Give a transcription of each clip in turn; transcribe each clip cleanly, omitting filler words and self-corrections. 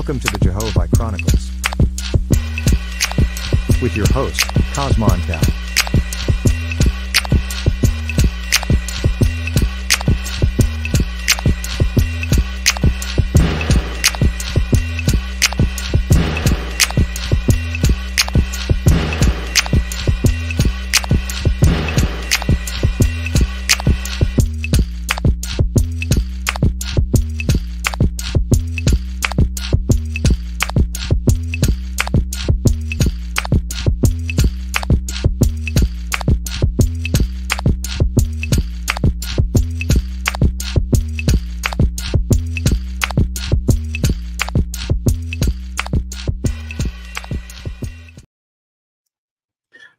Welcome to the Jehovih Chronicles with your host, COMMONSENSE.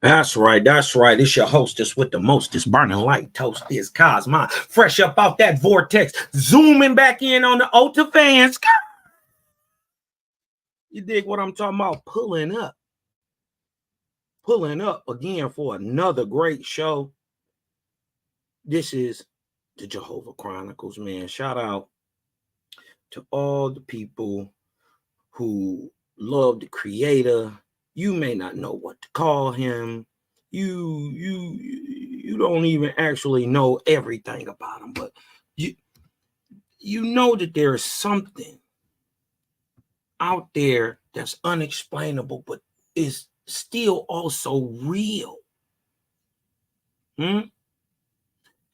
That's right. That's right. It's your hostess with the mostest burning light. Toast is Cosmo. Fresh up off that vortex. Zooming back in on the Ultra fans. You dig what I'm talking about? Pulling up. Pulling up again for another great show. This is the Jehovih Chronicles, man. Shout out to all the people who love the creator. You may not know what to call him. You don't even actually know everything about him, but you know that there is something out there that's unexplainable, but is still also real.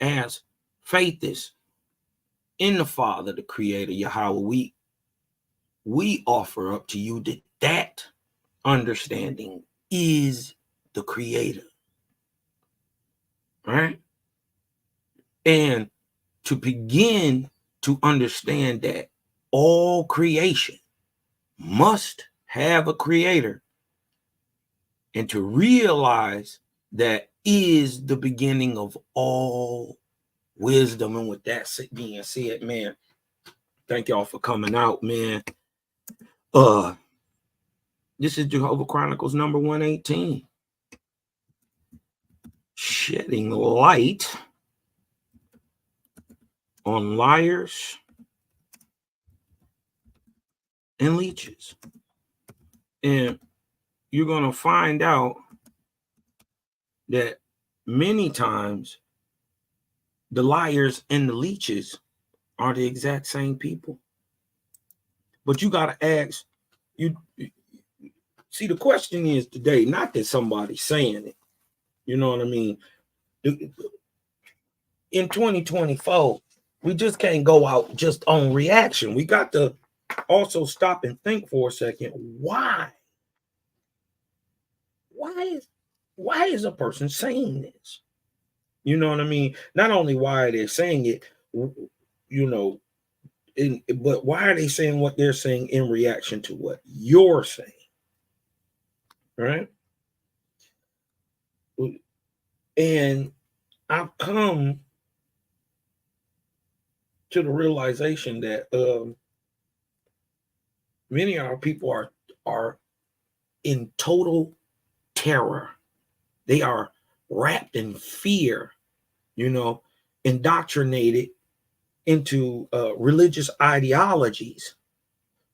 As faith is in the Father, the Creator, Yahweh, we offer up to you that understanding is the Creator, right? And to begin to understand that all creation must have a Creator, and to realize that is the beginning of all wisdom. And with that being said, man, thank y'all for coming out, man. This is Jehovih Chronicles number 118. Shedding light on liars and leeches. And you're going to find out that many times the liars and the leeches are the exact same people. But you got to ask, see, the question is today, not that somebody's saying it. You know what I mean? In 2024, we just can't go out just on reaction. We got to also stop and think for a second. Why? Why is a person saying this? You know what I mean? Not only why are they saying it, you know, but why are they saying what they're saying in reaction to what you're saying? Right? And I've come to the realization that many of our people are in total terror. They are wrapped in fear, you know, indoctrinated into religious ideologies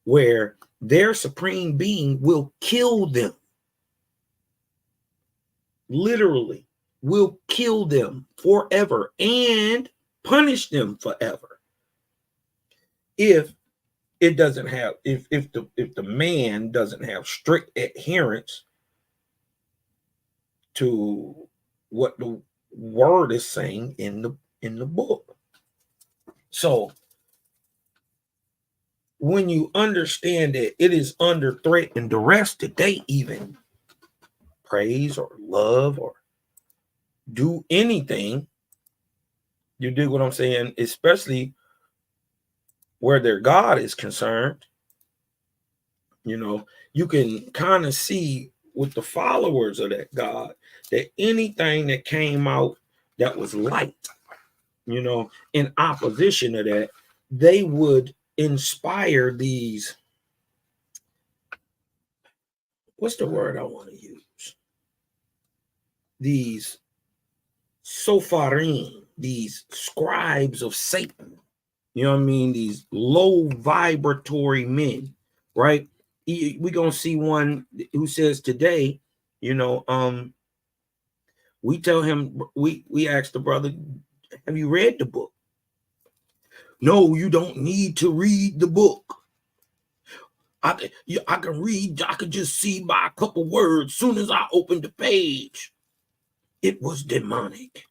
where their supreme being will kill them. Literally will kill them forever and punish them forever if it doesn't have, if the man doesn't have strict adherence to what the word is saying in the book. So when you understand that it is under threat and duress that they even praise or love or do anything, you dig what I'm saying? Especially where their God is concerned, you know, you can kind of see with the followers of that God that anything that came out that was light, you know, in opposition to that, they would inspire these, what's the word I want to use? These Sopharim, these scribes of Satan, you know what I mean? These low vibratory men right? We're gonna see one who says today, you know, we tell him, we ask the brother, have you read the book? No, you don't need to read the book. I can read, I could just see by a couple words soon as I opened the page. It was demonic.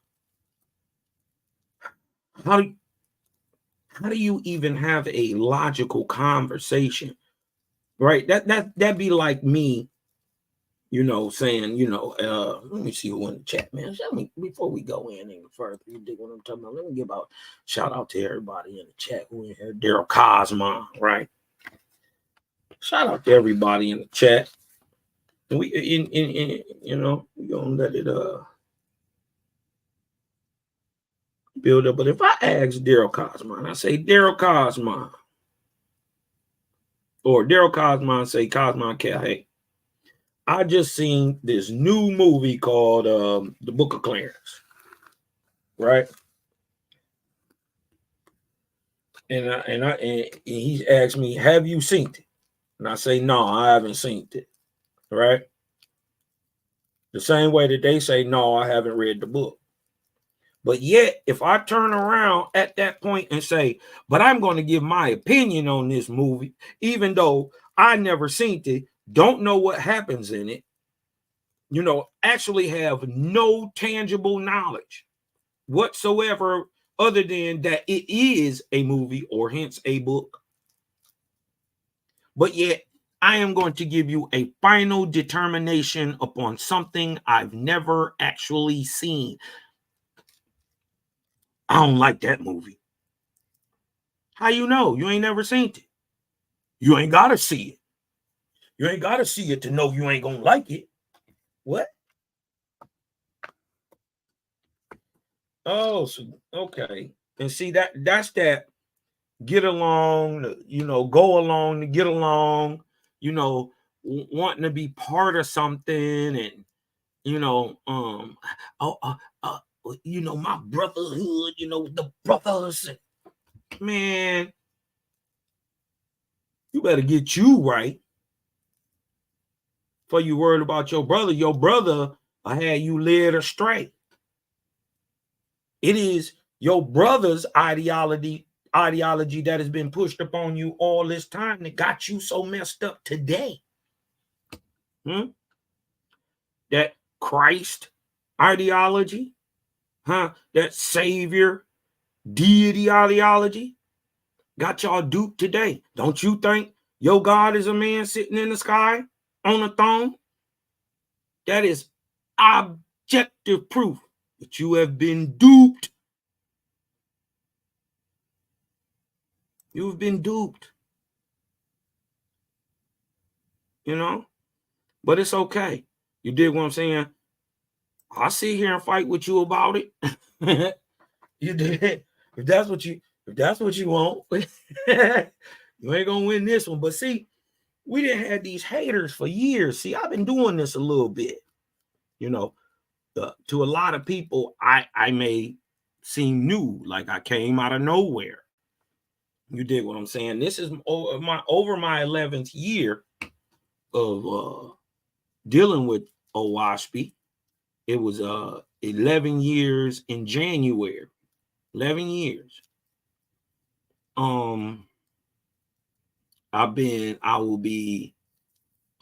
How do you even have a logical conversation? Right? That'd be like me, you know, saying, you know, let me see who in the chat, man. Let me, before we go in any further, you dig what I'm talking about? Let me give out shout out to everybody in the chat who in here. Daryl Cosma, right? Shout out to everybody in the chat. And we in you know, we gonna let it build up. But if I ask Daryl Cosma and I say Daryl Cosma, or Daryl Cosma and say Cosma, hey, I just seen this new movie called The Book of Clarence, right? And he asked me, have you seen it? And I say, no, I haven't seen it, right? The same way that they say, no, I haven't read the book. But yet, if I turn around at that point and say, but I'm going to give my opinion on this movie, even though I never seen it, don't know what happens in it, you know, actually have no tangible knowledge whatsoever other than that it is a movie or hence a book. But yet, I am going to give you a final determination upon something I've never actually seen. I don't like that movie. How you know? You ain't never seen it. You ain't got to see it. You ain't got to see it to know you ain't going to like it. What? Oh, so, okay. And see, that's that get along, you know, go along to get along, you know, wanting to be part of something and, you know, you know, my brotherhood, you know, the brothers. Man, you better get you right before you worried about your brother. Your brother had you led astray. It is your brother's ideology that has been pushed upon you all this time that got you so messed up today. That Christ ideology, that Savior deity ideology got y'all duped today. Don't you think your God is a man sitting in the sky on a throne? That is objective proof that you have been duped. You've been duped. You know? But it's okay. You dig what I'm saying? I'll sit here and fight with you about it. You did. If that's what you want, you ain't gonna win this one. But see, we didn't have these haters for years. See, I've been doing this a little bit. You know, to a lot of people, I may seem new, like I came out of nowhere. You dig what I'm saying? This is over my 11th year of dealing with OWASP. It was 11 years in January. 11 years. I will be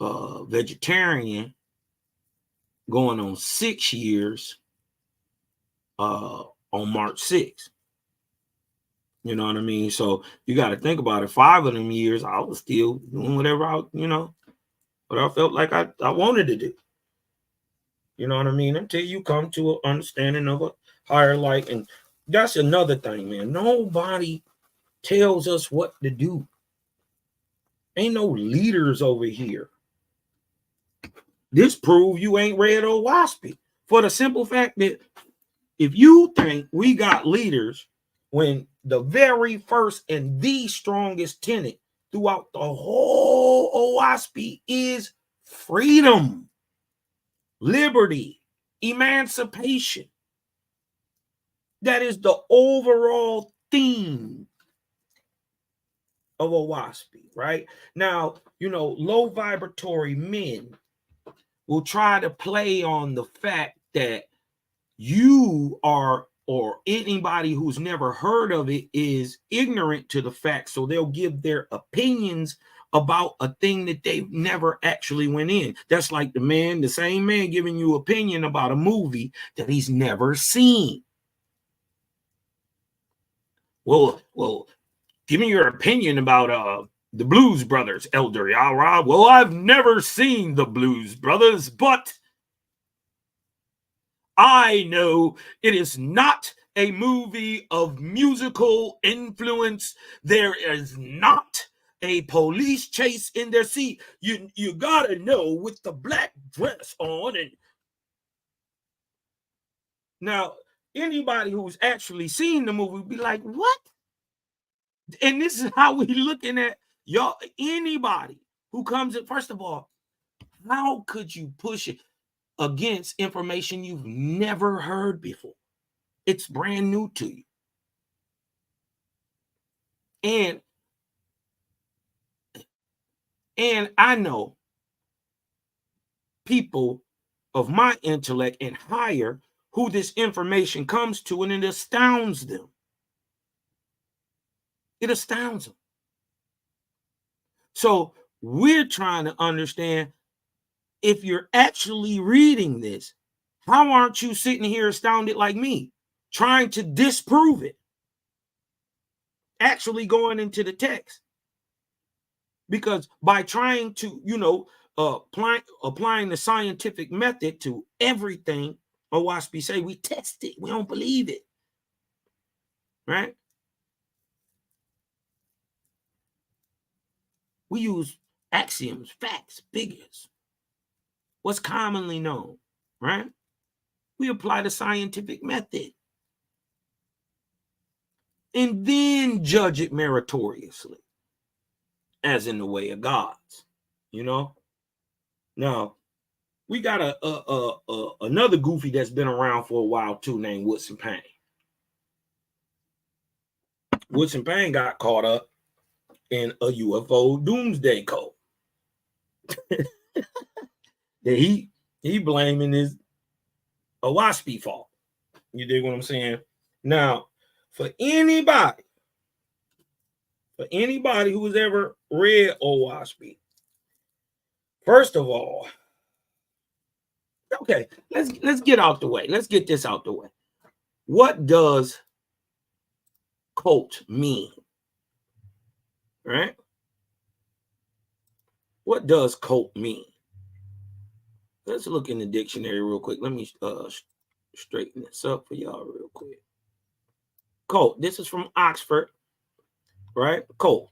vegetarian going on 6 years on March 6th. You know what I mean? So you got to think about it. 5 of them years, I was still doing whatever what I felt like I wanted to do. You know what I mean? Until you come to an understanding of a higher light. And that's another thing, man. Nobody tells us what to do. Ain't no leaders over here. This proves you ain't read OWASP. For the simple fact that if you think we got leaders when the very first and the strongest tenet throughout the whole OWASP is freedom, liberty, emancipation. That is the overall theme of a waspy, right? Now, low vibratory men will try to play on the fact that you are, or anybody who's never heard of it is ignorant to the facts. So they'll give their opinions about a thing that they've never actually went in. That's like the same man giving you opinion about a movie that he's never seen. Well, give me your opinion about the Blues Brothers, Elder Yara. Well, I've never seen the Blues Brothers, but I know it is not a movie of musical influence. There is not a police chase in there. See, you gotta know with the black dress on. And now anybody who's actually seen the movie would be like, what? And this is how we looking at y'all. Anybody who comes in, first of all, how could you push it against information you've never heard before? It's brand new to you. And I know people of my intellect and higher who this information comes to, and it astounds them. It astounds them. So we're trying to understand, if you're actually reading this, how aren't you sitting here astounded like me, trying to disprove it? Actually going into the text. Because by trying to, applying the scientific method to everything, or WASPy say, we test it, we don't believe it, right? We use axioms, facts, figures, what's commonly known, right? We apply the scientific method and then judge it meritoriously, as in the way of gods, Now, we got another goofy that's been around for a while too, named Woodson PAYNE. Woodson PAYNE got caught up in a UFO doomsday cult that he blaming is a WASPy fault. You dig what I'm saying? Now, for anybody who's ever read WASPy, first of all, okay, let's get out the way. Let's get this out the way. What does cult mean? Right? What does cult mean? Let's look in the dictionary real quick. Let me straighten this up for y'all real quick. Cult. This is from Oxford, right? Cult.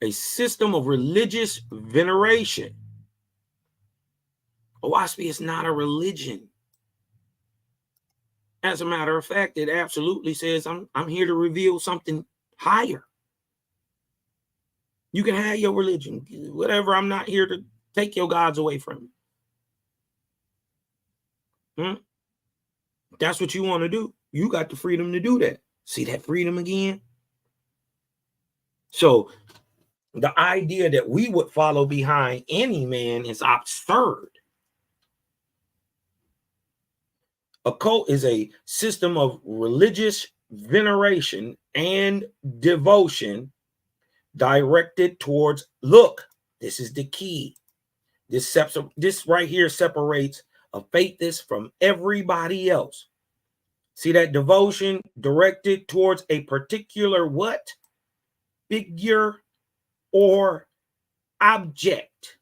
A system of religious veneration. WASPy is not a religion. As a matter of fact, it absolutely says, I'm here to reveal something higher. You can have your religion, whatever. I'm not here to take your gods away from you. That's what you want to do. You got the freedom to do that. See that freedom again? So the idea that we would follow behind any man is absurd. A cult is a system of religious veneration and devotion directed towards, look, this is the key. This right here separates a faithist from everybody else. See that devotion directed towards a particular what? Figure or object,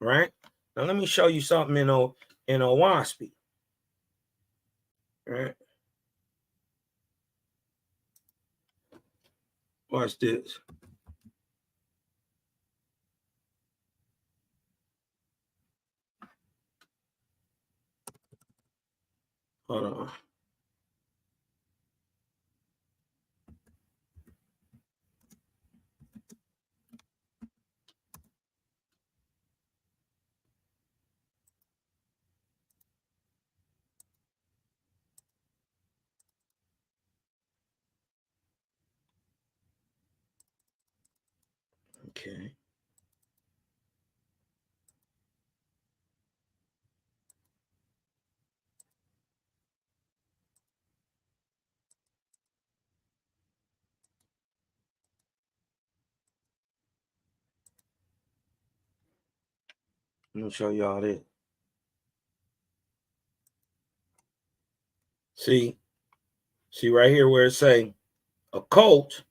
right? Now let me show you something in a WASPy. Right? Watch this. Hold on. Okay. Let me show y'all this. See right here where it say a cult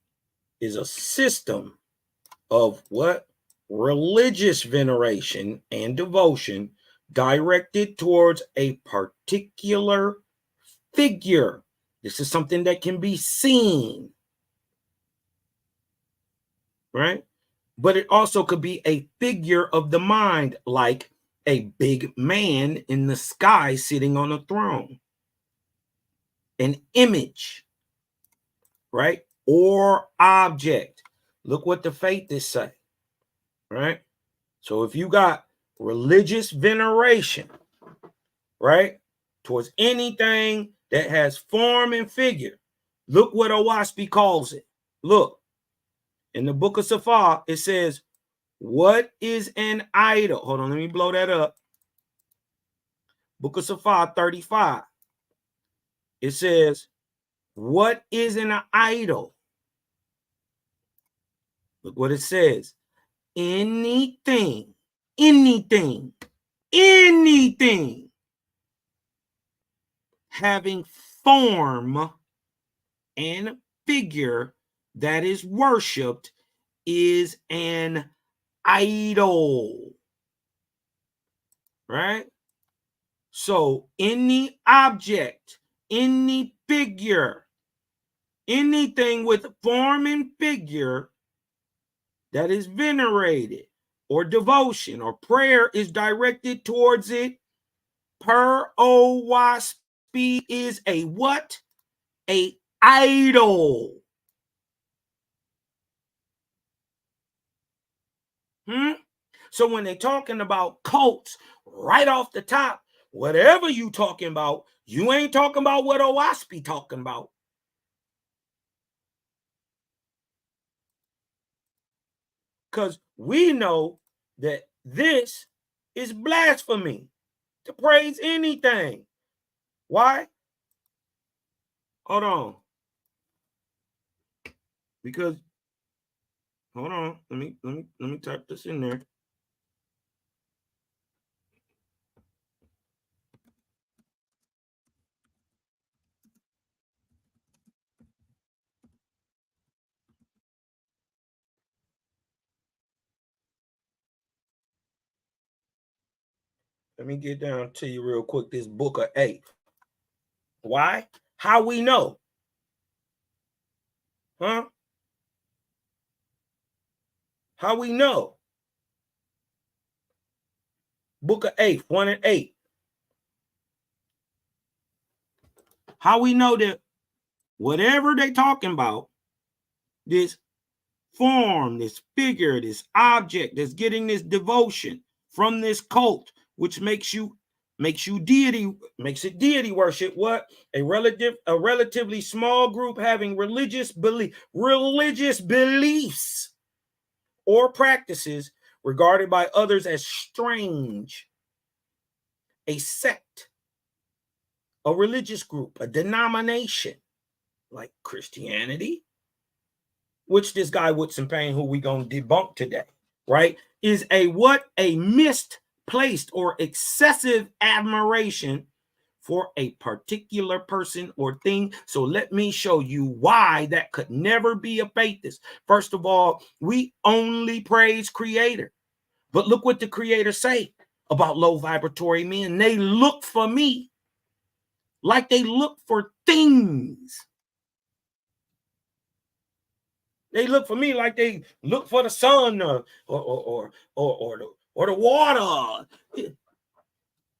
is a system of what? Religious veneration and devotion directed towards a particular figure. This is something that can be seen, right? But it also could be a figure of the mind, like a big man in the sky sitting on a throne, an image, right? Or object. Look what the faith is saying, right? So if you got religious veneration, right, towards anything that has form and figure, look what Owaspi calls it. Look, in the book of Safar, it says, what is an idol? Hold on, let me blow that up. Book of Safar 35. It says, what is an idol? Look what it says. Anything having form and figure that is worshipped is an idol, right? So any object, any figure, anything with form and figure that is venerated or devotion or prayer is directed towards it, per Owaspi, is a what? A idol. So when they're talking about cults, right off the top, whatever you talking about, you ain't talking about what Owaspi talking about. Because we know that this is blasphemy to praise anything. Why? Hold on. Because hold on, let me type this in there. Let me get down to you real quick. This book of 8. Why? How we know? Huh? How we know? Book of 8, 1 and 8. How we know that whatever they talking about, this form, this figure, this object that's getting this devotion from this cult, which makes it deity worship, what? A relatively small group having religious beliefs or practices regarded by others as strange. A sect, a religious group, a denomination like Christianity, which this guy WOODSON PAYNE, who we gonna debunk today, right, is a what? A misplaced or excessive admiration for a particular person or thing. So let me show you why that could never be a faithist. First of all, we only praise Creator. But look what the Creator say about low vibratory men. They look for me like they look for things. They look for me like they look for the sun or the water.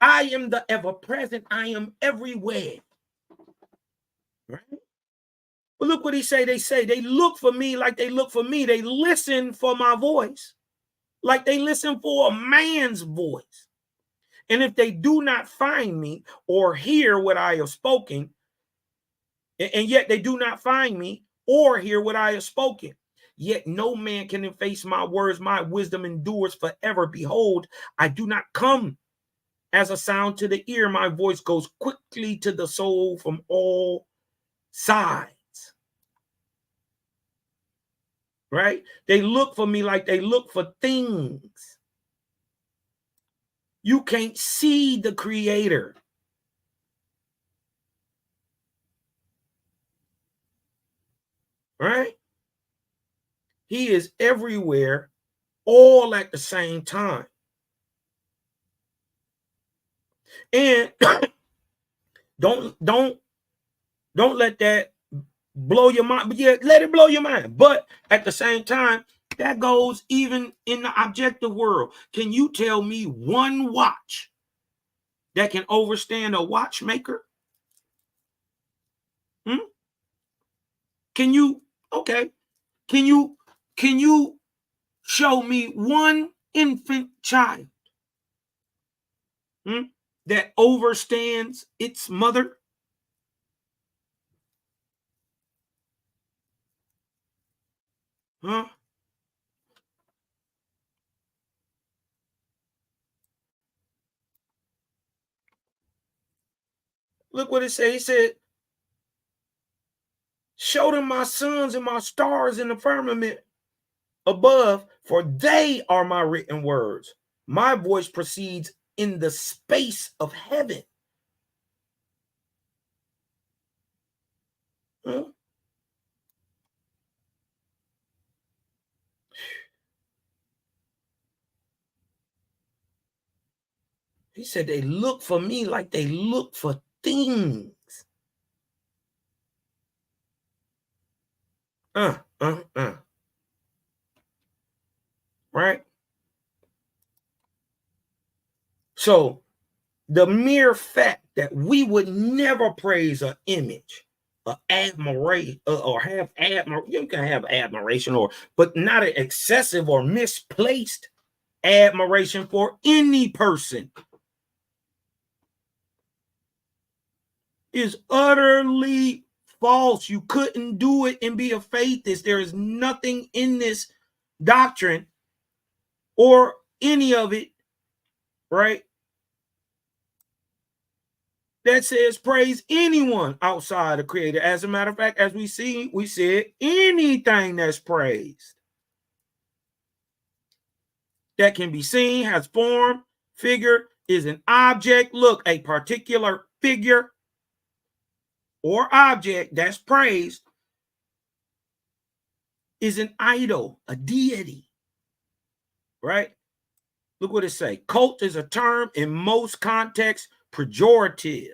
I am the ever present. I am everywhere. Right? But look what he say. They look for me like they look for me. They listen for my voice like they listen for a man's voice. And if they do not find me or hear what I have spoken, and yet they do not find me or hear what I have spoken, yet no man can efface my words. My wisdom endures forever. Behold, I do not come as a sound to the ear. My voice goes quickly to the soul from all sides. Right? They look for me like they look for things. You can't see the creator. Right? He is everywhere, all at the same time. And don't let that blow your mind. But yeah, let it blow your mind. But at the same time, that goes even in the objective world. Can you tell me one watch that can overstand a watchmaker? Can you, okay, can you show me one infant child that overstands its mother? Huh? Look what it said. He said, show them my sons and my stars in the firmament above, for they are my written words. My voice proceeds in the space of heaven. Huh? He said they look for me like they look for things. Right? So the mere fact that we would never praise an image, admiration, or have admiration, you can have admiration, but not an excessive or misplaced admiration for any person, is utterly false. You couldn't do it and be a faithist. There is nothing in this doctrine or any of it, right, that says praise anyone outside the creator. As a matter of fact, as we said anything that's praised that can be seen, has form, figure, is an object. Look, a particular figure or object that's praised is an idol, a deity, right? Look what it say. Cult is a term in most contexts pejorative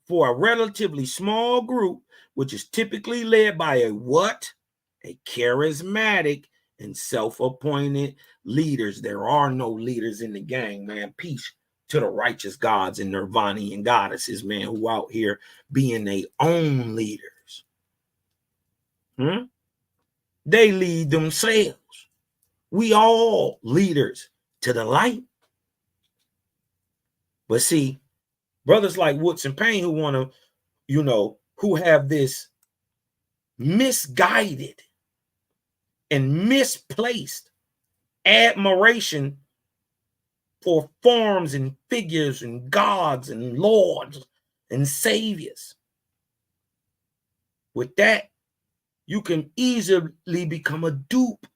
for a relatively small group, which is typically led by a what? A charismatic and self-appointed leaders. There are no leaders in the gang, man. Peace to the righteous gods and Nirvanian goddesses, man, who out here being their own leaders. They lead themselves. We all leaders to the light. But see, brothers like Woods and PAYNE who want to, who have this misguided and misplaced admiration for forms and figures and gods and lords and saviors. With that, you can easily become a dupe.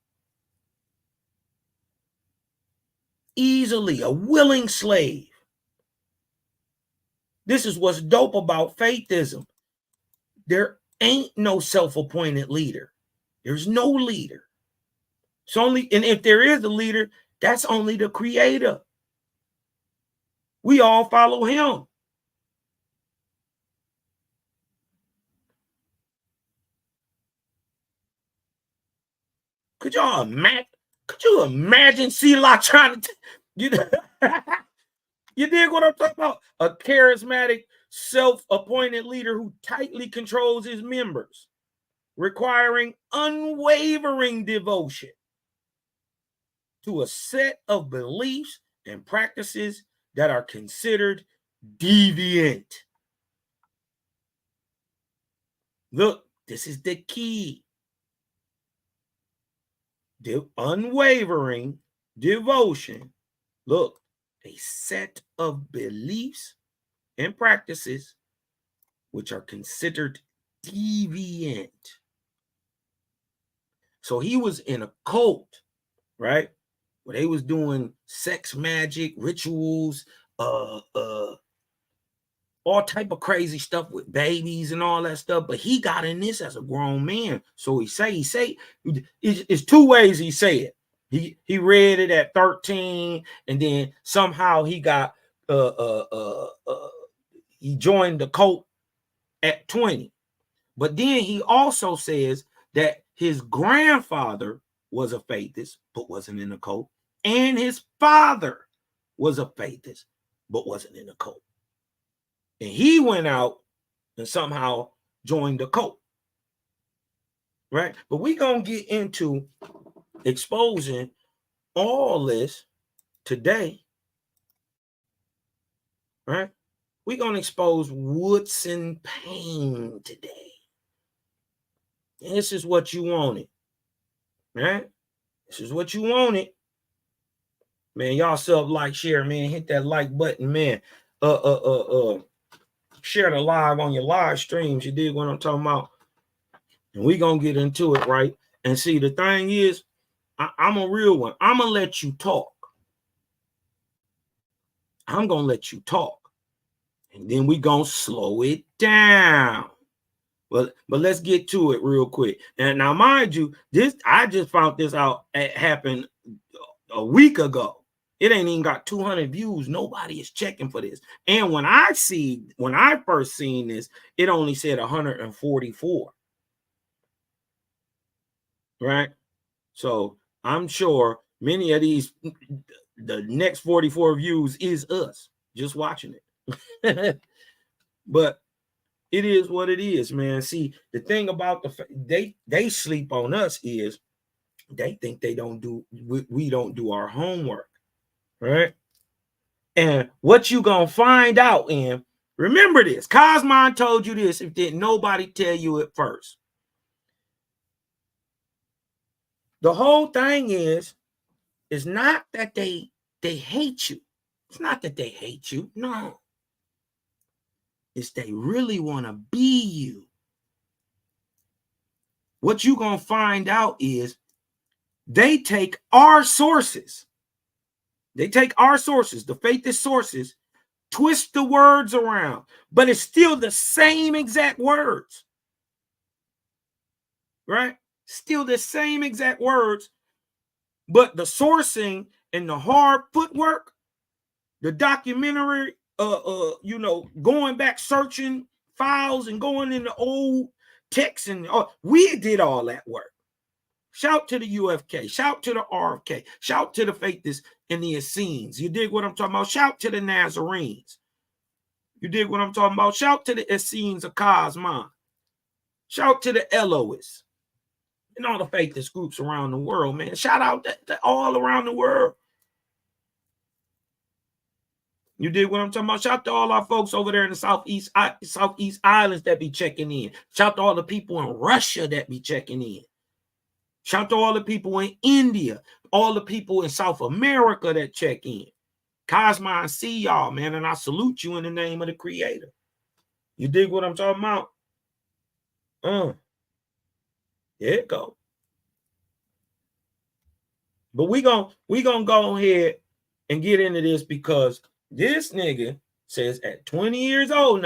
Easily, a willing slave. This is what's dope about faithism. There ain't no self-appointed leader. There's no leader. It's only, and if there is a leader, that's only the creator. We all follow him. Could you imagine C-Lock trying to, you dig what I'm talking about? A charismatic, self-appointed leader who tightly controls his members, requiring unwavering devotion to a set of beliefs and practices that are considered deviant. Look, this is the key. unwavering devotion. Look, a set of beliefs and practices which are considered deviant. So he was in a cult, right? Where they was doing sex magic, rituals, all type of crazy stuff with babies and all that stuff. But he got in this as a grown man. So he say, it's two ways he say it. He read it at 13, and then somehow he got he joined the cult at 20. But then he also says that his grandfather was a faithist, but wasn't in the cult, and his father was a faithist, but wasn't in the cult. And he went out and somehow joined the cult, right? But we're going to get into exposing all this today, right? We're going to expose Woodson PAYNE today. And this is what you wanted, right? This is what you wanted. Man, y'all sub, like, share, man. Hit that like button, man. Share the live on your live streams. You dig what I'm talking about? And we gonna get into it, right? And see, the thing is, I'm a real one. I'm gonna let you talk. I'm gonna let you talk, and then we gonna slow it down. But let's get to it real quick. And now, mind you, I just found this out. It happened a week ago. It ain't even got 200 views. Nobody is checking for this. And when I first seen this, it only said 144. Right? So I'm sure many of these, the next 44 views is us just watching it. But it is what it is, man. See, the thing about they sleep on us is they think we don't do our homework. Right? And what you gonna find out in, remember this, Cosmon told you this, if didn't nobody tell you it first. The whole thing is not that they hate you. It's not that they hate you. No. It's they really want to be you. What you gonna find out is they take our sources. They take our sources, the faithist sources, twist the words around, but it's still the same exact words. Right? Still the same exact words, but the sourcing and the hard footwork, the documentary, going back searching files and going into old texts, and we did all that work. Shout to the UFK, shout to the RFK, shout to the Faithists and the Essenes. You dig what I'm talking about? Shout to the Nazarenes. You dig what I'm talking about? Shout to the Essenes of Cosmon. Shout to the Eloists and all the Faithist groups around the world, man. Shout out to all around the world. You dig what I'm talking about? Shout to all our folks over there in the Southeast Islands that be checking in. Shout to all the people in Russia that be checking in. Shout to all the people in India, all the people in South America that check in. Cosmon, see y'all, man, and I salute you in the name of the Creator. You dig what I'm talking about? There it go. But we gonna go ahead and get into this because this nigga says at 20 years old,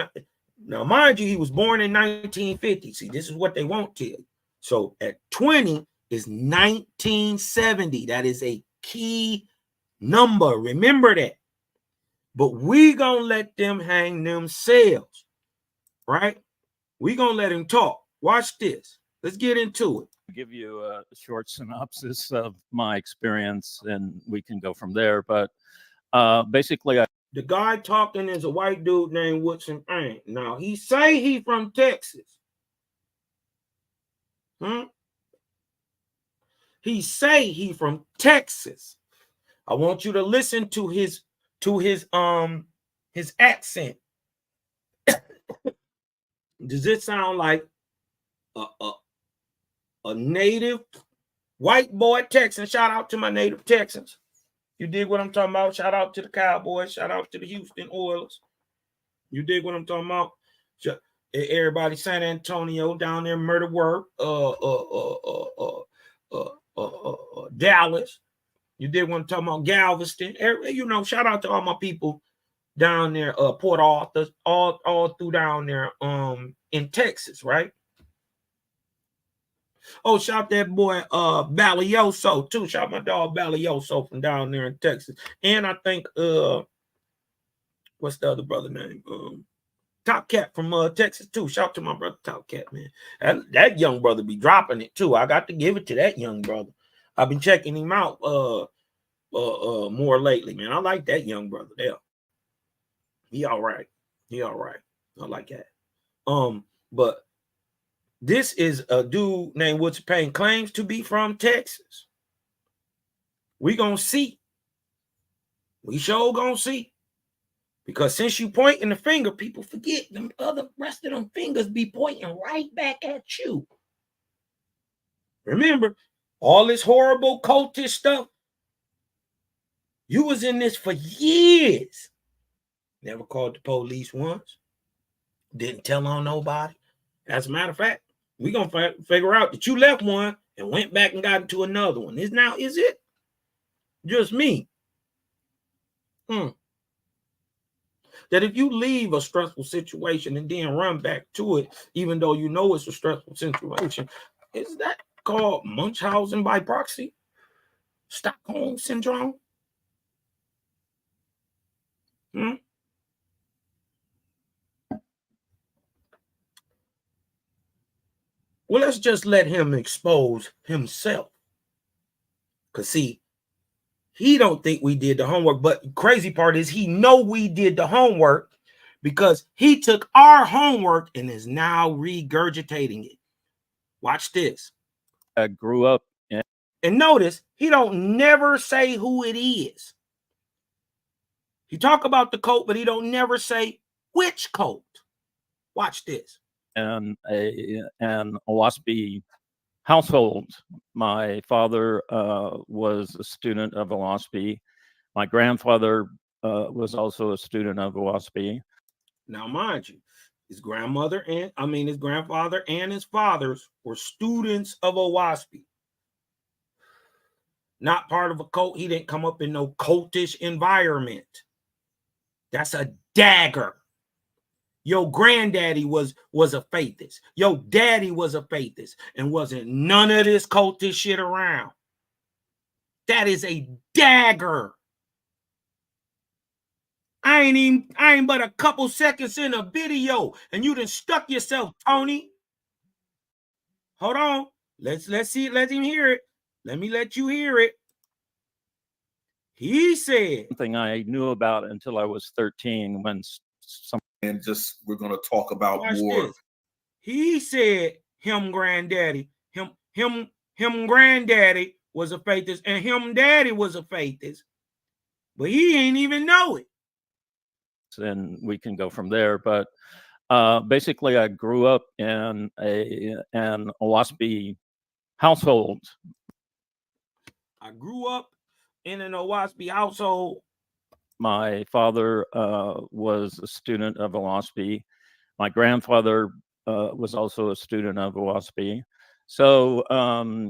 now mind you, he was born in 1950. See, this is what they won't tell you. So at 20 is 1970. That is a key number. Remember that. But we gonna let them hang themselves, right? We gonna let him talk. Watch this. Let's get into it. Give you a short synopsis of my experience, and we can go from there. But basically, the guy talking is a white dude named Woodson PAYNE. Now he say he from Texas. He say he from Texas. I want you to listen to his accent. Does it sound like a native White boy Texan. Shout out to my native Texans. You dig what I'm talking about? Shout out to the Cowboys. Shout out to the Houston Oilers. You dig what I'm talking about? Everybody, San Antonio down there, Murder Word, Dallas. You dig what I'm talking about? Galveston. You know, shout out to all my people down there, Port Arthur, all through down there, in Texas, right? Oh, shout that boy Balioso too. Shout my dog Balioso from down there in Texas. And I think what's the other brother name? Top Cat from Texas too. Shout to my brother Top Cat, man. That young brother be dropping it too. I got to give it to that young brother. I've been checking him out more lately, man. I like that young brother there. He all right. He all right. I like that. But this is a dude named WOODSON PAYNE, claims to be from Texas. We gonna see. We sure gonna see. Because since you pointing the finger, people forget them other rest of them fingers be pointing right back at you. Remember, all this horrible cultish stuff, you was in this for years. Never called the police once. Didn't tell on nobody. As a matter of fact, we're going to figure out that you left one and went back and got into another one. Is it just me? That if you leave a stressful situation and then run back to it, even though you know it's a stressful situation, is that called Munchausen by proxy? Stockholm syndrome? Well, let's just let him expose himself. Because, see, he don't think we did the homework. But the crazy part is he know we did the homework because he took our homework and is now regurgitating it. Watch this. I grew up in. And notice, he don't never say who it is. He talk about the cult, but he don't never say which cult. Watch this. And an Owaspy household. My father was a student of Owaspy. My grandfather was also a student of Owaspy. Now, mind you, his grandfather and his fathers were students of Owaspy. Not part of a cult. He didn't come up in no cultish environment. That's a dagger. Your granddaddy was a faithist. Your daddy was a faithist and wasn't none of this cultish shit around. That is a dagger. I ain't but a couple seconds in a video and you done stuck yourself, Tony. Hold on. Let's see. Let him hear it. Let me let you hear it. He said something I knew about until I was 13 when and just we're going to talk about more. This. He said him granddaddy was a faithist and him daddy was a faithist, but he ain't even know it. And we can go from there. But basically, I grew up in an Owaspy household. I grew up in an Owaspy household. My father was a student of Owaspy. My grandfather was also a student of Owaspy. So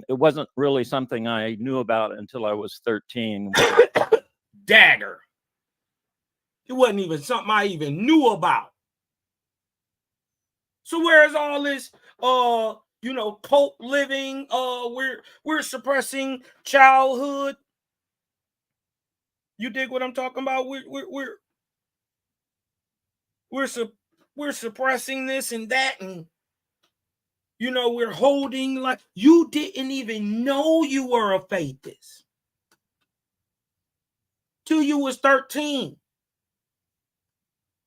it wasn't really something I knew about until I was 13. Dagger. It wasn't even something I even knew about. So where's all this cult living? We're suppressing childhood. You dig what I'm talking about? We're suppressing this and that, and we're holding like you didn't even know you were a faithist till you was 13.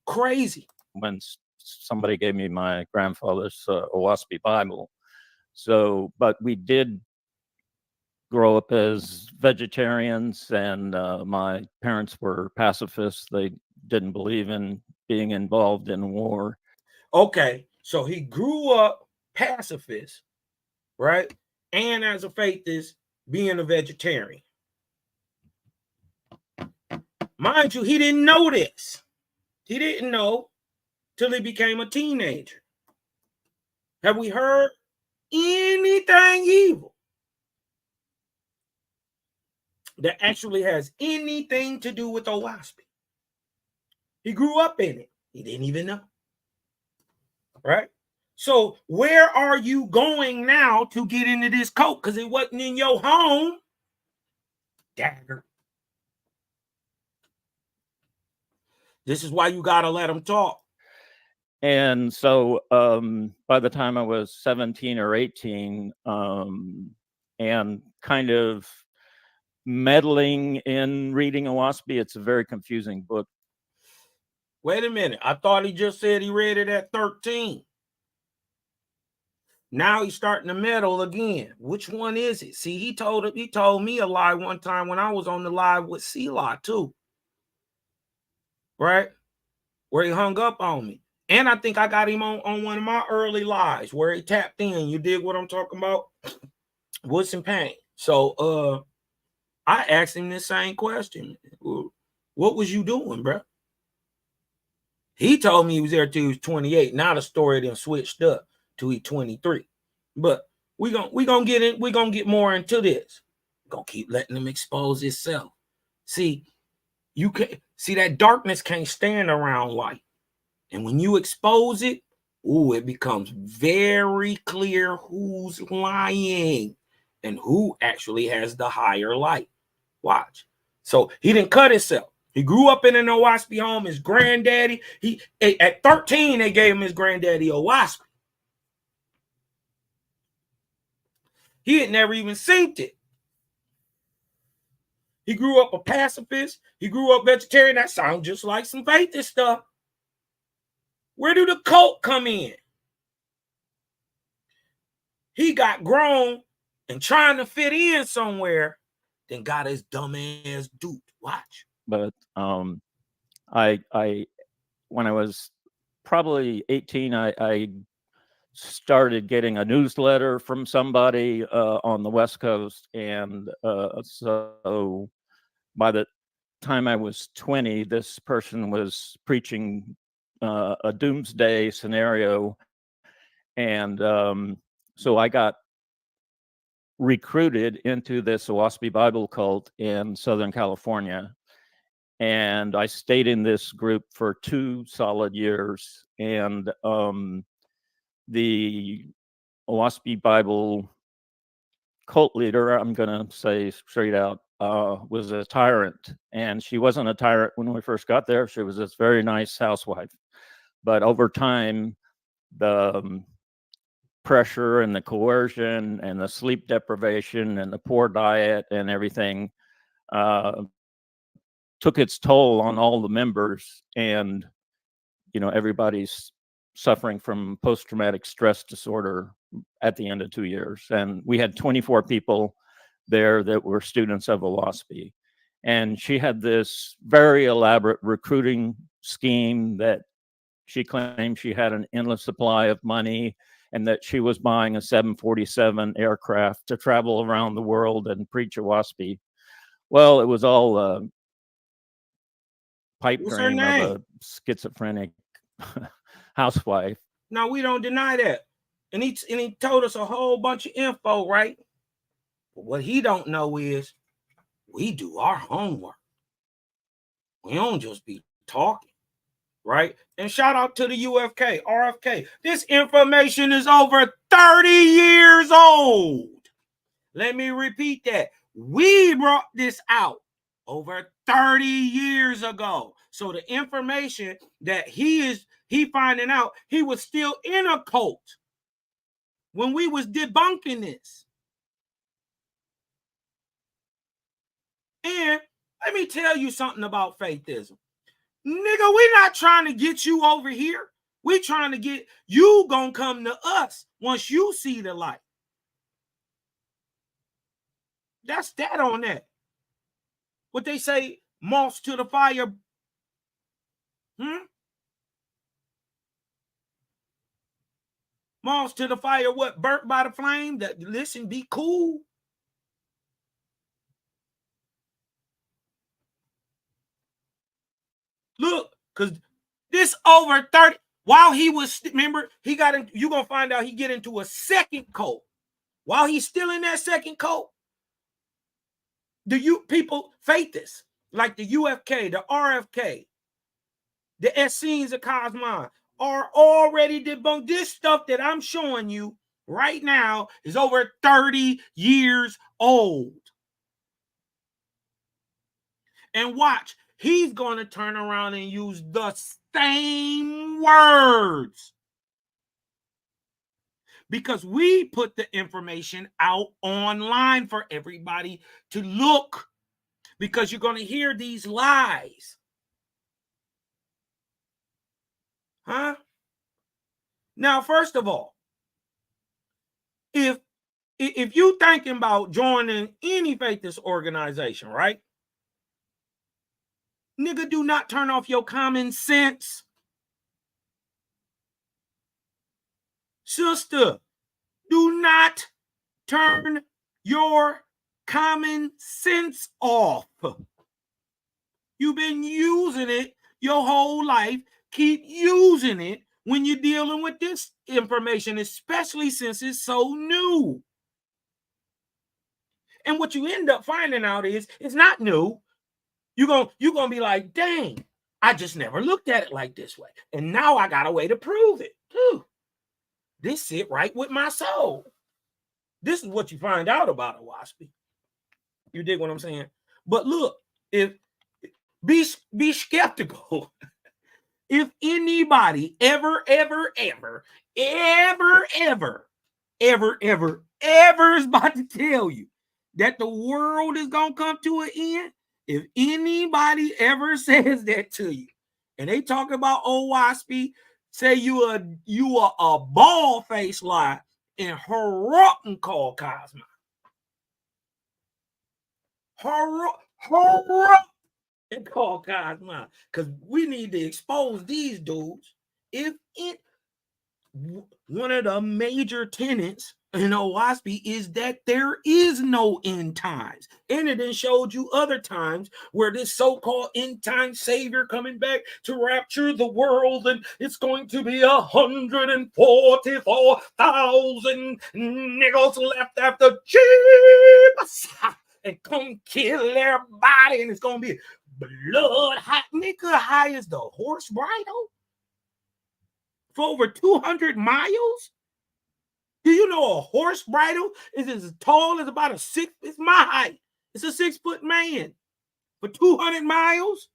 Crazy. When somebody gave me my grandfather's Owaspy Bible. So, but we did grow up as vegetarians, and my parents were pacifists. They didn't believe in being involved in war. Okay, so he grew up pacifist, right? And as a faithist, being a vegetarian. Mind you, he didn't know this. He didn't know till he became a teenager. Have we heard anything evil that actually has anything to do with Owaspy? He grew up in it. He didn't even know. Right? So where are you going now to get into this cult? Because it wasn't in your home. Dagger. This is why you got to let them talk. And so by the time I was 17 or 18, and kind of meddling in reading Owaspy, it's a very confusing book. Wait a minute. I thought he just said he read it at 13. Now he's starting to meddle again. Which one is it? See, he told me a lie one time when I was on the live with C-Law too. Right? Where he hung up on me. And I think I got him on one of my early lives where he tapped in. You dig what I'm talking about? WOODSON PAYNE. So I asked him this same question. What was you doing, bro? He told me he was there till he was 28. Now the story then switched up till he 23. But we gonna get more into this. We're gonna keep letting him expose itself. See, you can see that darkness can't stand around light. And when you expose it, it becomes very clear who's lying and who actually has the higher light. Watch. So he didn't cut himself. He grew up in an Owaspy home. His granddaddy, at 13, they gave him his granddaddy Owaspy. He had never even seen it. He grew up a pacifist. He grew up vegetarian. That sounds just like some faith stuff. Where do the cult come in? He got grown and trying to fit in somewhere, then got his dumb ass duped. Watch. But I when I was probably 18, I started getting a newsletter from somebody on the West Coast, and so by the time I was 20, this person was preaching a doomsday scenario, and so I got recruited into this Owaspy Bible cult in Southern California. And I stayed in this group for 2 solid years. And the Owaspy Bible cult leader, I'm going to say straight out, was a tyrant. And she wasn't a tyrant when we first got there. She was this very nice housewife. But over time, the pressure and the coercion and the sleep deprivation and the poor diet and everything took its toll on all the members, and everybody's suffering from post-traumatic stress disorder at the end of 2 years. And we had 24 people there that were students of Owaspy, and she had this very elaborate recruiting scheme that she claimed she had an endless supply of money and that she was buying a 747 aircraft to travel around the world and preach Owaspy. Well, it was all pipe What's her dream name? of a schizophrenic housewife. No, we don't deny that. And he told us a whole bunch of info, right? But what he don't know is we do our homework. We don't just be talking, right? And shout out to the RFK. This information is over 30 years old. Let me repeat that. We brought this out over 30 years ago. So the information that he finding out, he was still in a cult when we was debunking this. And let me tell you something about faithism. Nigga, we not trying to get you over here. We trying to get you gonna come to us once you see the light. That's that on that. What they say, moths to the fire. Moths to the fire, what? Burnt by the flame? That listen, be cool. Because this over 30, while he was, remember, he got in, you're going to find out he get into a second cult. While he's still in that second cult, the people, faithists, like the UFK, the RFK, the Essenes of Cosmon, are already debunked. This stuff that I'm showing you right now is over 30 years old. And watch, he's going to turn around and use the same words. Because we put the information out online for everybody to look. Because you're going to hear these lies. Huh? Now, first of all, if you thinking about joining any faithless organization, right? Nigga, do not turn off your common sense. Sister, do not turn your common sense off. You've been using it your whole life. Keep using it when you're dealing with this information, especially since it's so new. And what you end up finding out is it's not new. You're gonna be like, dang, I just never looked at it like this way. And now I got a way to prove it. Whew. This sit right with my soul. This is what you find out about a waspy. You dig what I'm saying? But look, if be skeptical. If anybody ever is about to tell you that the world is gonna come to an end, if anybody ever says that to you, and they talk about old waspy, say you are a bald face lie and heroin call Cosmo. Heroin and call Cosmo, because we need to expose these dudes. If it one of the major tenets in OWASP is that there is no end times. And it then showed you other times where this so-called end time savior coming back to rapture the world, and it's going to be 144,000 niggas left after Jesus and come kill everybody, and it's going to be blood hot. Nigga, high as the horse bridle for over 200 miles. Do you know a horse bridle is as tall as about it's my height. It's a 6-foot man for 200 miles.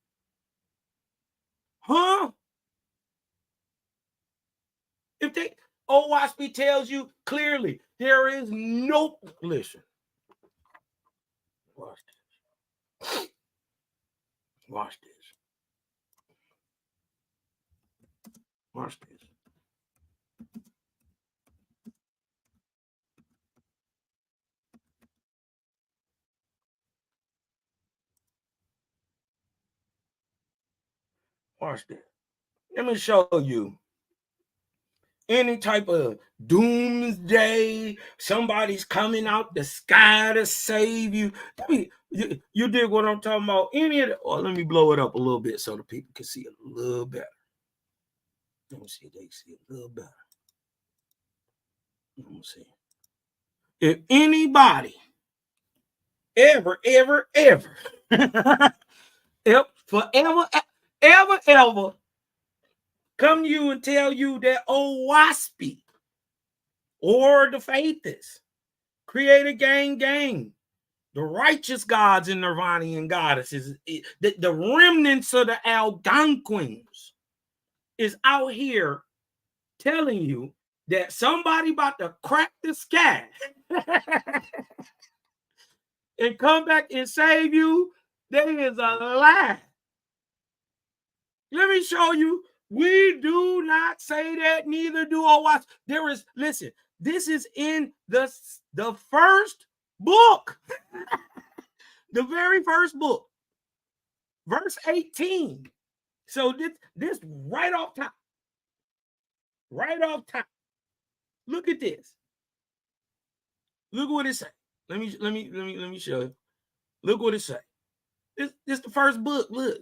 Huh? If they, OWASP tells you clearly there is no, listen. Watch this. Watch this. Watch this. Watch this. Let me show you. Any type of doomsday, somebody's coming out the sky to save you. You dig what I'm talking about? Any of the, or let me blow it up a little bit so the people can see it a little better. Let me see if they can see it a little better. Let me see. If anybody ever come to you and tell you that old waspy or the faithists create a gang, the righteous gods and Nirvanian goddesses, the remnants of the Algonquins is out here telling you that somebody about to crack the sky and come back and save you, that is a lie. Let me show you. We do not say that, neither do OWASP. There is, listen, this is in the first book. The very first book. Verse 18. So this right off top. Right off top. Look at this. Look what it say. Let me show you. Look what it say. This the first book. Look.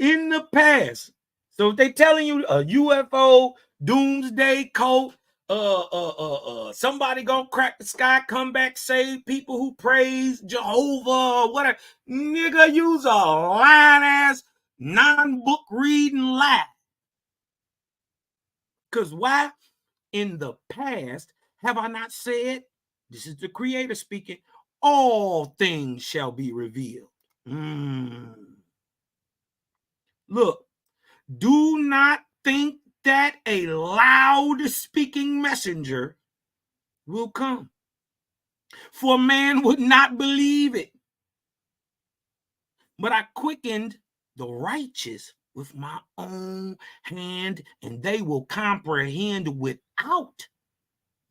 in the past. So if they telling you a UFO, doomsday cult, somebody gonna crack the sky, come back, save people who praise Jehovah or whatever, nigga, use a lying ass non-book reading lie. Because why? In the past, have I not said, this is the Creator speaking, all things shall be revealed. Look, do not think that a loud speaking messenger will come, for man would not believe it. But I quickened the righteous with my own hand, and they will comprehend without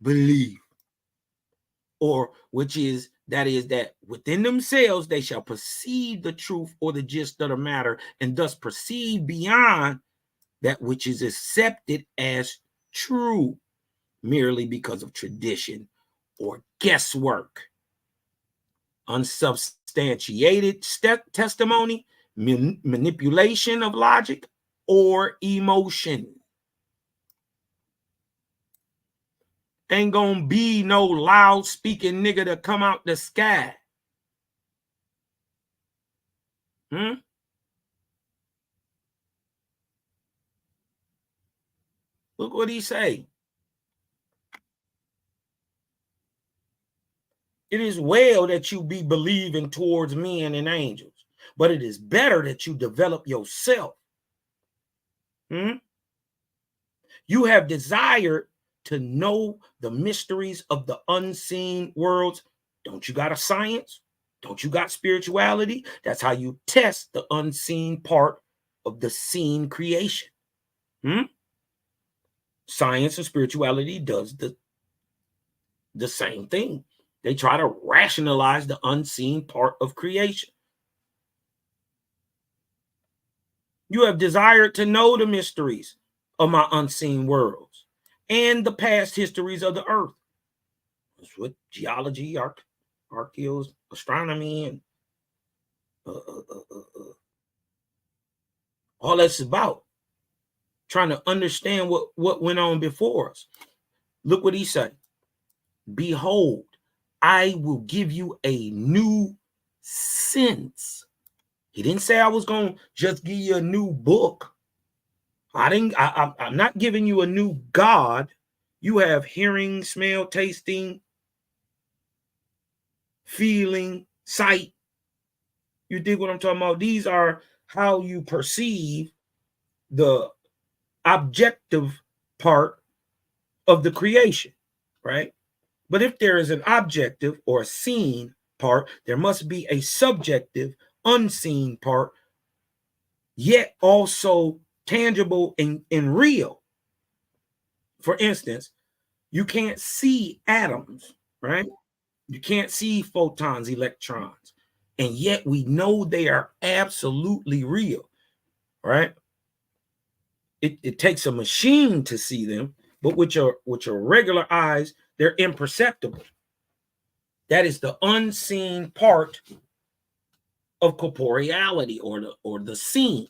belief. Or that within themselves they shall perceive the truth or the gist of the matter, and thus perceive beyond that which is accepted as true merely because of tradition or guesswork, unsubstantiated testimony, manipulation of logic, or emotion. Ain't gonna be no loud speaking nigga to come out the sky. Look what he say. It is well that you be believing towards men and angels, but it is better that you develop yourself. You have desired to know the mysteries of the unseen worlds. Don't you got a science? Don't you got spirituality? That's how you test the unseen part of the seen creation. Science and spirituality does the same thing. They try to rationalize the unseen part of creation. You have desired to know the mysteries of my unseen worlds and the past histories of the earth. That's what geology, archaeology, astronomy, and all that's about. Trying to understand what went on before us. Look what he said. Behold, I will give you a new sense. He didn't say I was going to just give you a new book. I'm not giving you a new God. You have hearing, smell, tasting, feeling, sight. You dig what I'm talking about? These are how you perceive the objective part of the creation, right? But if there is an objective or a seen part, there must be a subjective, unseen part, yet also tangible and real. For instance, you can't see atoms, right? You can't see photons, electrons, and yet we know they are absolutely real, right? It takes a machine to see them, but with your regular eyes, they're imperceptible. That is the unseen part of corporeality or the seen,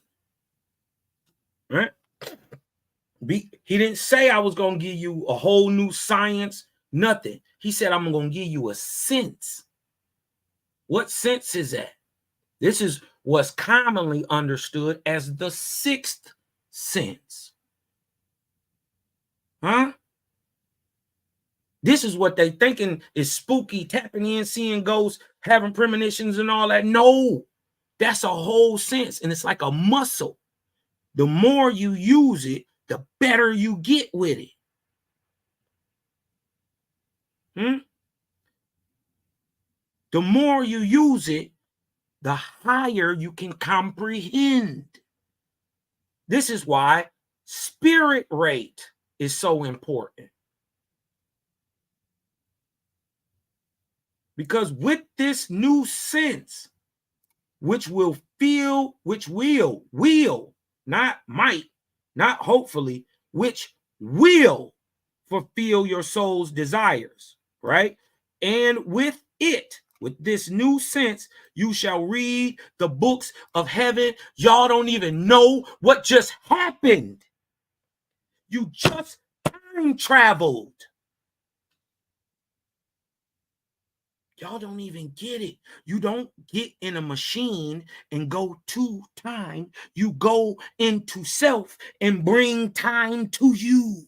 right? He didn't say I was going to give you a whole new science, nothing. He said, I'm going to give you a sense. What sense is that? This is what's commonly understood as the sixth sense. This is what they thinking is spooky, tapping in, seeing ghosts, having premonitions and all that. No, that's a whole sense. And it's like a muscle. The more you use it, the better you get with it. The more you use it, the higher you can comprehend. This is why spirit rate is so important. Because with this new sense, which will, not might, not hopefully, which will fulfill your soul's desires, right? And with it, With this new sense, you shall read the books of heaven. Y'all don't even know what just happened. You just time traveled. Y'all don't even get it. You don't get in a machine and go to time. You go into self and bring time to you.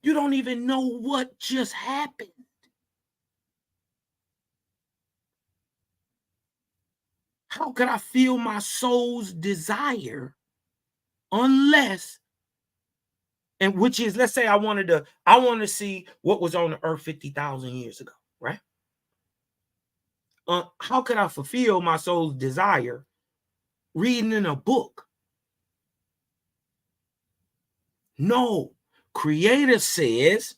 You don't even know what just happened. How could I feel my soul's desire unless, and which is, let's say I want to see what was on the earth 50,000 years ago, right? How could I fulfill my soul's desire reading in a book? No. Creator says,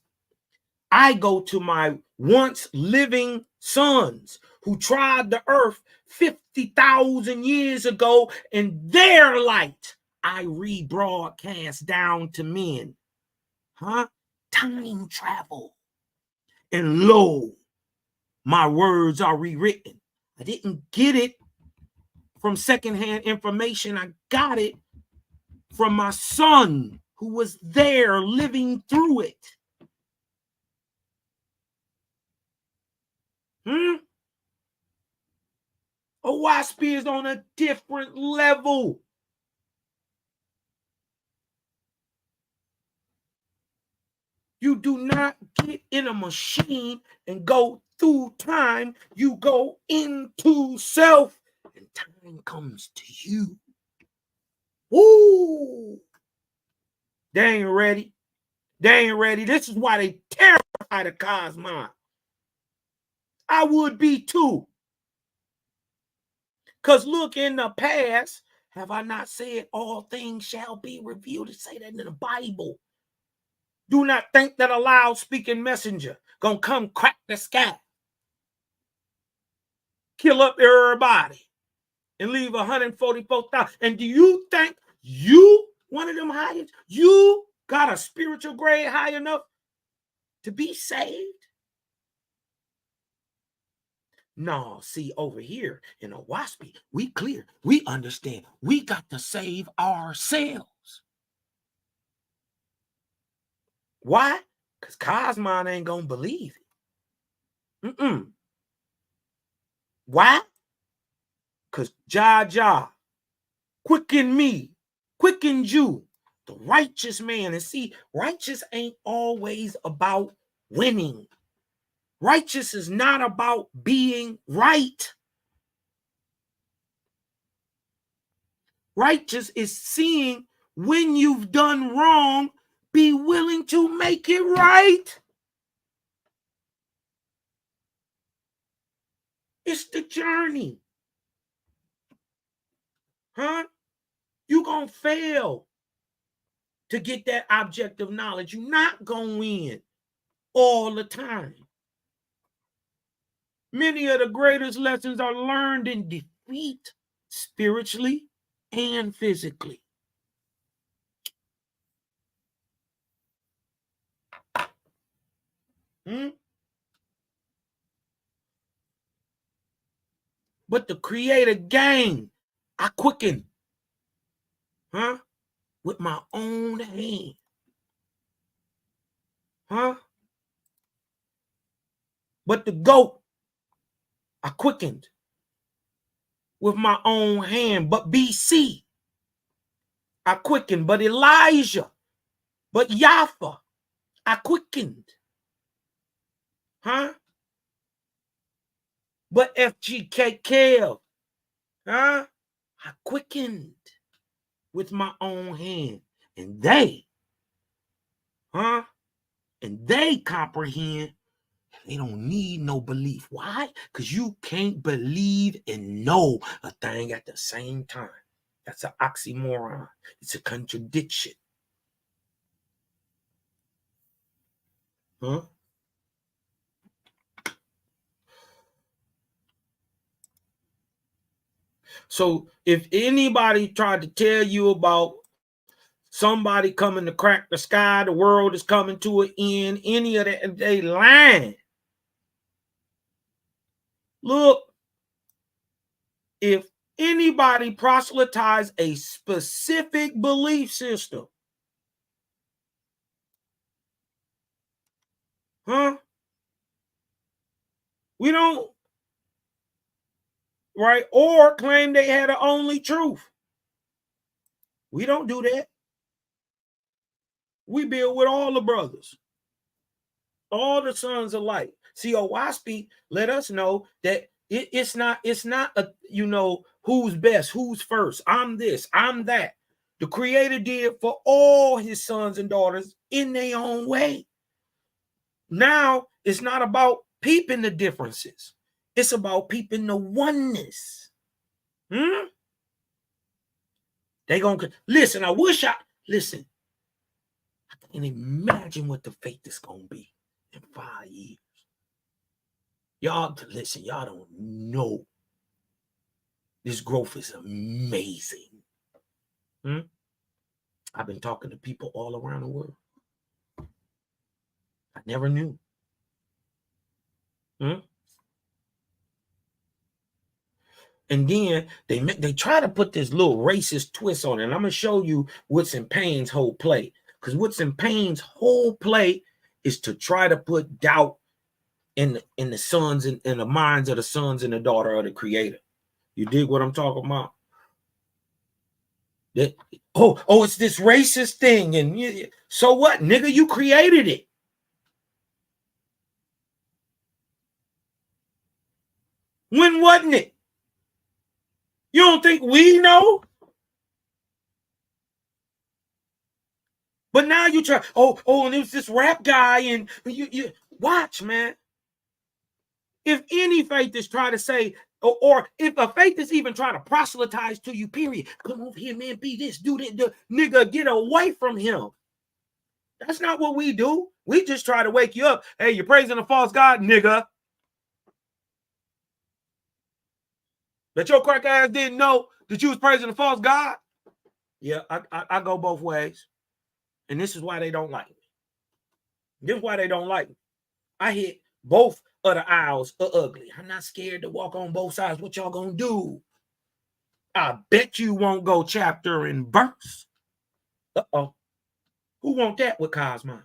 I go to my once living sons who trod the earth 50,000 years ago, and their light I rebroadcast down to men. Time travel. And lo, my words are rewritten. I didn't get it from secondhand information. I got it from my son who was there living through it. Owaspy is on a different level. You do not get in a machine and go through time. You go into self, and time comes to you. Woo! They ain't ready. They ain't ready. This is why they terrify the cosmon. I would be too. Because look, in the past, have I not said all things shall be revealed? To say that in the Bible. Do not think that a loud speaking messenger gonna come crack the sky, kill up everybody, and leave 144,000. And do you think you, one of them highest, you got a spiritual grade high enough to be saved? No, see, over here in Owaspy, we clear, we understand, we got to save ourselves. Why? Because Cosmon ain't gonna believe it. Why? Because Jah quicken me, quicken you, the righteous man. And see, righteous ain't always about winning. Righteous is not about being right. Righteous is seeing when you've done wrong, be willing to make it right. It's the journey. You're going to fail to get that objective knowledge. You're not going to win all the time. Many of the greatest lessons are learned in defeat, spiritually and physically. But the Creator gang, I quicken, with my own hand, But the goat, I quickened with my own hand. But BC, I quickened. But Elijah, but Yafa, I quickened. But FGK Kev, I quickened with my own hand. And they, and they comprehend. They don't need no belief. Why? Because you can't believe and know a thing at the same time. That's an oxymoron. It's a contradiction. So if anybody tried to tell you about somebody coming to crack the sky, the world is coming to an end, any of that, they lying. Look, if anybody proselytize a specific belief system, we don't, right? Or claim they had the only truth. We don't do that. We build with all the brothers, all the sons of light. See, Owaspy let us know that it's not a, who's best, who's first. I'm this, I'm that. The Creator did for all his sons and daughters in their own way. Now it's not about peeping the differences. It's about peeping the oneness. They gonna listen. I can imagine what the faith is gonna be in 5 years. Y'all listen, y'all don't know. This growth is amazing. I've been talking to people all around the world. I never knew. And then they try to put this little racist twist on it. And I'm going to show you Woodson Payne's whole play. Because Woodson Payne's whole play is to try to put doubt in the sons and in the minds of the sons and the daughter of the Creator. You dig what I'm talking about? That, it's this racist thing. And so what, nigga? You created it. When wasn't it? You don't think we know? But now you try, and it was this rap guy, and you watch, man. If any faith is trying to say, or if a faith is even trying to proselytize to you, period, come over here, man, be this, do that, nigga, get away from him. That's not what we do. We just try to wake you up. Hey, you're praising a false God, nigga. That your crack ass didn't know that you was praising a false God? Yeah, I go both ways. And this is why they don't like me. This is why they don't like me. I hit both of the aisles are ugly. I'm not scared to walk on both sides. What y'all gonna do? I bet you won't go chapter and verse. Uh-oh. Who want that with Cosmon?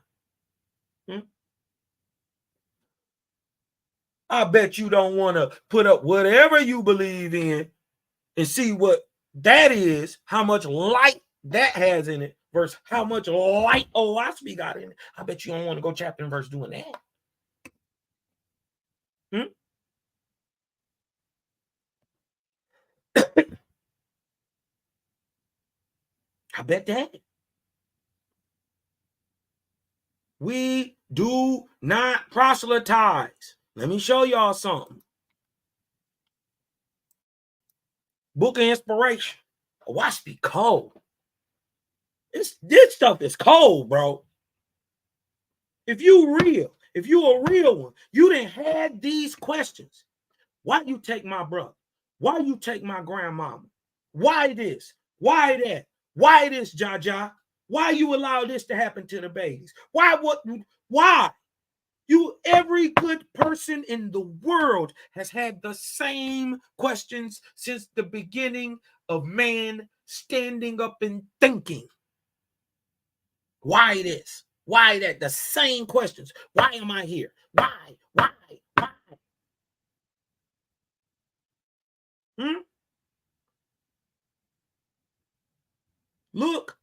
I bet you don't want to put up whatever you believe in and see what that is, how much light that has in it versus how much light Owaspy got in it. I bet you don't want to go chapter and verse doing that. I bet that. We do not proselytize. Let me show y'all something. Book of Inspiration. Owaspy cold. This stuff is cold, bro. If you a real one, you didn't have these questions. Why you take my brother? Why you take my grandmama? Why this? Why that? Why this, Jaja? Why you allow this to happen to the babies? Why? Every good person in the world has had the same questions since the beginning of man standing up and thinking. Why this? Why that? The same questions. Why am I here? Why? Look,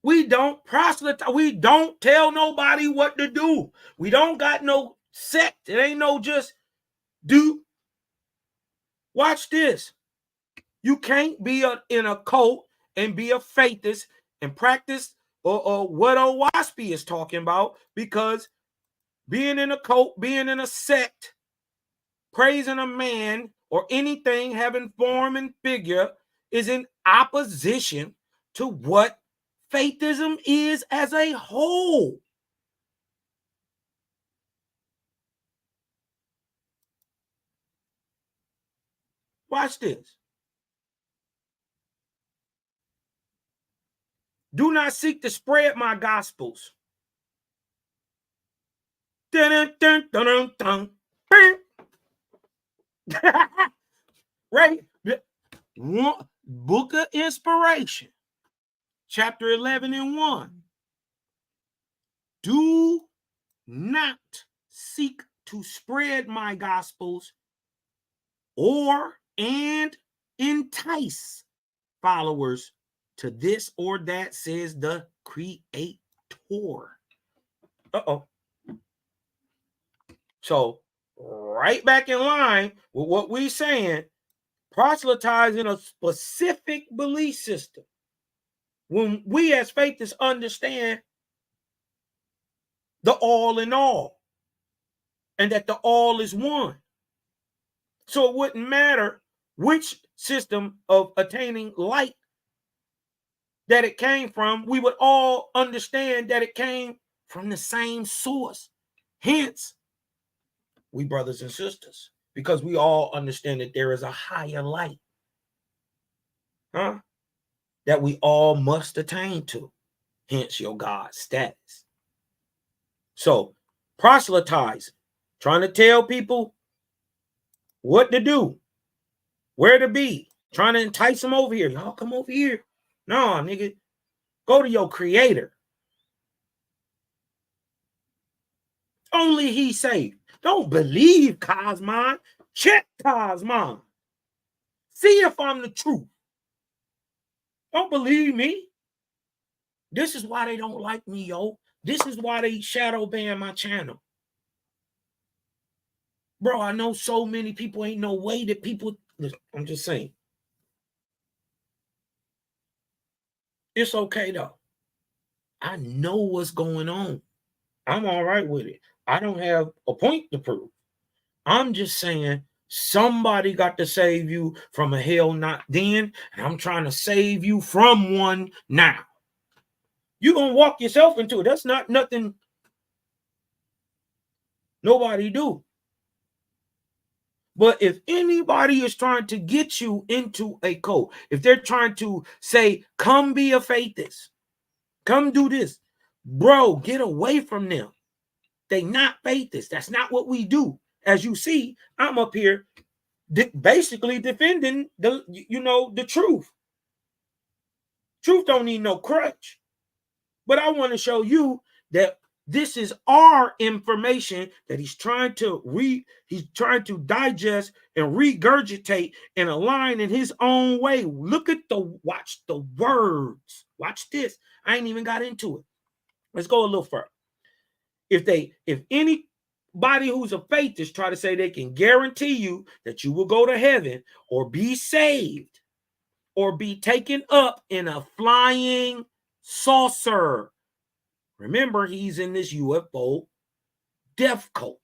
we don't proselytize. We don't tell nobody what to do. We don't got no sect. It ain't no just do. Watch this. You can't be in a cult and be a faithist and practice or what Owaspy is talking about, because being in a cult, being in a sect, praising a man or anything having form and figure is in opposition to what faithism is as a whole. Watch this. Do not seek to spread my gospels. Dun, dun, dun, dun, dun, dun. Right? One, Book of Inspiration, chapter 11 and 1. Do not seek to spread my gospels and entice followers to this or that, says the Creator. Uh-oh. So, right back in line with what we're saying, proselytizing a specific belief system. When we as faiths understand the all in all, and that the all is one. So it wouldn't matter which system of attaining light that it came from, we would all understand that it came from the same source. Hence, we brothers and sisters, because we all understand that there is a higher light, that we all must attain to. Hence your God status. So, proselytizing, trying to tell people what to do, where to be, trying to entice them over here. Y'all come over here. No, nigga, go to your Creator. Only He saved. Don't believe Cosmon. Check Cosmon. See if I'm the truth. Don't believe me. This is why they don't like me, yo. This is why they shadow ban my channel. Bro, I know so many people, ain't no way that people, I'm just saying. It's okay, though. I know what's going on. I'm all right with it. I don't have a point to prove. I'm just saying somebody got to save you from a hell not then, and I'm trying to save you from one now. You're going to walk yourself into it. That's not nothing nobody do. But if anybody is trying to get you into a cult, if they're trying to say, come be a faithist, come do this, bro, get away from them. They not faithists. That's not what we do. As you see, I'm up here basically defending the truth. Truth don't need no crutch. But I want to show you that this is our information that he's trying to digest and regurgitate and align in his own way. Watch the words. Watch this. I ain't even got into it. Let's go a little further. If anybody who's a faithist try to say they can guarantee you that you will go to heaven or be saved or be taken up in a flying saucer. Remember, he's in this UFO death cult.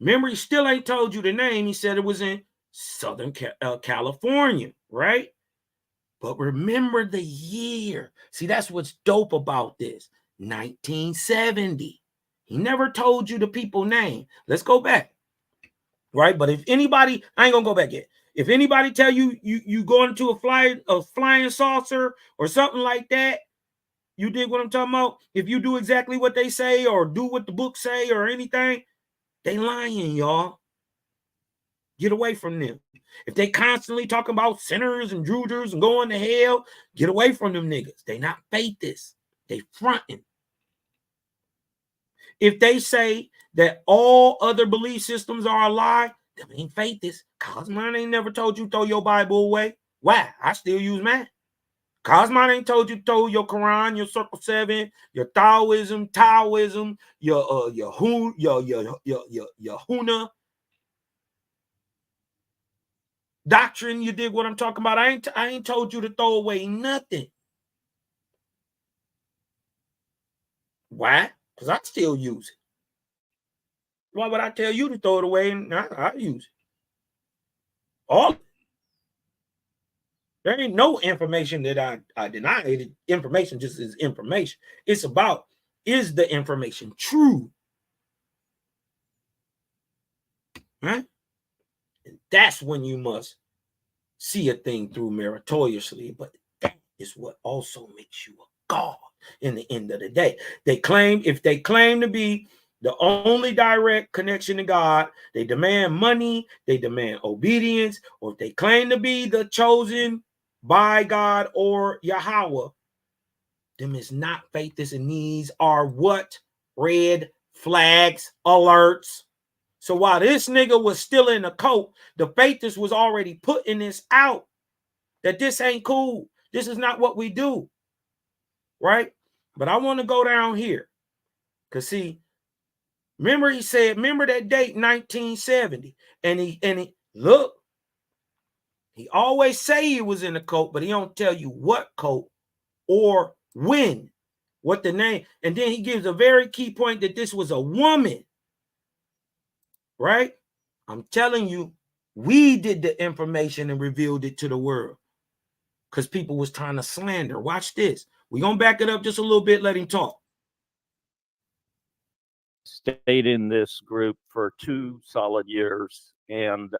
Remember, he still ain't told you the name. He said it was in Southern California, right? But remember the year. See, that's what's dope about this. 1970. He never told you the people name. Let's go back. Right? But if anybody, I ain't gonna go back yet. If anybody tell you you going into a flying saucer or something like that, you dig what I'm talking about? If you do exactly what they say or do what the book say or anything, they lying, y'all. Get away from them. If they constantly talking about sinners and druders and going to hell, get away from them niggas. They not faithists. They fronting. If they say that all other belief systems are a lie, them ain't faithists. Cosmon ain't never told you throw your Bible away. Why? I still use mine. Cosmon ain't told you throw your Quran, your Circle 7, your Taoism, your Huna doctrine. You dig what I'm talking about? I ain't told you to throw away nothing. Why? Because I still use it. Why would I tell you to throw it away and I use it? All of it. There ain't no information that I deny. Information just is information. It's about, is the information true? Right? And that's when you must see a thing through meritoriously. But is what also makes you a God in the end of the day. If they claim to be the only direct connection to God, they demand money, they demand obedience, or if they claim to be the chosen by God or Yahweh, them is not faithists, and these are what? Red flags, alerts. So while this nigga was still in the cult, the faithists was already putting this out, that this ain't cool. This is not what we do, right? But I want to go down here, because see, remember he said, remember that date, 1970, and he look, he always say he was in the cult, but he don't tell you what cult or when, what the name, and then he gives a very key point that this was a woman, right? I'm telling you, we did the information and revealed it to the world because people was trying to slander. Watch this. We're going to back it up just a little bit, let him talk. Stayed in this group for 2 solid years, and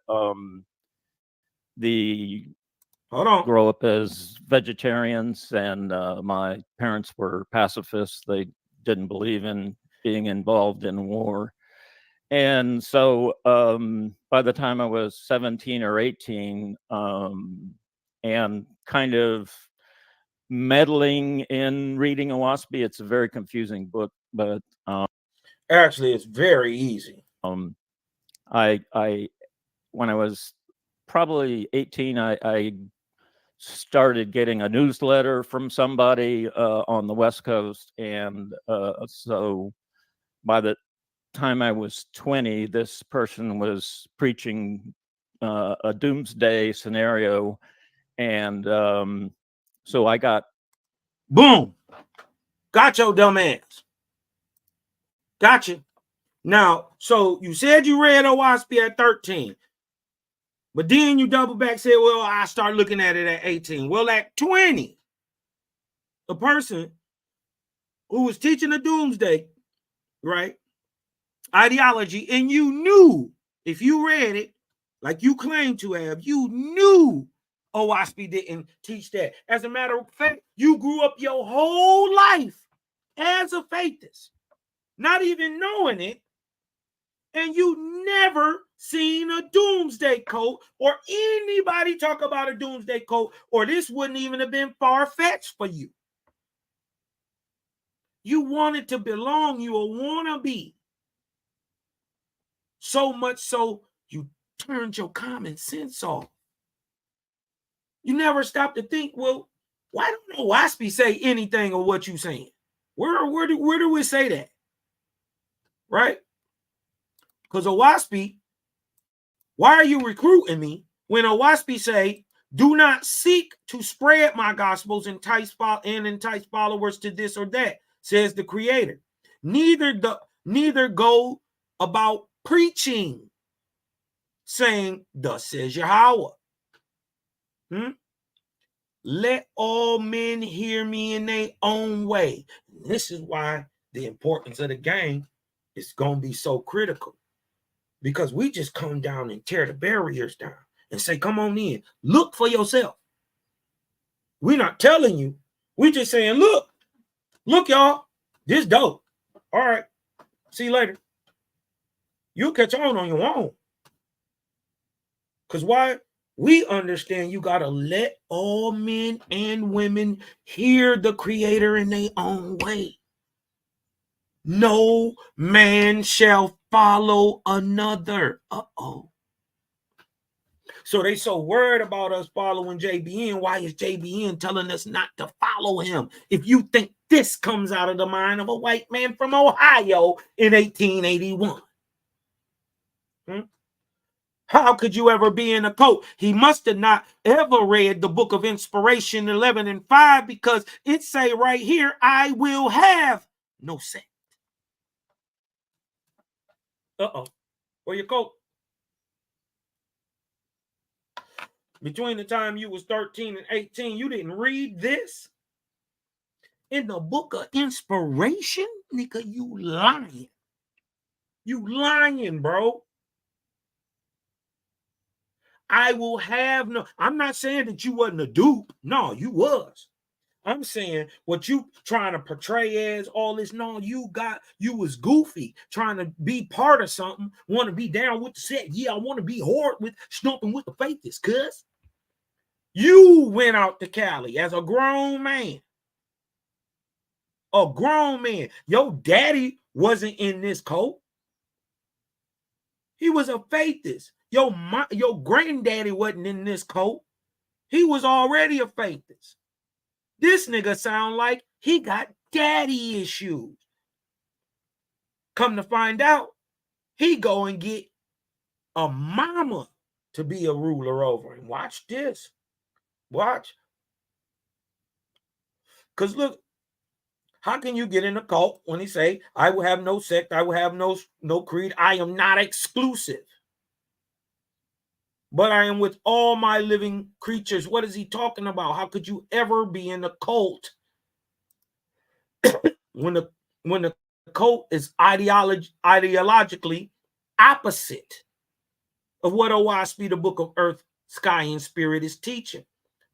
grow up as vegetarians, and my parents were pacifists. They didn't believe in being involved in war. And so by the time I was 17 or 18, and kind of meddling in reading Owaspy, it's a very confusing book, but actually it's very easy. I when I was probably 18, I started getting a newsletter from somebody on the West Coast, and so by the time I was 20, this person was preaching a doomsday scenario, and so I got boom, got your dumb ass. Gotcha. Now, so you said you read Owaspy at 13, but then you double back, said, well, I start looking at it at 18. Well, at 20, the person who was teaching the doomsday, right, ideology, and you knew, if you read it like you claim to have, you knew Owaspy didn't teach that. As a matter of fact, you grew up your whole life as a faithist, not even knowing it, and you never seen a doomsday cult or anybody talk about a doomsday cult, or this wouldn't even have been far-fetched for you. You wanted to belong, you a wannabe. So much so you turned your common sense off. You never stopped to think, well, why don't Owaspy say anything of what you saying? Where do we say that? Right? Because Owaspy, why are you recruiting me when Owaspy say, do not seek to spread my gospels and entice followers to this or that, says the Creator. Neither go about preaching, saying, thus says Yahweh. Let all men hear me in their own way. This is why the importance of the game is going to be so critical. Because we just come down and tear the barriers down and say, come on in. Look for yourself. We're not telling you. We're just saying, look, y'all, this dope. All right. See you later. You'll catch on your own. Because why? We understand you got to let all men and women hear the Creator in their own way. No man shall follow another. So they so worried about us following JBN. Why is JBN telling us not to follow him? If you think this comes out of the mind of a white man from Ohio in 1881. How could you ever be in a cult? He must have not ever read the book of Inspiration 11:5, because it say right here, I will have no sect. Where your cult? Between the time you was 13 and 18, you didn't read this? In the book of Inspiration? Nigga, you lying. You lying, bro. I will have no, I'm not saying that you wasn't a dupe. No, you was. I'm saying what you trying to portray as all this. No, you was goofy trying to be part of something, want to be down with the set. Yeah, I want to be hard with snumping with the faithists, cuz you went out to Cali as a grown man. A grown man. Your daddy wasn't in this cult. He was a faithist. Your granddaddy wasn't in this cult. He was already a faithist. This nigga sound like he got daddy issues. Come to find out, he go and get a mama to be a ruler over him. Watch this. Watch. Because look, how can you get in a cult when he say, I will have no sect, I will have no creed, I am not exclusive, but I am with all my living creatures? What is he talking about? How could you ever be in a cult when the cult is ideologically opposite of what OWASP, the Book of Earth, Sky, and Spirit, is teaching?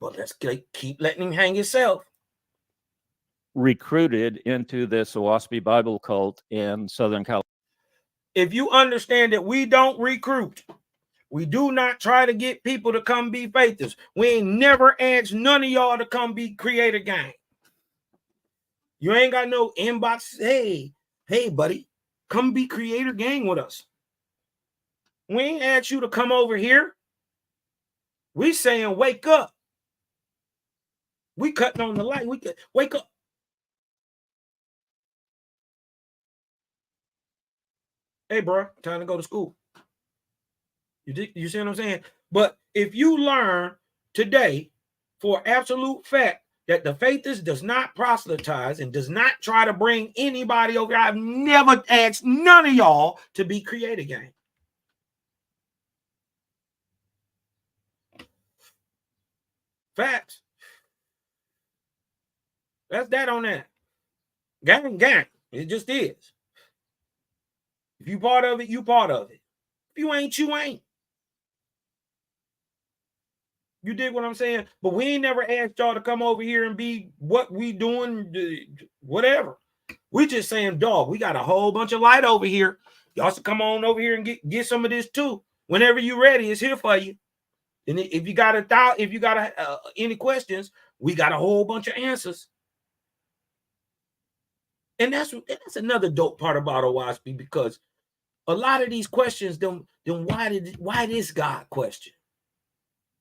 But let's keep letting him hang himself. Recruited into this OWASP Bible cult in Southern California. If you understand that we don't recruit, we do not try to get people to come be faithers. We ain't never asked none of y'all to come be Creator Gang. You ain't got no inbox. Hey, buddy, come be Creator Gang with us. We ain't asked you to come over here. We saying wake up. We cutting on the light. We could wake up. Hey, bro, time to go to school. You see what I'm saying? But if you learn today for absolute fact that the faithist does not proselytize and does not try to bring anybody over, I've never asked none of y'all to be Creator Gang. Facts. That's that on that. Gang. It just is. If you part of it, you part of it. If you ain't, you ain't. You dig what I'm saying? But we ain't never asked y'all to come over here and be what we doing, whatever. We just saying, dog, we got a whole bunch of light over here. Y'all should come on over here and get some of this too. Whenever you ready, it's here for you. And if you got any questions, we got a whole bunch of answers. And that's another dope part about OWASP, because a lot of these questions, then why this God question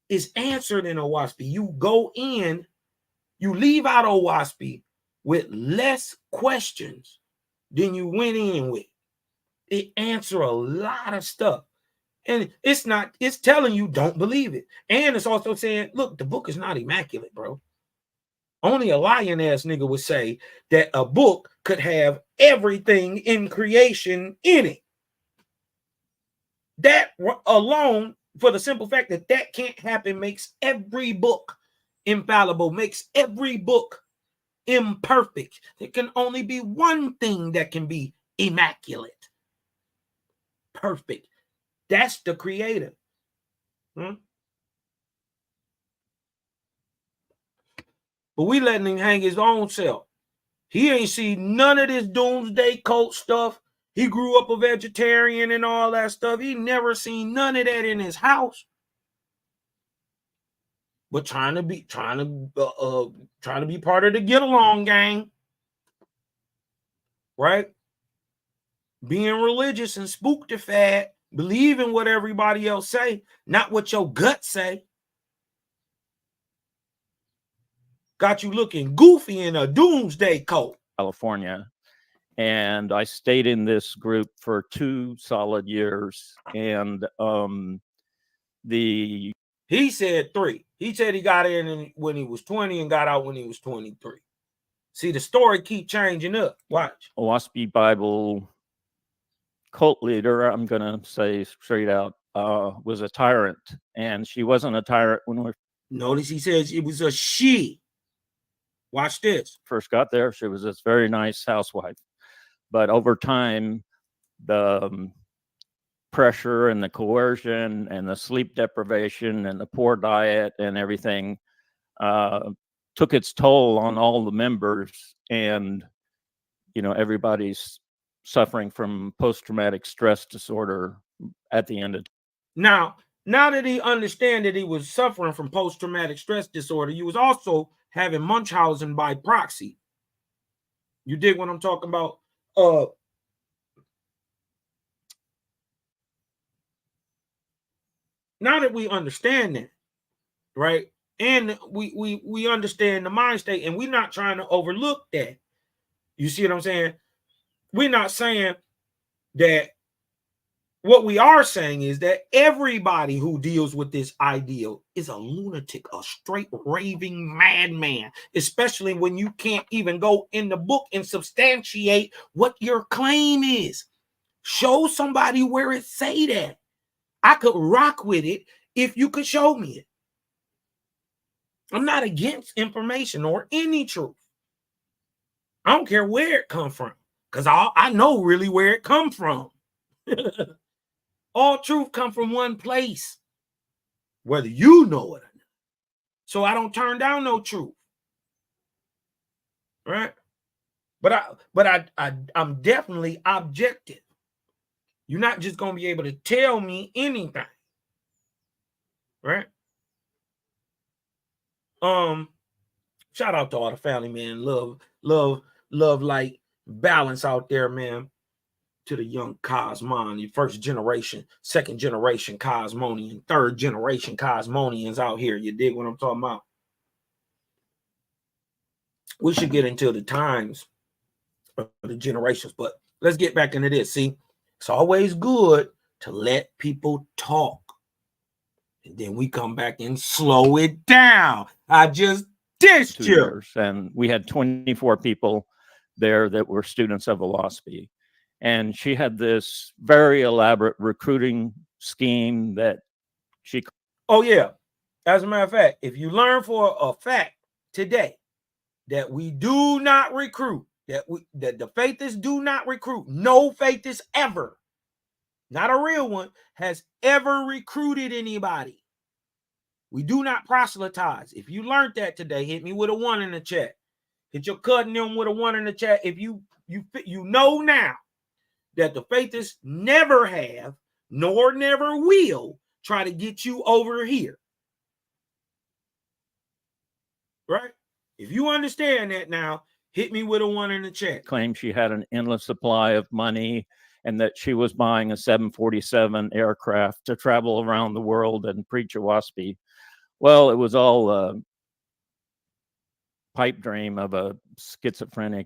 is answered in OWASP. You go in, you leave out OWASP with less questions than you went in with. It answer a lot of stuff. And it's telling you don't believe it. And it's also saying, look, the book is not immaculate, bro. Only a lying ass nigga would say that a book could have everything in creation in it. That alone, for the simple fact that can't happen, makes every book infallible, makes every book imperfect. There can only be one thing that can be immaculate, perfect. That's the Creator. But we letting him hang his own self. He ain't seen none of this doomsday cult stuff. He grew up a vegetarian and all that stuff. He never seen none of that in his house. But trying to be part of the get along gang, right? Being religious and spooktified, believing what everybody else say, not what your gut say. Got you looking goofy in a doomsday cult. California. And I stayed in this group for 2 solid years. And he said 3. He said he got in when he was 20 and got out when he was 23. See, the story keep changing up. Watch. OWASP Bible cult leader, I'm going to say straight out, was a tyrant. And she wasn't a tyrant when we notice he says it was a she. Watch this. First got there. She was this very nice housewife. But over time, the pressure and the coercion and the sleep deprivation and the poor diet and everything took its toll on all the members, and everybody's suffering from post-traumatic stress disorder at the end of. Now that he understand that he was suffering from post-traumatic stress disorder, he was also having Munchausen by proxy. You dig what I'm talking about? Now that we understand that, right? And we understand the mind state, and we're not trying to overlook that. You see what I'm saying? We're not saying that. What we are saying is that everybody who deals with this ideal is a lunatic, a straight raving madman, especially when you can't even go in the book and substantiate what your claim is. Show somebody where it say that. I could rock with it if you could show me it. I'm not against information or any truth. I don't care where it come from, because I know really where it come from. All truth come from one place, whether you know it or not. So I don't turn down no truth, right? But I'm definitely objective. You're not just gonna be able to tell me anything, right? Shout out to all the family, man. Love, like balance out there, man. To the young Cosmon, the first generation, second generation Cosmonian, third generation Cosmonians out here. You dig what I'm talking about? We should get into the times of the generations, but let's get back into this. See, it's always good to let people talk, and then we come back and slow it down. I just dissed you. Years, and we had 24 people there that were students of WOSPI. And she had this very elaborate recruiting scheme that she. Oh, yeah. As a matter of fact, if you learn for a fact today that we do not recruit, that the faithists do not recruit, no faithist ever, not a real one, has ever recruited anybody. We do not proselytize. If you learned that today, hit me with a 1 in the chat. Hit your cousin them with a 1 in the chat. If you know now that the faithists never have, nor never will, try to get you over here. Right? If you understand that now, hit me with a 1 in the chat. Claimed she had an endless supply of money and that she was buying a 747 aircraft to travel around the world and preach a WOSPI. Well, it was all a pipe dream of a schizophrenic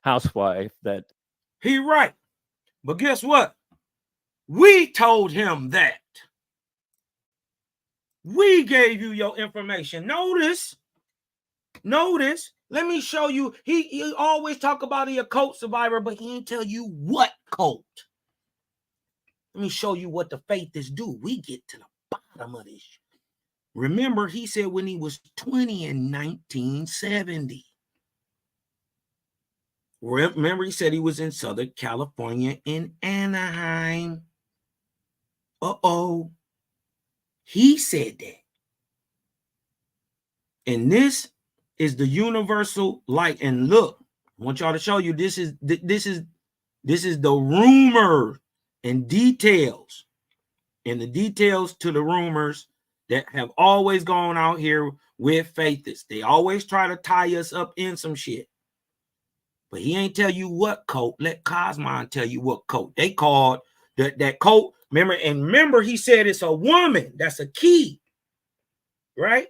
housewife that. He right. But guess what? We told him that. We gave you your information. Notice. Let me show you. He always talk about he a cult survivor, but he ain't tell you what cult. Let me show you what the faithists do. We get to the bottom of this. Remember, he said when he was 20 in 1970. Remember, he said he was in Southern California in Anaheim. He said that. And this is the universal light. And look, I want y'all to show you this is the rumor and details. And the details to the rumors that have always gone out here with faithists. They always try to tie us up in some shit. But he ain't tell you what cult. Let Cosmon tell you what cult. They called that cult. Remember, he said it's a woman. That's a key. Right?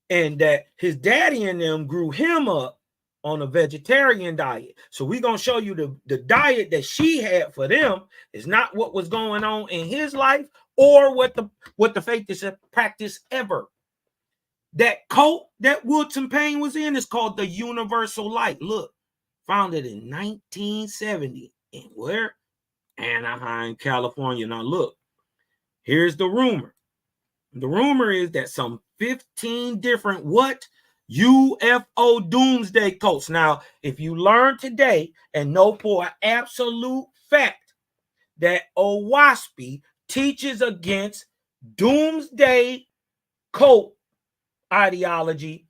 And that his daddy and them grew him up on a vegetarian diet. So we're going to show you the diet that she had for them is not what was going on in his life or what the faithists have practiced ever. That cult that WOODSON PAYNE was in is called the Universal Light. Look, founded in 1970. And where? Anaheim, California. Now look, here's the rumor. The rumor is that some 15 different UFO doomsday cults. Now, if you learn today and know for an absolute fact that WOSPI teaches against doomsday cult ideology,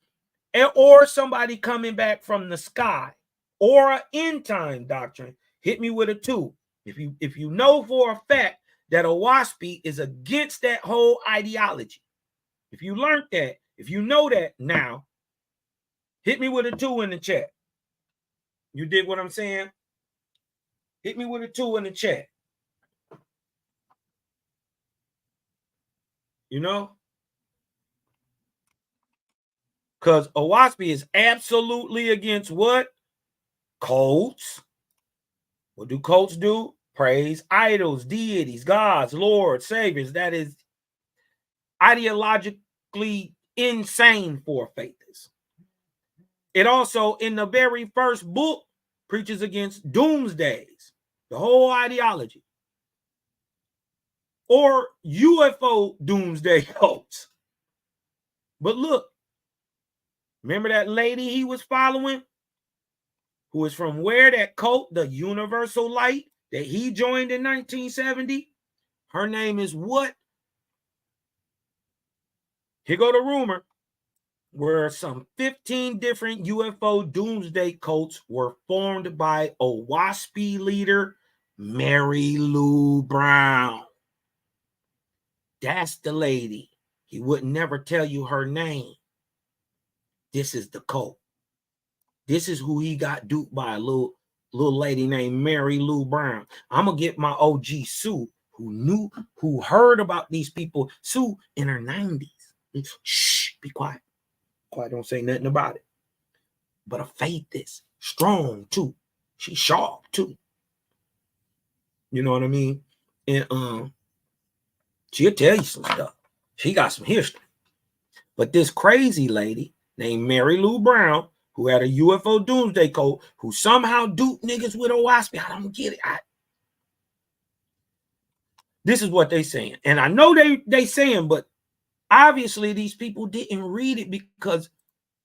or somebody coming back from the sky, or an end time doctrine, hit me with a 2. If you know for a fact that Owaspie is against that whole ideology, if you learned that, if you know that now, hit me with a 2 in the chat. You dig what I'm saying? Hit me with a 2 in the chat. You know? Because Owaspie is absolutely against what? Cults. What do cults do? Praise idols, deities, gods, lords, saviors. That is ideologically insane for faithists. It also, in the very first book, preaches against doomsdays, the whole ideology, or UFO doomsday cults. But look, remember that lady he was following, who is from where? That cult, the Universal Light, that he joined in 1970? Her name is what? Here go the rumor, where some 15 different UFO doomsday cults were formed by Owaspie leader Mary Lou Brown. That's the lady. He would never tell you her name. This is the cult. This is who he got duped by, a little lady named Mary Lou Brown. I'm gonna get my OG Sue, who heard about these people. Sue in her 90s. Shh, be quiet. Quiet, don't say nothing about it. But a faithist, strong too. She's sharp too. You know what I mean? And she'll tell you some stuff. She got some history. But this crazy lady named Mary Lou Brown, who had a UFO doomsday cult, who somehow duped niggas with Owaspie. I don't get it. This is what they saying. And I know they saying, but obviously these people didn't read it, because,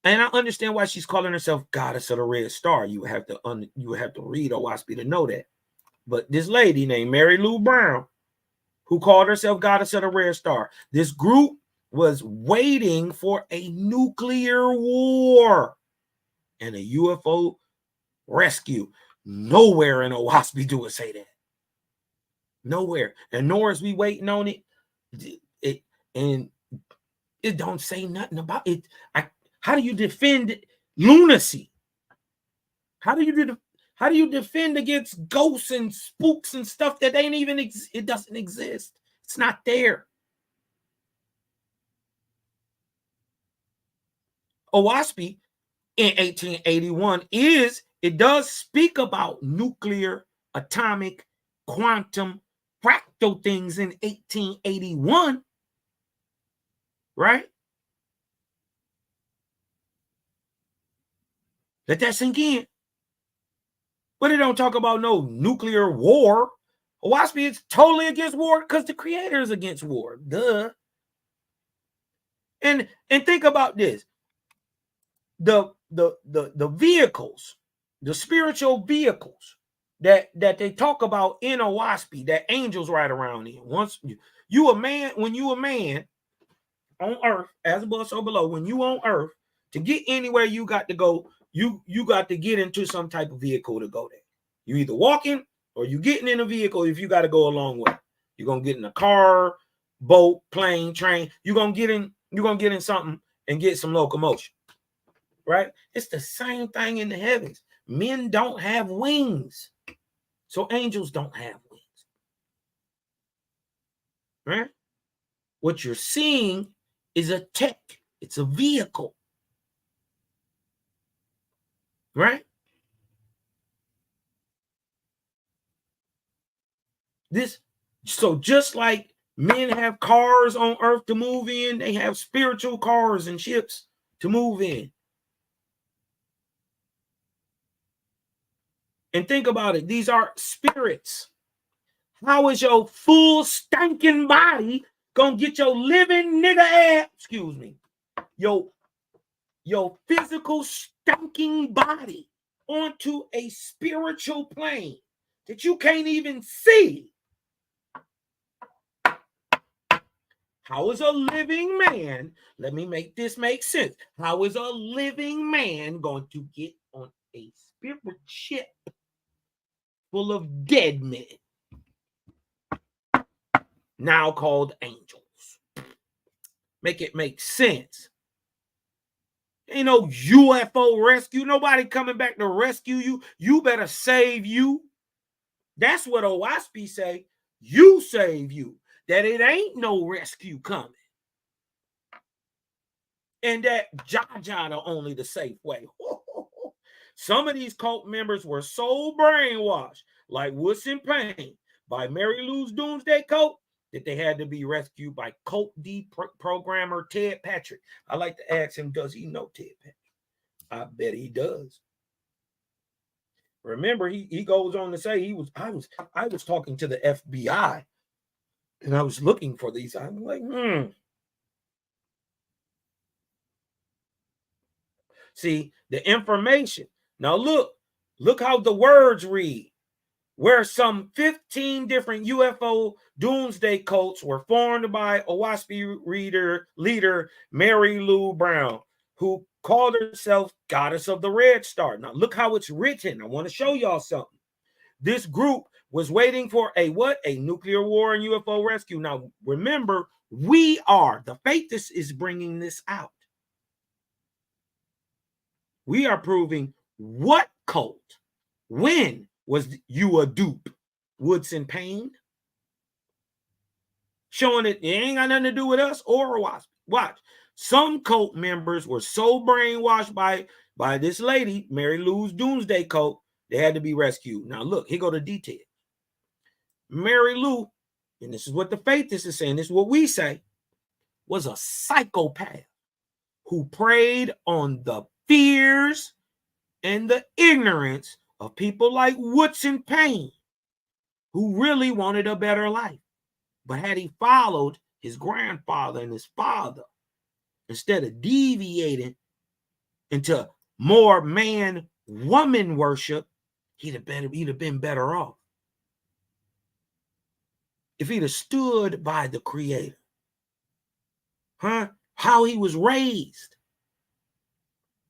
and I understand why she's calling herself Goddess of the Red Star. You would have to read Owaspie to know that. But this lady named Mary Lou Brown, who called herself Goddess of the Red Star, this group was waiting for a nuclear war and a UFO rescue. Nowhere in Owaspie do it say that. Nowhere. And nor is we waiting on it. And it don't say nothing about it. How do you defend lunacy? How do you defend against ghosts and spooks and stuff that ain't even it doesn't exist? It's not there. Owaspie in 1881 it does speak about nuclear, atomic, quantum, fractal things in 1881, right? Let that sink in. But it don't talk about no nuclear war. Owaspie is totally against war because the creator is against war. Duh. And think about this. The vehicles, the spiritual vehicles that they talk about in Owaspie, that angels ride around in. Once you a man, when you a man on earth, as above so below, when you on earth, to get anywhere you got to go, you got to get into some type of vehicle to go there. You either walking or you getting in a vehicle if you got to go a long way. You're gonna get in a car, boat, plane, train. You're gonna get in something and get some locomotion. Right? It's the same thing in the heavens. Men don't have wings, so angels don't have wings. Right? What you're seeing is a tech. It's a vehicle. Right? So just like men have cars on earth to move in, they have spiritual cars and ships to move in. And think about it. These are spirits. How is your full stinking body gonna get your living nigga ass, excuse me, your physical stinking body onto a spiritual plane that you can't even see? How is a living man, let me make this make sense. How is a living man going to get on a spirit ship full of dead men, now called angels? Make it make sense. Ain't no UFO rescue. Nobody coming back to rescue you. You better save you. That's what Owaspy say. You save you. That it ain't no rescue coming. And that Jada only the safe way. Some of these cult members were so brainwashed, like WOODSON PAYNE, by Mary Lou's Doomsday Cult, that they had to be rescued by cult programmer Ted Patrick. I like to ask him, does he know Ted Patrick? I bet he does. Remember, he goes on to say I was talking to the FBI, and I was looking for these. I'm like, See, the information. Now look how the words read. Where some 15 different UFO doomsday cults were formed by Owaspy leader Mary Lou Brown, who called herself Goddess of the Red Star. Now look how it's written. I want to show y'all something. This group was waiting for a nuclear war and UFO rescue. Now remember, the Faithists is bringing this out. We are proving what cult, when was you a dupe? WOODSON PAYNE? Showing it ain't got nothing to do with us or Owaspy. Watch. Some cult members were so brainwashed by this lady, Mary Lou's Doomsday Cult, they had to be rescued. Now look, here go the detail. Mary Lou, and this is what the Faithists is saying, this is what we say, was a psychopath who preyed on the fears and the ignorance of people like WOODSON PAYNE, who really wanted a better life. But had he followed his grandfather and his father, instead of deviating into more man-woman worship, he'd have been better off. If he'd have stood by the Creator. How he was raised.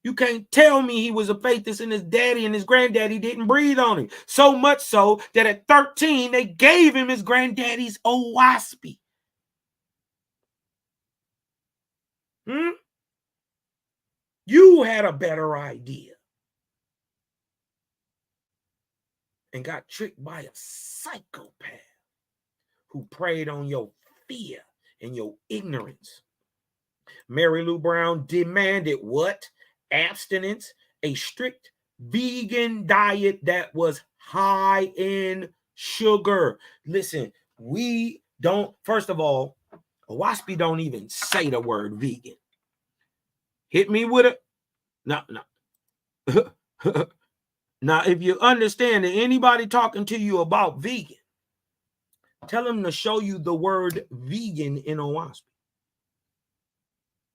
You can't tell me he was a faithist and his daddy and his granddaddy didn't breathe on him. So much so that at 13, they gave him his granddaddy's Owaspy. You had a better idea and got tricked by a psychopath who preyed on your fear and your ignorance. Mary Lou Brown demanded what? Abstinence, a strict vegan diet that was high in sugar. Listen, we don't, first of all, Owaspy don't even say the word vegan. Hit me with it. No. Now, if you understand that anybody talking to you about vegan, tell them to show you the word vegan in Owaspy.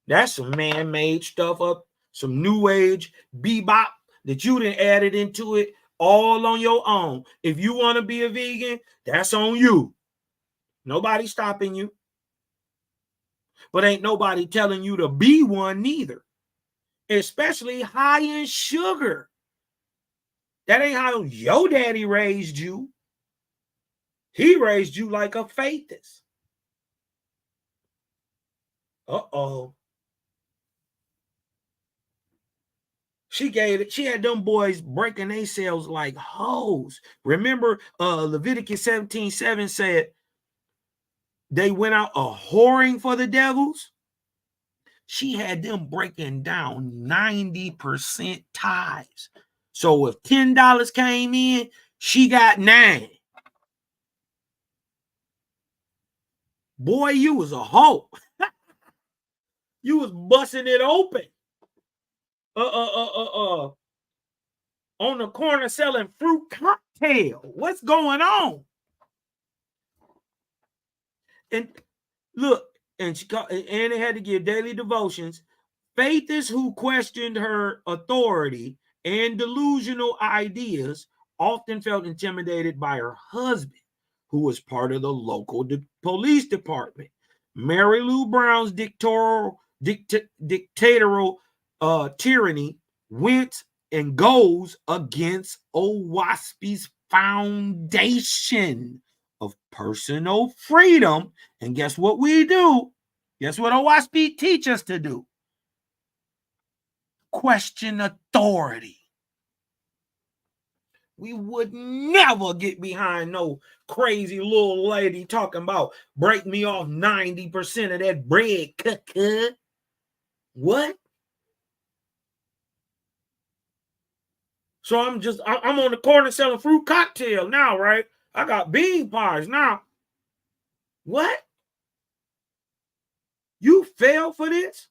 That's some man-made stuff up, some new age bebop that you done added into it all on your own. If you want to be a vegan, that's on you. Nobody's stopping you. But ain't nobody telling you to be one neither. Especially high in sugar. That ain't how your daddy raised you. He raised you like a faithist. Uh-oh. She had them boys breaking themselves like hoes. Remember, Leviticus 17:7 said they went out a-whoring for the devils. She had them breaking down 90% tithes. So if $10 came in, she got $9. Boy, you was a hoe. You was busting it open. On the corner selling fruit cocktail. What's going on? And look, and they had to give daily devotions. Faithists who questioned her authority and delusional ideas often felt intimidated by her husband, who was part of the local police department. Mary Lou Brown's dictatorial tyranny went and goes against OWASP's foundation of personal freedom. And guess what we do? Guess what OWASP teach us to do? Question authority. We would never get behind no crazy little lady talking about break me off 90% of that bread. What? So I'm on the corner selling fruit cocktail now, right? I got bean pies now. What? You fell for this?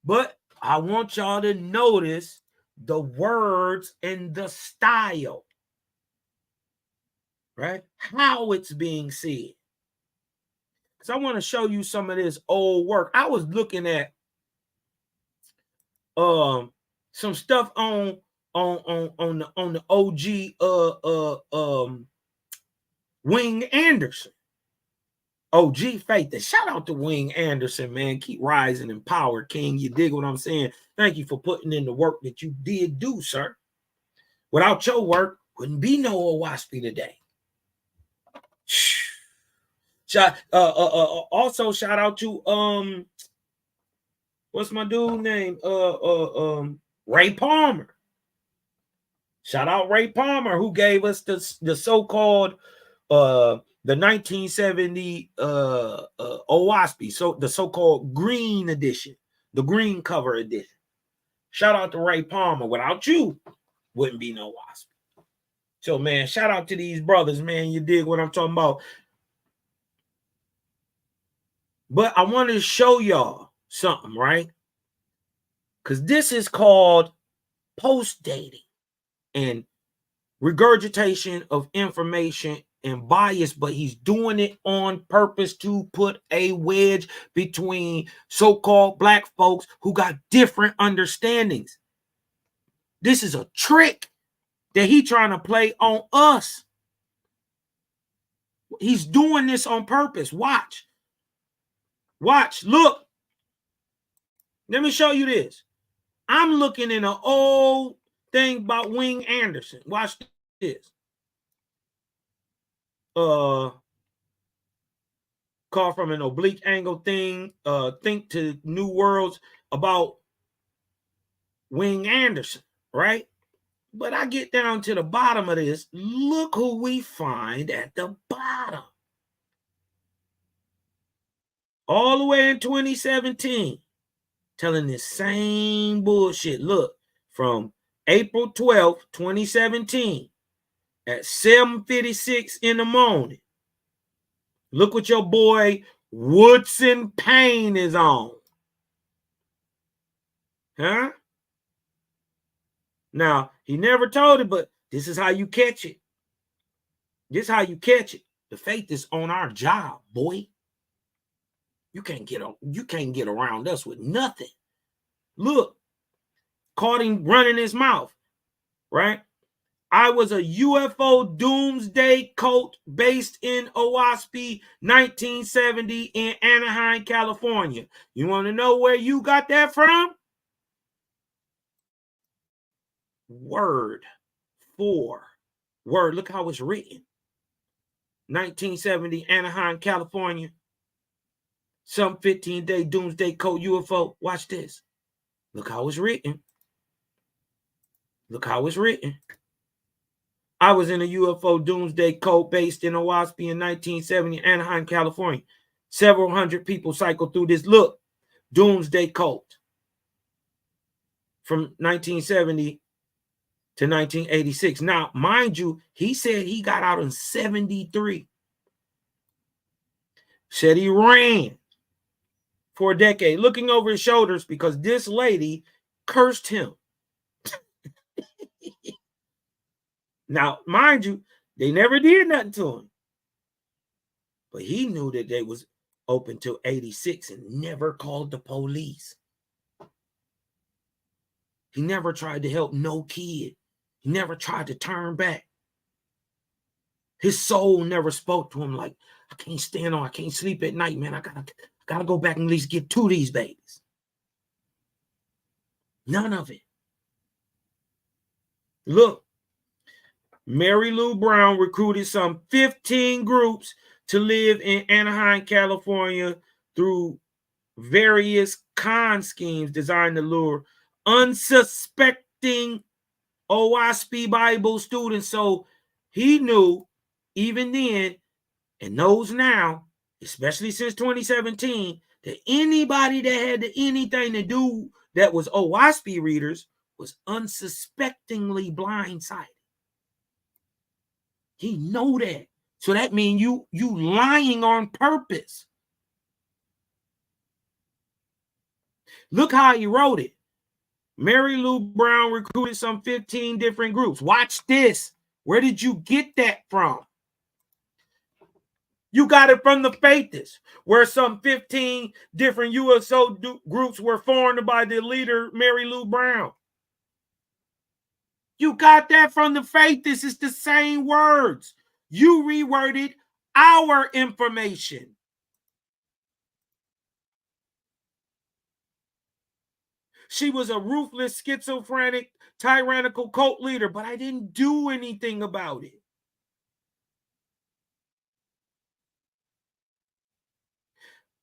But I want y'all to notice the words and the style, right? How it's being said. Because I want to show you some of this old work. I was looking at some stuff on the OG Wing Anderson. OG Faith. Shout out to Wing Anderson, man. Keep rising in power, King. You dig what I'm saying? Thank you for putting in the work that you did do, sir. Without your work, wouldn't be no OWASP today. Also shout out to what's my dude name? Ray Palmer. Shout out Ray Palmer, who gave us the so-called the 1970 OWASP, so the so-called green edition, the green cover edition. Shout out to Ray Palmer. Without you, wouldn't be no WASP. So, man, shout out to these brothers, man. You dig what I'm talking about? But I wanted to show y'all something, right? Because this is called post-dating and regurgitation of information and bias, but he's doing it on purpose to put a wedge between so-called black folks who got different understandings. This is a trick that he's trying to play on us. He's doing this on purpose. Watch. Watch. Look. Let me show you this. I'm looking in an old thing about Wing Anderson. Watch this. Call from an oblique angle thing. Think to New Worlds about Wing Anderson, right? But I get down to the bottom of this. Look who we find at the bottom. All the way in 2017, telling this same bullshit. Look, from April 12th, 2017, at 7:56 in the morning. Look what your boy WOODSON PAYNE is on. Huh? Now, he never told it, but this is how you catch it. This is how you catch it. The faith is on our job, boy. You can't get around us with nothing. Look, caught him running his mouth, right? I was a UFO doomsday cult based in OWASP 1970 in Anaheim, California. You want to know where you got that from? Word for word. Look how it's written. 1970 Anaheim, California. Some 15-day doomsday cult UFO. Watch this. Look how it's written. Look how it's written. I was in a UFO doomsday cult based in OWASP in 1970, Anaheim, California. Several hundred people cycled through this. Look, doomsday cult from 1970 to 1986. Now, mind you, he said he got out in 73. Said he ran for a decade, looking over his shoulders because this lady cursed him. Now, mind you, they never did nothing to him. But he knew that they was open till 86 and never called the police. He never tried to help no kid. He never tried to turn back. His soul never spoke to him like, I can't I can't sleep at night, man. I gotta go back and at least get 2 of these babies. None of it. Look, Mary Lou Brown recruited some 15 groups to live in Anaheim, California through various con schemes designed to lure unsuspecting OSP Bible students. So he knew even then and knows now, especially since 2017, that anybody that had anything to do that was OSP readers was unsuspectingly blindsided. He know that. So that means you lying on purpose. Look how he wrote it. Mary Lou Brown recruited some 15 different groups. Watch this. Where did you get that from? You got it from the Faithists, where some 15 different USO groups were formed by the leader, Mary Lou Brown. You got that from the Faithists. It's the same words. You reworded our information. She was a ruthless, schizophrenic, tyrannical cult leader, but I didn't do anything about it.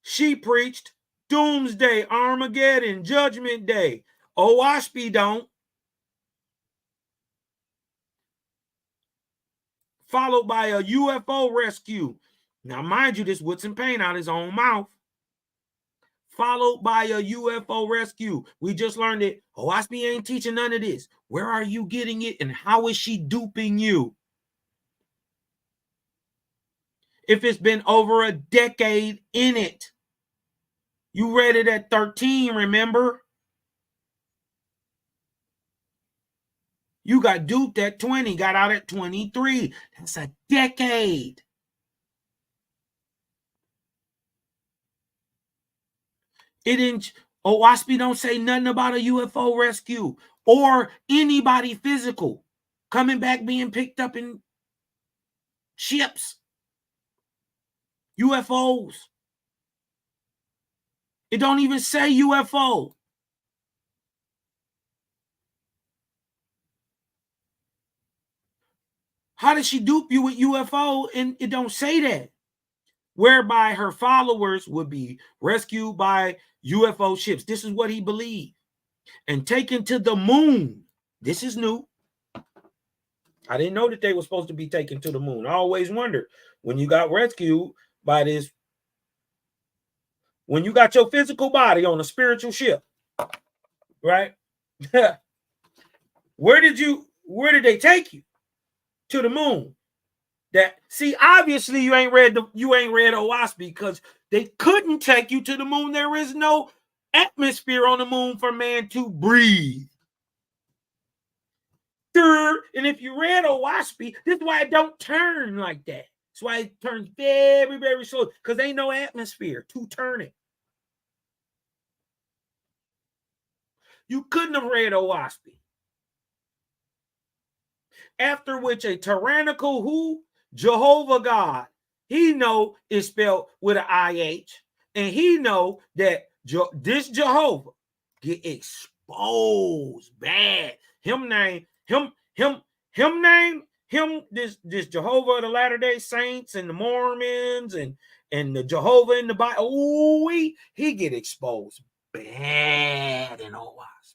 She preached doomsday, Armageddon, judgment day. OSP don't. Followed by a UFO rescue. Now, mind you, this Woodson PAYNE out his own mouth. Followed by a UFO rescue. We just learned it. OSP ain't teaching none of this. Where are you getting it and how is she duping you? If it's been over a decade in it. You read it at 13, remember? You got duped at 20, got out at 23. That's a decade. It didn't. OSP don't say nothing about a UFO rescue or anybody physical coming back being picked up in ships. UFOs. It don't even say UFO. How did she dupe you with UFO and it don't say that? Whereby her followers would be rescued by UFO ships. This is what he believed. And taken to the moon. This is new. I didn't know that they were supposed to be taken to the moon. I always wondered when you got rescued by this, when you got your physical body on a spiritual ship, right? Where did they take you? To the moon. That see, obviously you ain't read OSP because they couldn't take you to the moon. There is no atmosphere on the moon for man to breathe. And if you read OSP, this is why it don't turn like that. That's why it turns very, very slow, because ain't no atmosphere to turn it. You couldn't have read OSP. After which a tyrannical who? Jehovah God. He know is spelled with an IH. And he know that this Jehovah get exposed bad. This Jehovah of the Latter-day Saints and the Mormons and the Jehovah in the Bible. Oh, he get exposed bad in OSP.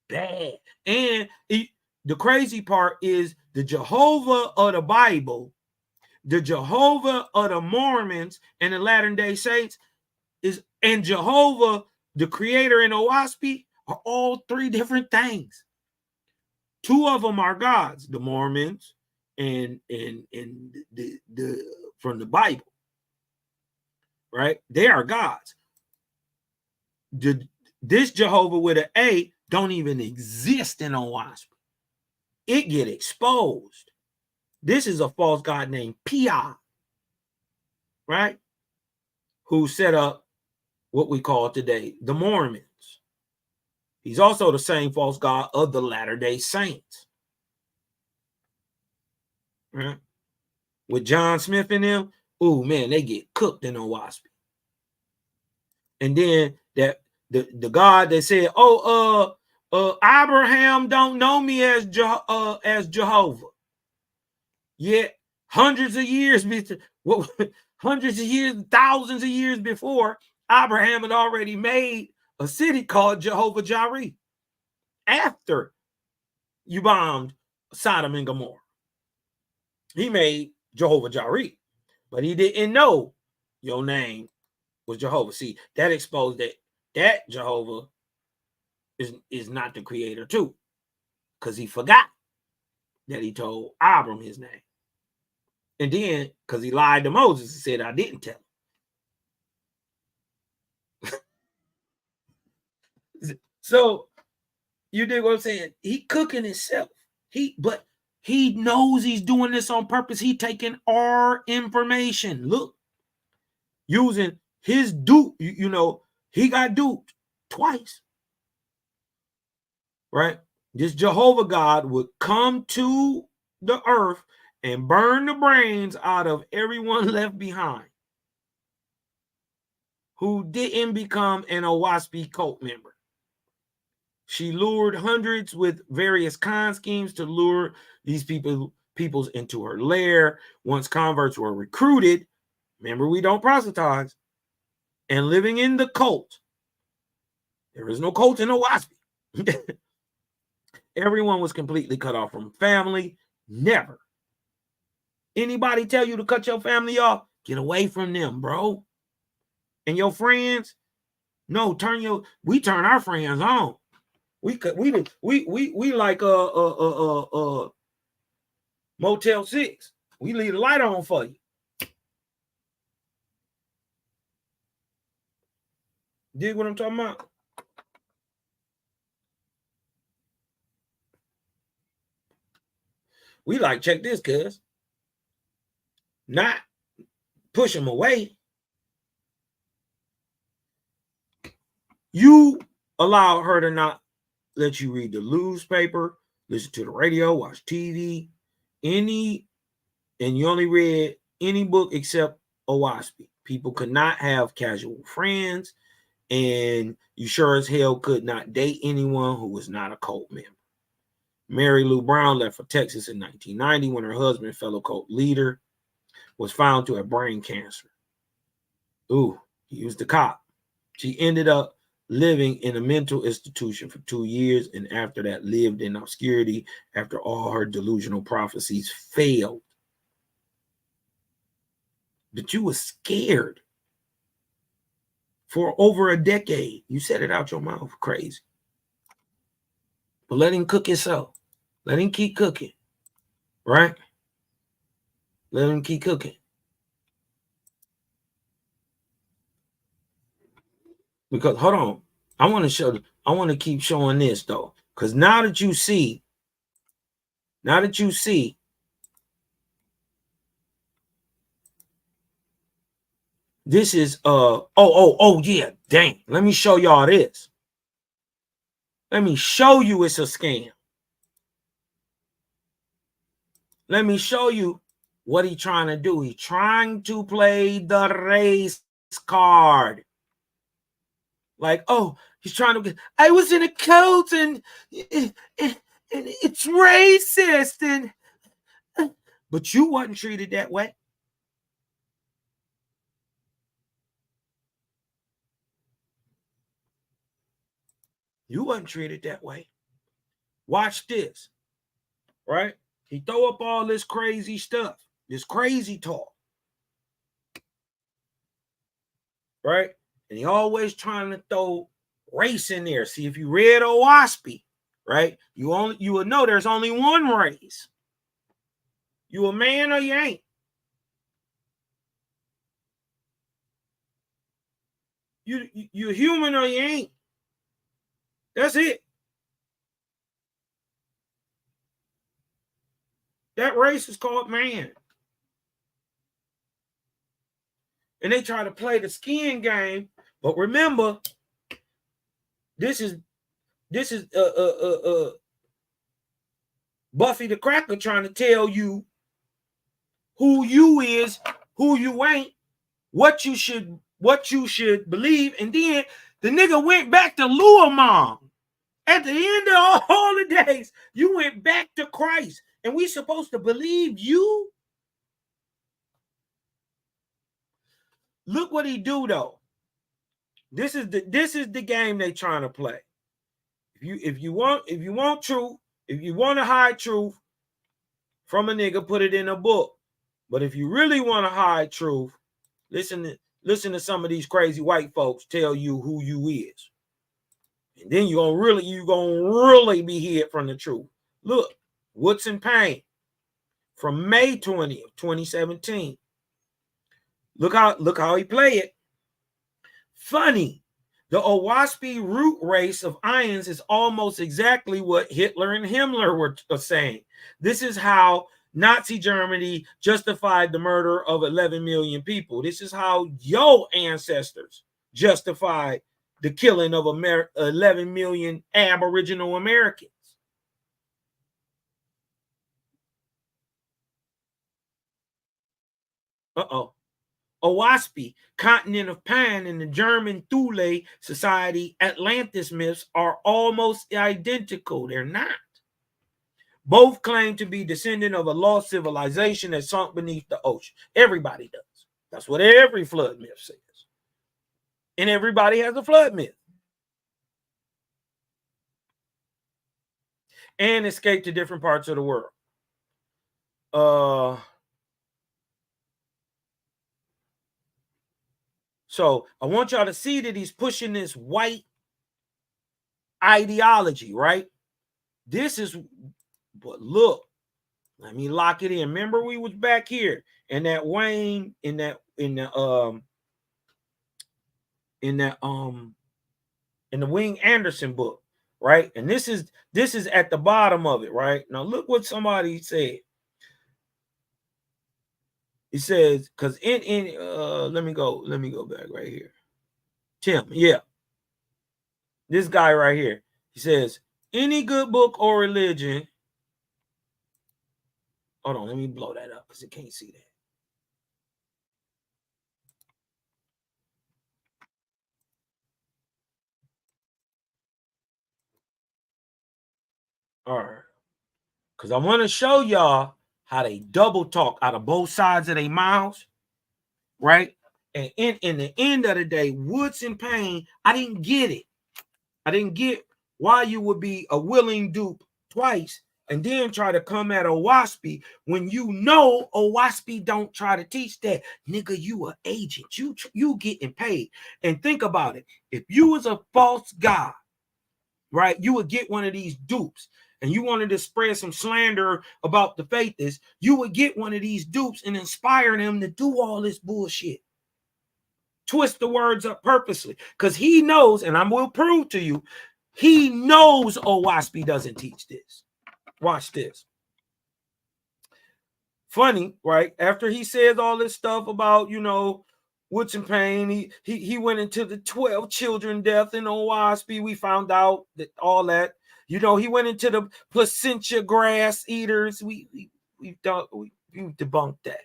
Bad. And the crazy part is the Jehovah of the Bible, the Jehovah of the Mormons and the Latter-day Saints and Jehovah, the creator in OSP, are all 3 different things. 2 of them are gods, the Mormons and the from the Bible, right? They are gods. This Jehovah with an A don't even exist in OSP. It get exposed. This is a false god named Pi, right? Who set up what we call today the Mormons. He's also the same false god of the Latter-day Saints. Right? with John Smith and them, oh man, they get cooked in Owaspy. And then that the God that said, Abraham don't know me as Jehovah. Yet hundreds of years, hundreds of years, thousands of years before, Abraham had already made a city called Jehovah Jireh after you bombed Sodom and Gomorrah. He made Jehovah Jireh, but he didn't know your name was Jehovah. See, that exposed that Jehovah is not the creator too, because he forgot that he told Abram his name. And then, because he lied to Moses, he said, I didn't tell him. So, you dig what I'm saying? He cooking himself. But he knows he's doing this on purpose. He taking our information. Look, using his dupe. You know, he got duped twice. Right? This Jehovah God would come to the earth and burn the brains out of everyone left behind who didn't become an Owaspy cult member. She lured hundreds with various con schemes to lure these peoples into her lair. Once converts were recruited, remember, we don't proselytize, and living in the cult. There is no cult in Owaspy. Everyone was completely cut off from family. Never. Anybody tell you to cut your family off? Get away from them, bro. And your friends? No, we turn our friends on. We like Motel 6. We leave the light on for you. Dig what I'm talking about? We like, check this, cuz. Not push them away. You allow her to not let you read the newspaper, listen to the radio, watch TV, and you only read any book except Owaspy. People could not have casual friends, and you sure as hell could not date anyone who was not a cult member. Mary Lou Brown left for Texas in 1990 when her husband, fellow cult leader, was found to have brain cancer. Ooh, he was the cop. She ended up living in a mental institution for 2 years, and after that lived in obscurity after all her delusional prophecies failed. But you were scared for over a decade. You said it out your mouth, crazy. But let him cook himself. Let him keep cooking, right? Let him keep cooking. Because, hold on, I want to keep showing this though. Because now that you see, this is yeah, dang. Let me show y'all this. Let me show you it's a scam. Let me show you what he's trying to do. He's trying to play the race card. Like, oh, he's trying to get, I was in a cult and it's racist. But you wasn't treated that way. You wasn't treated that way. Watch this, right? He throw up all this crazy stuff, this crazy talk, right? And he always trying to throw race in there. See, if you read Owaspy, right, you will know there's only one race. You a man or you ain't. You human or you ain't. That's it. That race is called man. And they try to play the skin game, but remember, this is Buffy the Cracker trying to tell you who you is, who you ain't, what you should believe. And then the nigga went back to Lua Mom. At the end of all the days, you went back to Christ, and we supposed to believe you? Look what he do though. This is the game they trying to play. If you want truth, if you want to hide truth from a nigga, put it in a book. But if you really want to hide truth, listen to some of these crazy white folks tell you who you is. And then you're gonna really be hid from the truth. Look, WOODSON PAYNE from May 20th, 2017. Look how he play it. Funny. The Owaspy root race of Ions is almost exactly what Hitler and Himmler were saying. This is how Nazi Germany justified the murder of 11 million people. This is how your ancestors justified the killing of 11 million Aboriginal Americans. Owaspy, continent of pine, and the German Thule society Atlantis myths are almost identical. They're not. Both claim to be descendant of a lost civilization that sunk beneath the ocean. Everybody does. That's what every flood myth says. And everybody has a flood myth. And escape to different parts of the world. So I want y'all to see that he's pushing this white ideology, right? This is, but look, let me lock it in. Remember, we was back here in that Wayne, in the Wing Anderson book, right? And this is at the bottom of it, right? Now look what somebody said. He says, because let me go back right here. Tim, yeah. This guy right here. He says, any good book or religion. Hold on, let me blow that up because it can't see that. All right. Because I want to show y'all how they double talk out of both sides of their mouths, right? And in the end of the day, WOODSON PAYNE, I didn't get it. I didn't get why you would be a willing dupe twice and then try to come at Owaspy when you know Owaspy don't try to teach that. Nigga, you an agent. You getting paid. And think about it. If you was a false god, right, you would get one of these dupes and you wanted to spread some slander about the faithists, you would get one of these dupes and inspire them to do all this bullshit. Twist the words up purposely because he knows, and I will prove to you, he knows Owaspy doesn't teach this. Watch this. Funny, right? After he says all this stuff about, WOODSON PAYNE, he went into the 12 children death in Owaspy. We found out that all that, he went into the placenta grass eaters. We debunked that.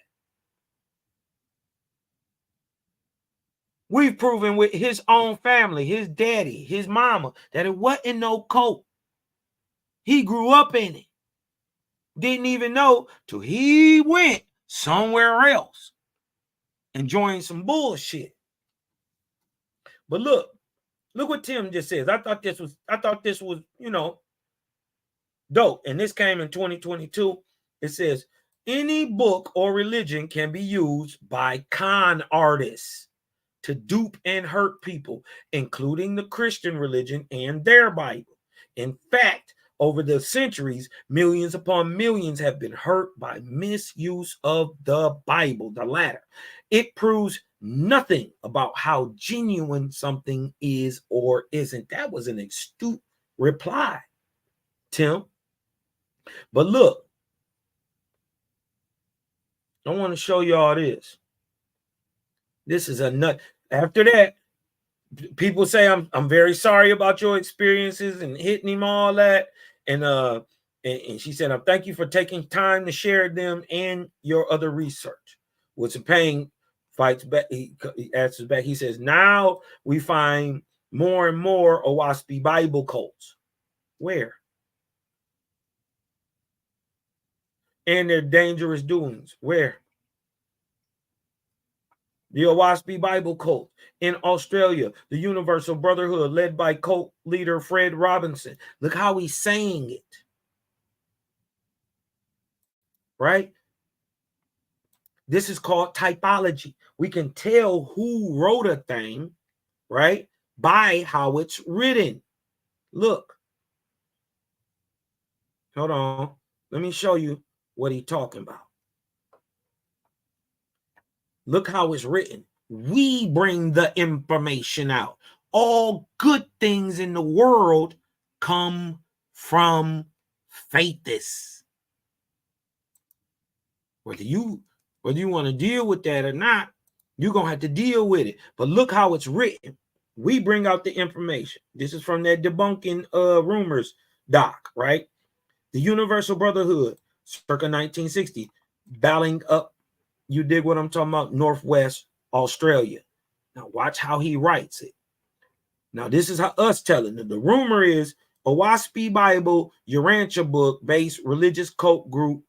We've proven with his own family, his daddy, his mama, that it wasn't no cult. He grew up in it. Didn't even know till he went somewhere else and joined some bullshit. But look what Tim just says. I thought this was, dope. And this came in 2022. It says, any book or religion can be used by con artists to dupe and hurt people, including the Christian religion and their Bible. In fact, over the centuries, millions upon millions have been hurt by misuse of the Bible, the latter. It proves nothing about how genuine something is or isn't. That was an astute reply, Tim. But look, I want to show y'all this. This is a nut. After that, people say I'm very sorry about your experiences and hitting him, all that. And And she said, thank you for taking time to share them and your other research. Woodson Payne fights back. He answers back. He says, now we find more and more Owaspy Bible cults. Where? And their dangerous doings. Where? The Owaspy Bible cult in Australia, the Universal Brotherhood led by cult leader Fred Robinson. Look how he's saying it. Right? This is called typology. We can tell who wrote a thing, right, by how it's written. Look. Hold on. Let me show you what he's talking about. Look how it's written. We bring the information out. All good things in the world come from Faithis. Whether you want to deal with that or not, you're going to have to deal with it. But look how it's written. We bring out the information. This is from that debunking rumors doc, right? The Universal Brotherhood, circa 1960, battling up, you dig what I'm talking about, Northwest Australia. Now watch how he writes it. Now this is how us telling it. The rumor is Owaspy Bible, Urantia book based religious cult group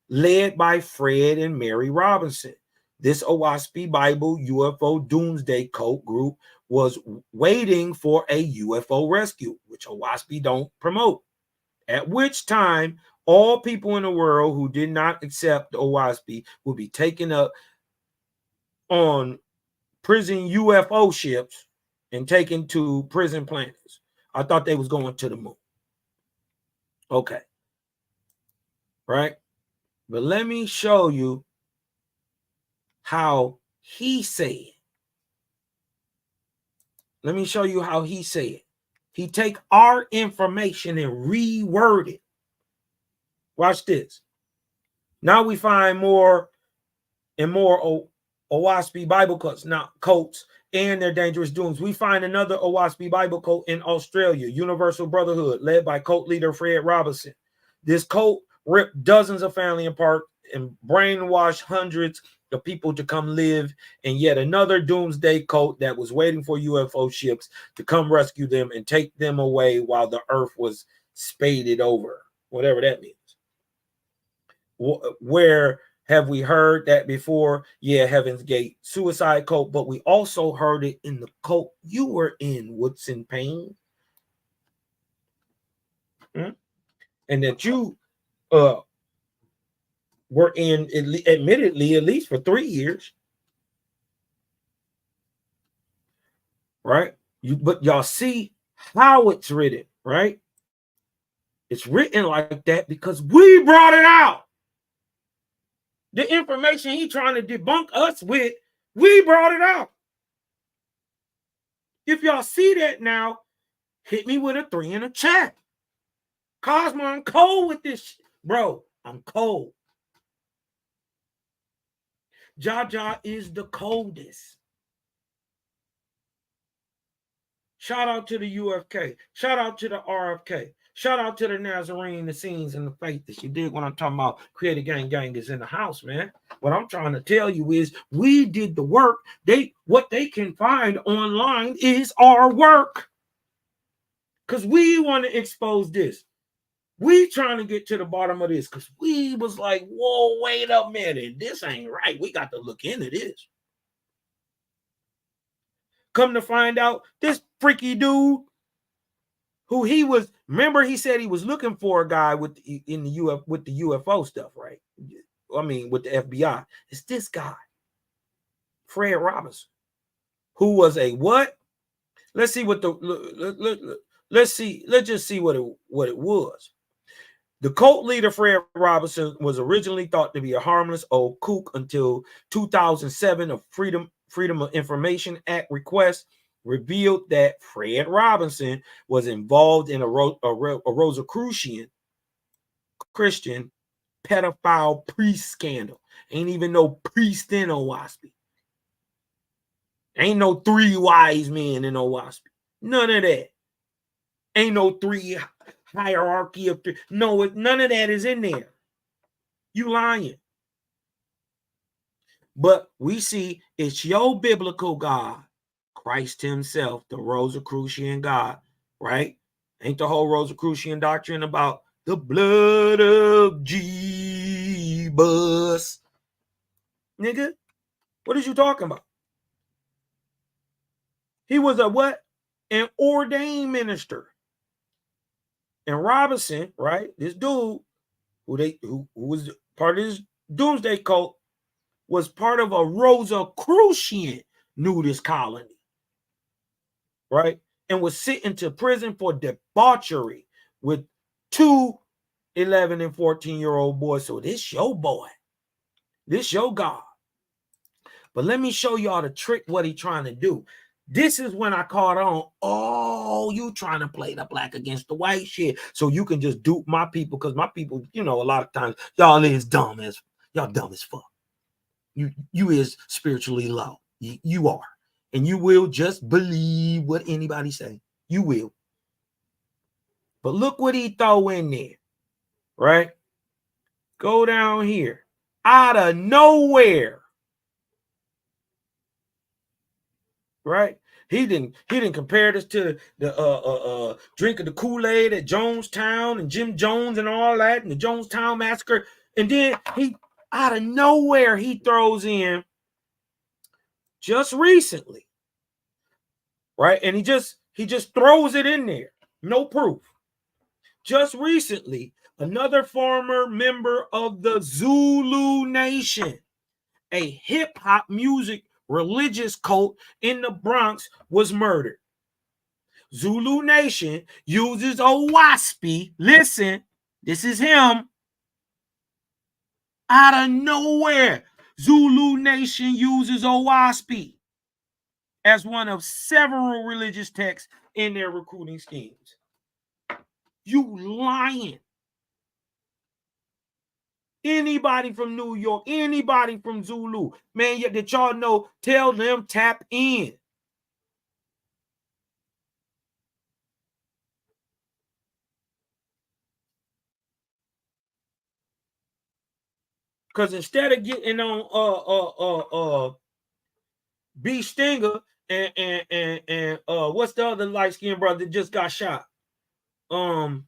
led by Fred and Mary Robinson. This Owaspy Bible UFO doomsday cult group was waiting for a UFO rescue, which Owaspy don't promote. At which time, all people in the world who did not accept the Owaspy would be taken up on prison UFO ships and taken to prison planets. I thought they was going to the moon. Okay. Right? But let me show you how he said. Let me show you how he said. He take our information and reword it. Watch this. Now we find more and more Owaspy Bible cults, cults and their dangerous doings. We find another Owaspy Bible cult in Australia, Universal Brotherhood, led by cult leader Fred Robinson. This cult ripped dozens of family apart and brainwashed hundreds of people to come live in yet another doomsday cult that was waiting for UFO ships to come rescue them and take them away while the earth was spaded over, whatever that means. Where have we heard that before? Yeah, Heaven's Gate suicide cult, but we also heard it in the cult you were in, Woodson Payne. And that you were in, admittedly, at least for 3 years. Right? But y'all see how it's written, right? It's written like that because we brought it out. The information he trying to debunk us with, we brought it out. If y'all see that now, hit me with a 3 in the chat. Cosmo, I'm cold with this. Bro, I'm cold. Jaja is the coldest. Shout out to the UFK. Shout out to the RFK. Shout out to the Nazarene, the Scenes, and the Faiths. You dig what I'm talking about? Creative Gang is in the house, man. What I'm trying to tell you is we did the work. What they can find online is our work. Because we want to expose this. We trying to get to the bottom of this because we was like, whoa, wait a minute. This ain't right. We got to look into this. Come to find out, this freaky dude who he was, remember he said he was looking for a guy with the UFO stuff, right? I mean, with the FBI. It's this guy, Fred Robinson, who was a what? Let's see what let's just see what it was. The cult leader, Fred Robinson, was originally thought to be a harmless old kook until 2007, a Freedom of Information Act request revealed that Fred Robinson was involved in a Rosicrucian Christian pedophile priest scandal. Ain't even no priest in Owaspy. Ain't no 3 wise men in Owaspy. None of that. Ain't no 3 hierarchy of no, none of that is in there. You lying. But we see it's your biblical God, Christ himself, the Rosicrucian God, right? Ain't the whole Rosicrucian doctrine about the blood of Jesus? Nigga, what is you talking about? He was a what? An ordained minister. And Robinson, right? This dude who was part of this doomsday cult was part of a Rosicrucian nudist colony, right? And was sent into prison for debauchery with 2 11 and 14-year-old boys. So this your boy. This your God. But let me show y'all the trick, what he trying to do. This is when I caught on, oh, you trying to play the black against the white shit so you can just dupe my people, because my people, a lot of times y'all dumb as fuck. You is spiritually low. You are. And you will just believe what anybody say. You will. But look what he throw in there, right? Go down here. Out of nowhere. Right? He didn't compare this to the drink of the Kool-Aid at Jonestown and Jim Jones and all that and the Jonestown massacre. And then he out of nowhere he throws in just recently, right? And he just throws it in there. No proof. Just recently, another former member of the Zulu Nation, a hip-hop music religious cult in the Bronx, was murdered. Zulu Nation uses Owaspy. Listen, this is him. Out of nowhere, Zulu Nation uses Owaspy as one of several religious texts in their recruiting schemes. You lying. Anybody from New York, anybody from Zulu, man, that y'all know, tell them tap in. Because instead of getting on B Stinger and what's the other light-skinned brother that just got shot? I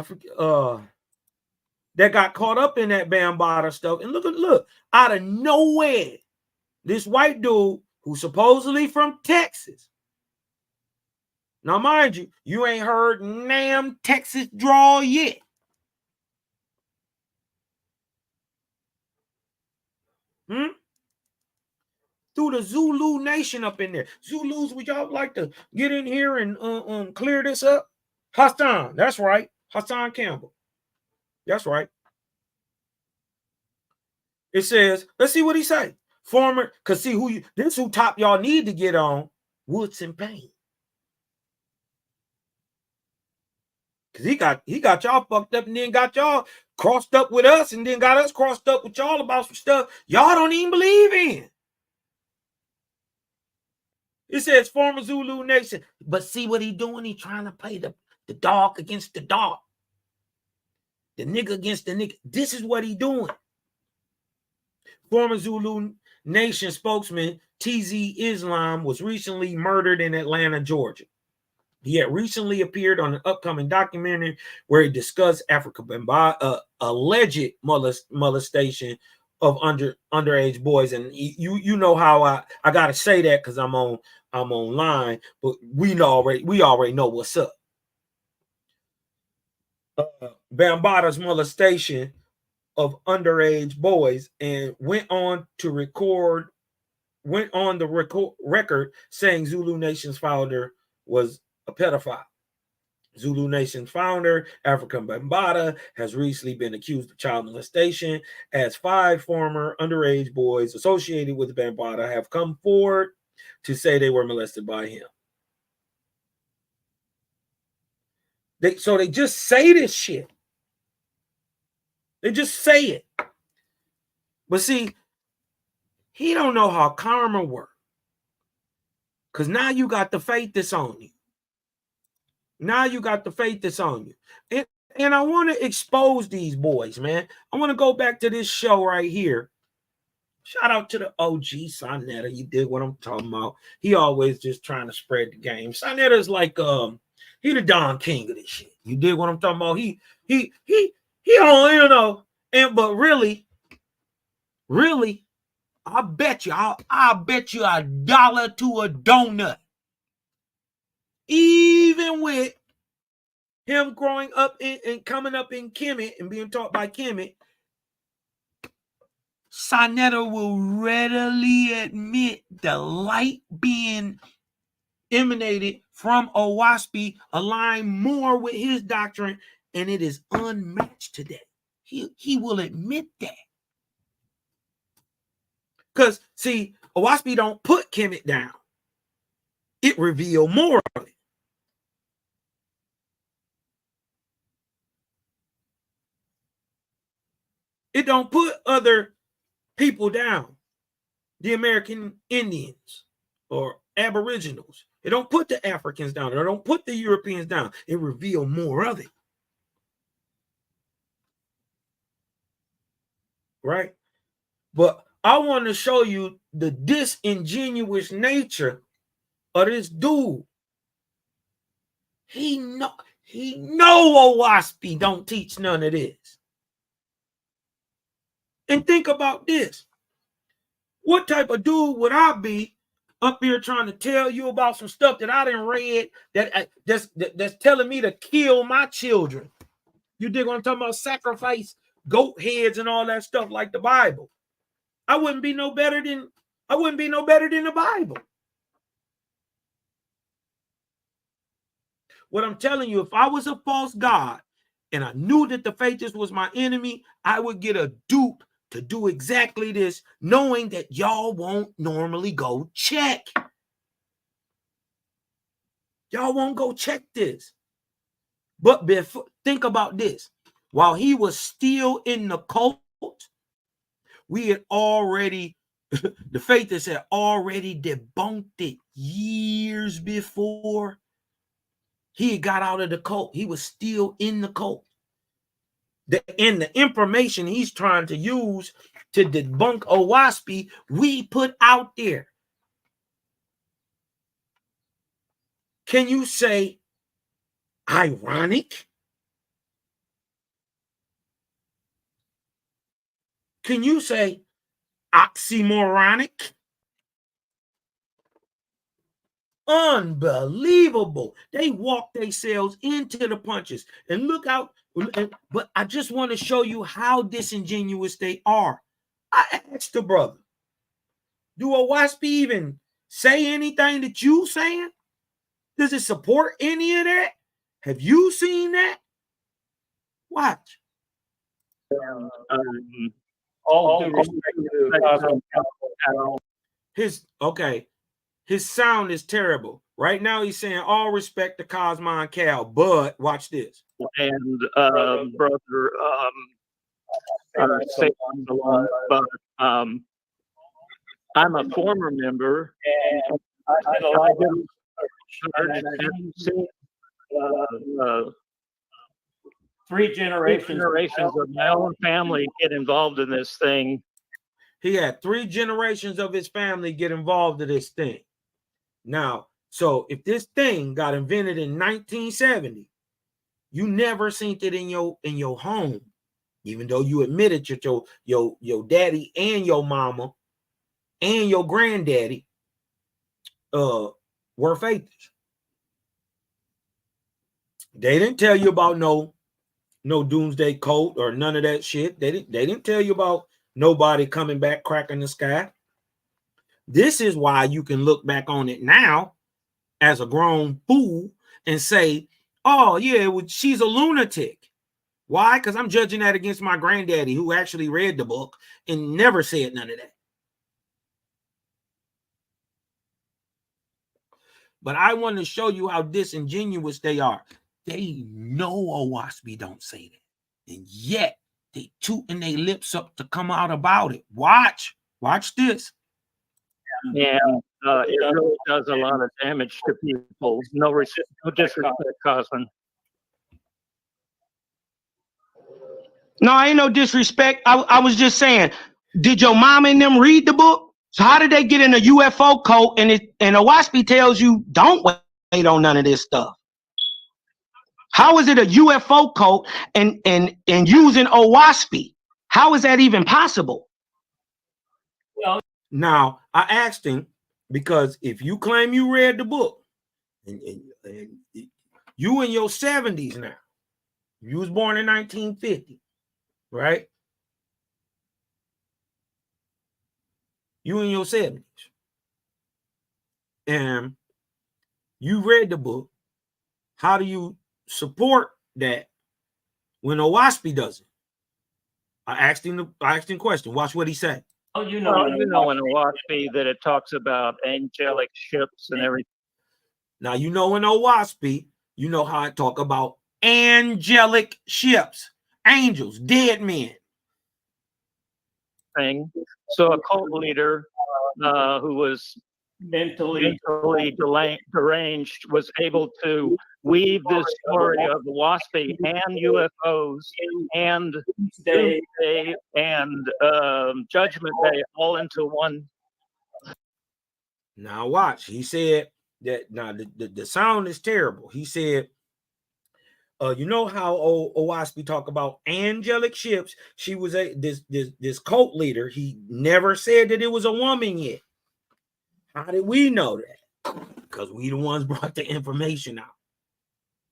forget that got caught up in that Bambaataa stuff. And look, out of nowhere, this white dude who's supposedly from Texas. Now, mind you, you ain't heard Nam Texas drawl yet. Through the Zulu Nation up in there. Zulus, would y'all like to get in here and clear this up? Hassan, that's right. Hassan Campbell. That's right. It says, let's see what he say. Former, because see this who top y'all need to get on, WOODSON PAYNE. Because he got y'all fucked up and then got y'all crossed up with us and then got us crossed up with y'all about some stuff y'all don't even believe in. It says former Zulu Nation. But see what he doing? He trying to play the dog against the dog. The nigga against the nigga. This is what he doing. Former Zulu Nation spokesman TZ Islam was recently murdered in Atlanta, Georgia. He had recently appeared on an upcoming documentary where he discussed alleged molestation of underage boys. And you know how I gotta say that because I'm online, but we already know what's up. Bambaata's molestation of underage boys, and went on the record saying Zulu Nation's founder was a pedophile. Zulu Nation's founder, African Bambaataa, has recently been accused of child molestation, as 5 former underage boys associated with Bambaataa have come forward to say they were molested by him. So they just say this shit. They just say it. But see, he don't know how karma works. Because now you got the faith that's on you. Now you got the faith that's on you. And I want to expose these boys, man. I want to go back to this show right here. Shout out to the OG Sonetta. You did what I'm talking about. He always just trying to spread the game. Sonetta's like he the Don King of this shit. You did what I'm talking about. He on, you know, and but really, I bet you, I'll bet you $1 to a donut. Even with him growing up and coming up in Kemet and being taught by Kemet, Sonetta will readily admit the light being emanated from Owaspy align more with his doctrine, and it is unmatched today. He will admit that. Because, see, Owaspy don't put Kemet down. It revealed more of it. It don't put other people down. The American Indians or Aboriginals. It don't put the Africans down. It don't put the Europeans down. It revealed more of it. Right? But I want to show you the disingenuous nature of this dude. He know Owaspy don't teach none of this. And think about this. What type of dude would I be up here trying to tell you about some stuff that I didn't read that's telling me to kill my children? You dig what I'm talking about? Sacrifice goat heads and all that stuff like the Bible. I wouldn't be no better than the Bible. What I'm telling you, if I was a false god and I knew that the faithist was my enemy, I would get a dupe to do exactly this, knowing that y'all won't normally go check. Y'all won't go check this. But before, think about this. While he was still in the cult, we had already, the faithists had already debunked it years before he got out of the cult. He was still in the cult. And the information he's trying to use to debunk Owaspy, we put out there. Can you say ironic? Can you say oxymoronic? Unbelievable. They walk themselves into the punches. And look out. But I just want to show you how disingenuous they are. I asked the brother, do Owaspy even say anything that you saying? Does it support any of that? Have you seen that? Watch. All due respect to his sound is terrible. Right now he's saying all respect to Cosmon Cal, but watch this. And brother say but I'm a former member and I did a lot of three generations of my own family get involved in this thing. He had 3 generations of his family get involved in this thing. Now, so if this thing got invented in 1970, you never seen it in your home, even though you admitted that your daddy and your mama and your granddaddy were faithers. They didn't tell you about no doomsday cult or none of that shit. They didn't tell you about nobody coming back cracking the sky. This is why you can look back on it now as a grown fool and say, oh yeah, well, she's a lunatic. Why? Because I'm judging that against my granddaddy who actually read the book and never said none of that. But I want to show you how disingenuous they are. They know Owaspy don't say that. And yet they tooting their lips up to come out about it. Watch this. Yeah. it really does a lot of damage to people. No disrespect, Cosman. No, ain't no disrespect. I was just saying, did your mom and them read the book? So how did they get in a UFO cult and Owaspy tells you don't wait on none of this stuff? How is it a UFO cult and using Owaspy? How is that even possible? Well, now I asked him, because if you claim you read the book and you in your 70s now, you was born in 1950, right? You in your 70s and you read the book. How do you support that when Owaspy does it? I asked him a question. Watch what he said. Oh, you know in Owaspy that it talks about angelic ships and everything. Now, you know in Owaspy, you know how I talk about angelic ships, angels, dead men. So a cult leader who was mentally deranged was able to weave this story of the Owaspy and UFOs and Doomsday and Judgment Day all into one. Now watch. He said that now the sound is terrible. He said, you know how Owaspy talk about angelic ships? She was this cult leader. He never said that it was a woman yet. How did we know that? Because we the ones brought the information out.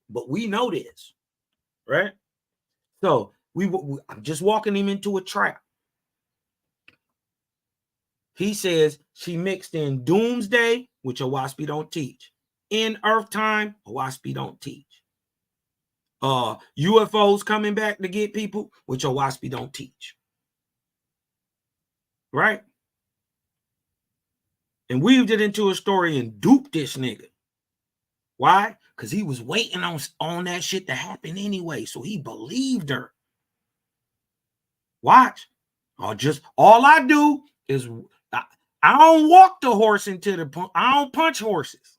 But we know this, right? So I'm just walking him into a trap. He says she mixed in doomsday, which Owaspy don't teach. In Earth time, Owaspy don't teach. UFOs coming back to get people, which Owaspy don't teach. Right? And weaved it into a story and duped this nigga. Why? Because he was waiting on that shit to happen anyway. So he believed her. Watch. All I do is I don't walk the horse into the punch. I don't punch horses.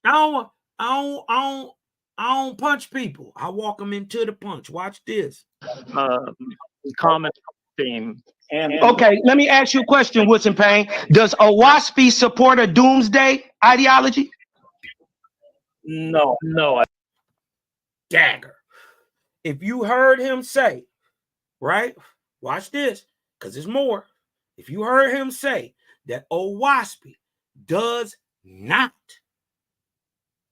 I don't punch people. I walk them into the punch. Watch this. Common theme. Okay, let me ask you a question, Woodson Payne. Does Owaspy support a doomsday ideology? No. Dagger. If you heard him say, right? Watch this, because there's more. If you heard him say that Owaspy does not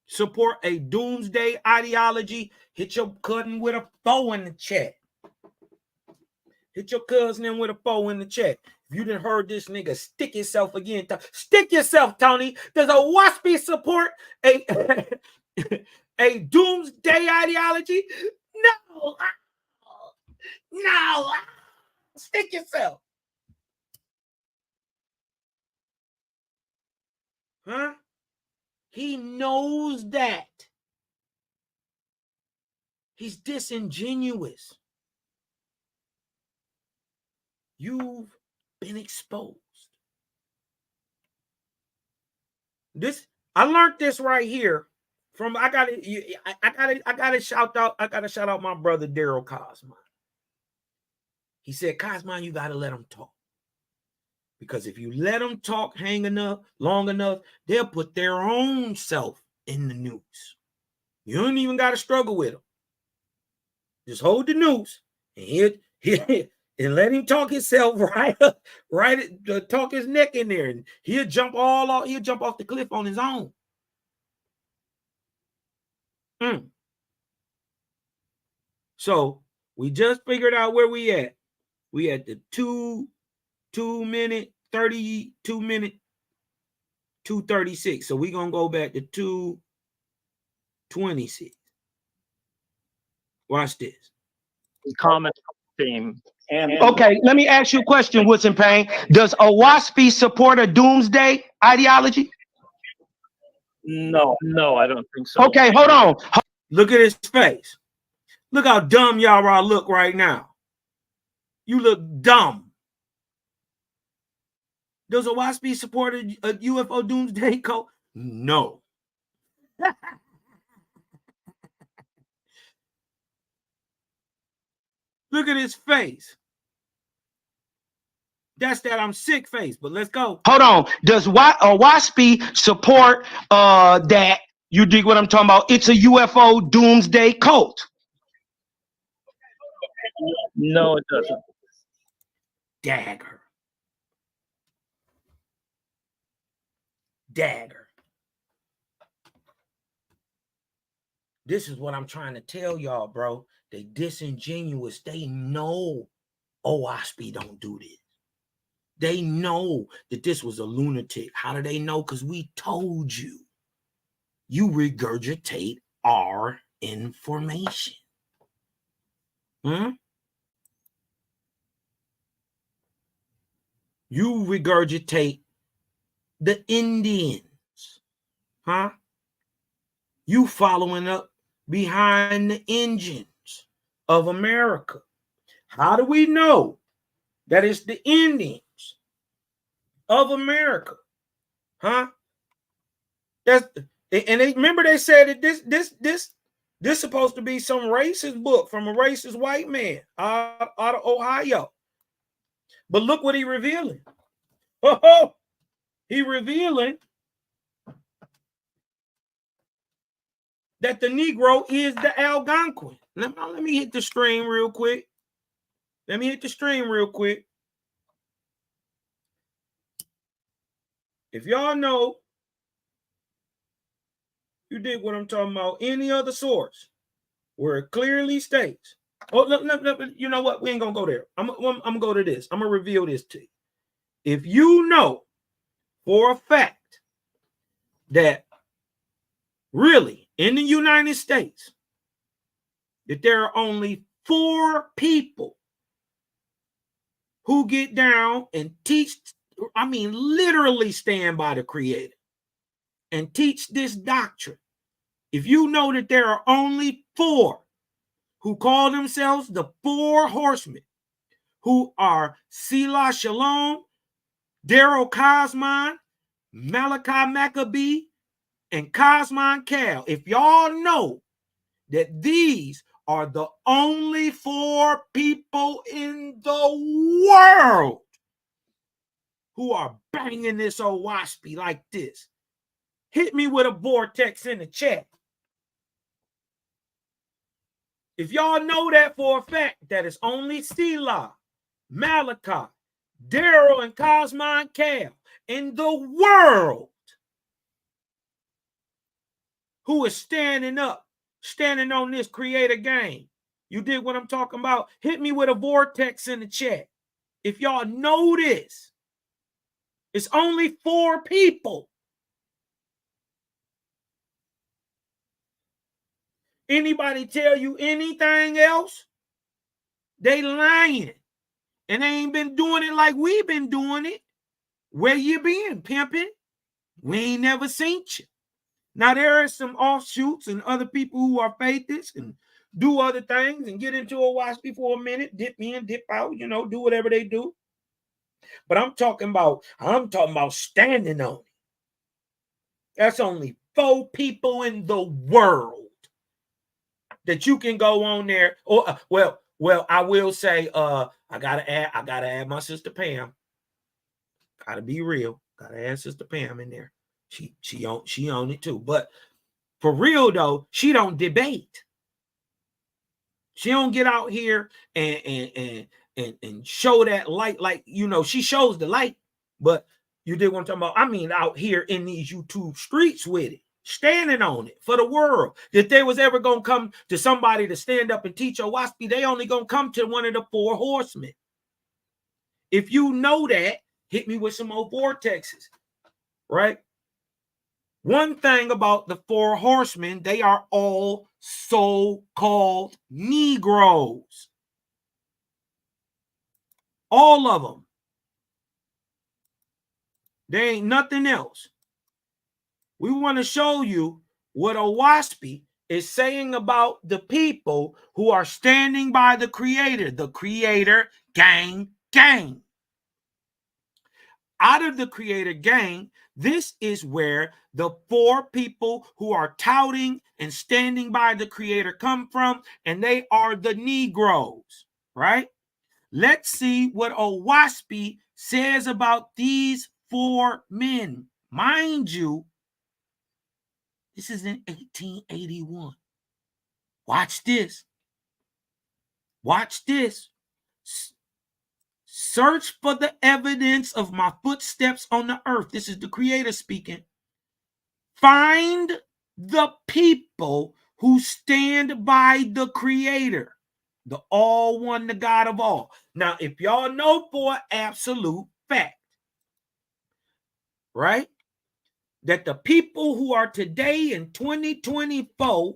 support a doomsday ideology, hit your cousin with a foe in the chat. Hit your cousin in with a foe in the chat. If you didn't heard this nigga, stick yourself again. Stick yourself, Tony. Does Owaspy support a doomsday ideology? No. No. Stick yourself. Huh? He knows that. He's disingenuous. You've been exposed. I learned this right here from I gotta shout out my brother Daryl Cosman. He said, Cosman, you gotta let them talk. Because if you let them talk long enough, they'll put their own self in the news. You don't even gotta struggle with them. Just hold the news and and let him talk himself talk his neck in there, and he'll jump off the cliff on his own. So we just figured out where we at. We at the 32 minute 2:36. So we're gonna go back to 2:26. Watch this. Common theme. Okay, let me ask you a question, Woodson Payne. Does Owaspy support a doomsday ideology? No, I don't think so. Okay, hold on. Look at his face. Look how dumb y'all look right now. You look dumb. Does Owaspy support a UFO doomsday cult? No. Look at his face. That's that I'm sick face, but let's go. Hold on. Does Owaspy support that? You dig what I'm talking about? It's a UFO doomsday cult. No, it doesn't. Dagger. Dagger. This is what I'm trying to tell y'all, bro. They disingenuous. They know Owaspy don't do this. They know that this was a lunatic. How do they know? Because we told you. You regurgitate our information. You regurgitate the Indians. You following up behind the engines of America. How do we know that it's the Indians of America? That's and they remember they said that this supposed to be some racist book from a racist white man out of Ohio. But look what he revealing. Oh, he revealing that the Negro is the Algonquin. Let me hit the stream real quick. If y'all know, you dig what I'm talking about, any other source where it clearly states, you know what? We ain't gonna go there. I'm gonna go to this. I'm gonna reveal this to you. If you know for a fact that really in the United States that there are only 4 people who get down and teach, I mean, literally stand by the Creator and teach this doctrine. If you know that there are only 4 who call themselves the 4 horsemen, who are Selah Shalom, Darrell Cosman, Malachi Maccabee, and Cosman Cal, if y'all know that these are the only 4 people in the world who are banging this Owaspy like this, hit me with a vortex in the chat. If y'all know that for a fact, that it's only Selah, Malachi, Darrell, and Cosman Cal in the world who is standing on this Creator game. You dig what I'm talking about? Hit me with a vortex in the chat. If y'all know this, it's only 4 people. Anybody tell you anything else? They lying. And they ain't been doing it like we've been doing it. Where you been, pimping? We ain't never seen you. Now, there are some offshoots and other people who are faithists and do other things and get into Owaspy for a minute, dip in, dip out, do whatever they do. But I'm talking about standing on it. That's only 4 people in the world that you can go on there. Or well, I will say, I gotta add my sister Pam. Gotta be real. Gotta add Sister Pam in there. She own it too. But for real though, she don't debate. She don't get out here and show that light, like she shows the light, but you did what I'm talking about. I mean, out here in these YouTube streets with it, standing on it for the world. If they was ever gonna come to somebody to stand up and teach Owaspy, they only gonna come to one of the 4 horsemen. If you know that, hit me with some more vortexes, right? One thing about the 4 horsemen, they are all so-called Negroes. All of them. There ain't nothing else. We want to show you what Owaspy is saying about the people who are standing by the Creator gang. out of the creator gang, this is where the 4 people who are touting and standing by the creator come from, and they are the Negroes, right? Let's see what Owaspy says about these 4 men. Mind you, this is in 1881. Watch this. Watch this. Search for the evidence of my footsteps on the earth. This is the creator speaking. Find the people who stand by the creator, the all one, the God of all. Now, if y'all know for absolute fact, right, that the people who are today in 2024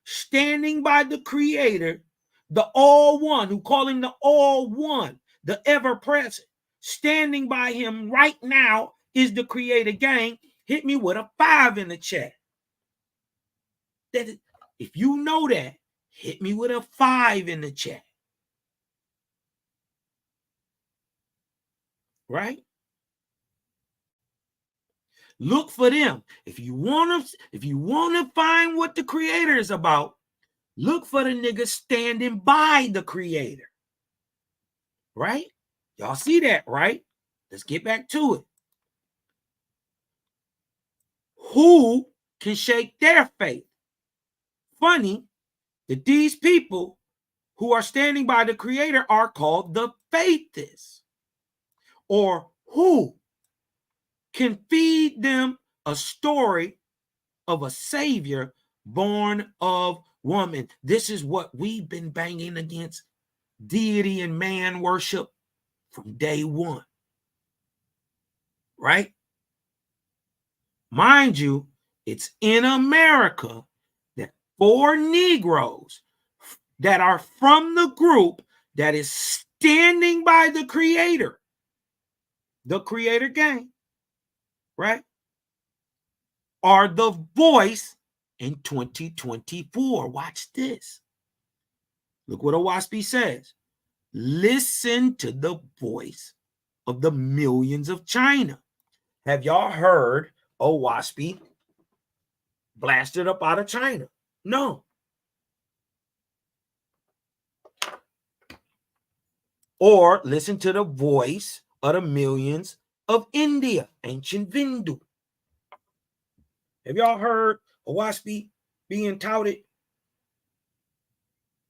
standing by the creator, the all one, who call him the all one, the ever present, standing by him right now is the creator gang, hit me with a 5 in the chat. If you know that, hit me with a 5 in the chat. Right? Look for them. If you want to find what the creator is about, look for the niggas standing by the creator. Right? Y'all see that, right? Let's get back to it. Who can shake their faith? Funny that these people who are standing by the creator are called the faithists. Or who can feed them a story of a savior born of woman? This is what we've been banging against, deity and man worship from day one. Right? Mind you, it's in America that 4 Negroes that are from the group that is standing by the creator gang, right, are the voice in 2024. Watch this. Look what Owaspy says. Listen to the voice of the millions of China. Have y'all heard Owaspy blasted up out of China? No. Or listen to the voice of the millions of India, ancient Vindu. Have y'all heard Owaspy being touted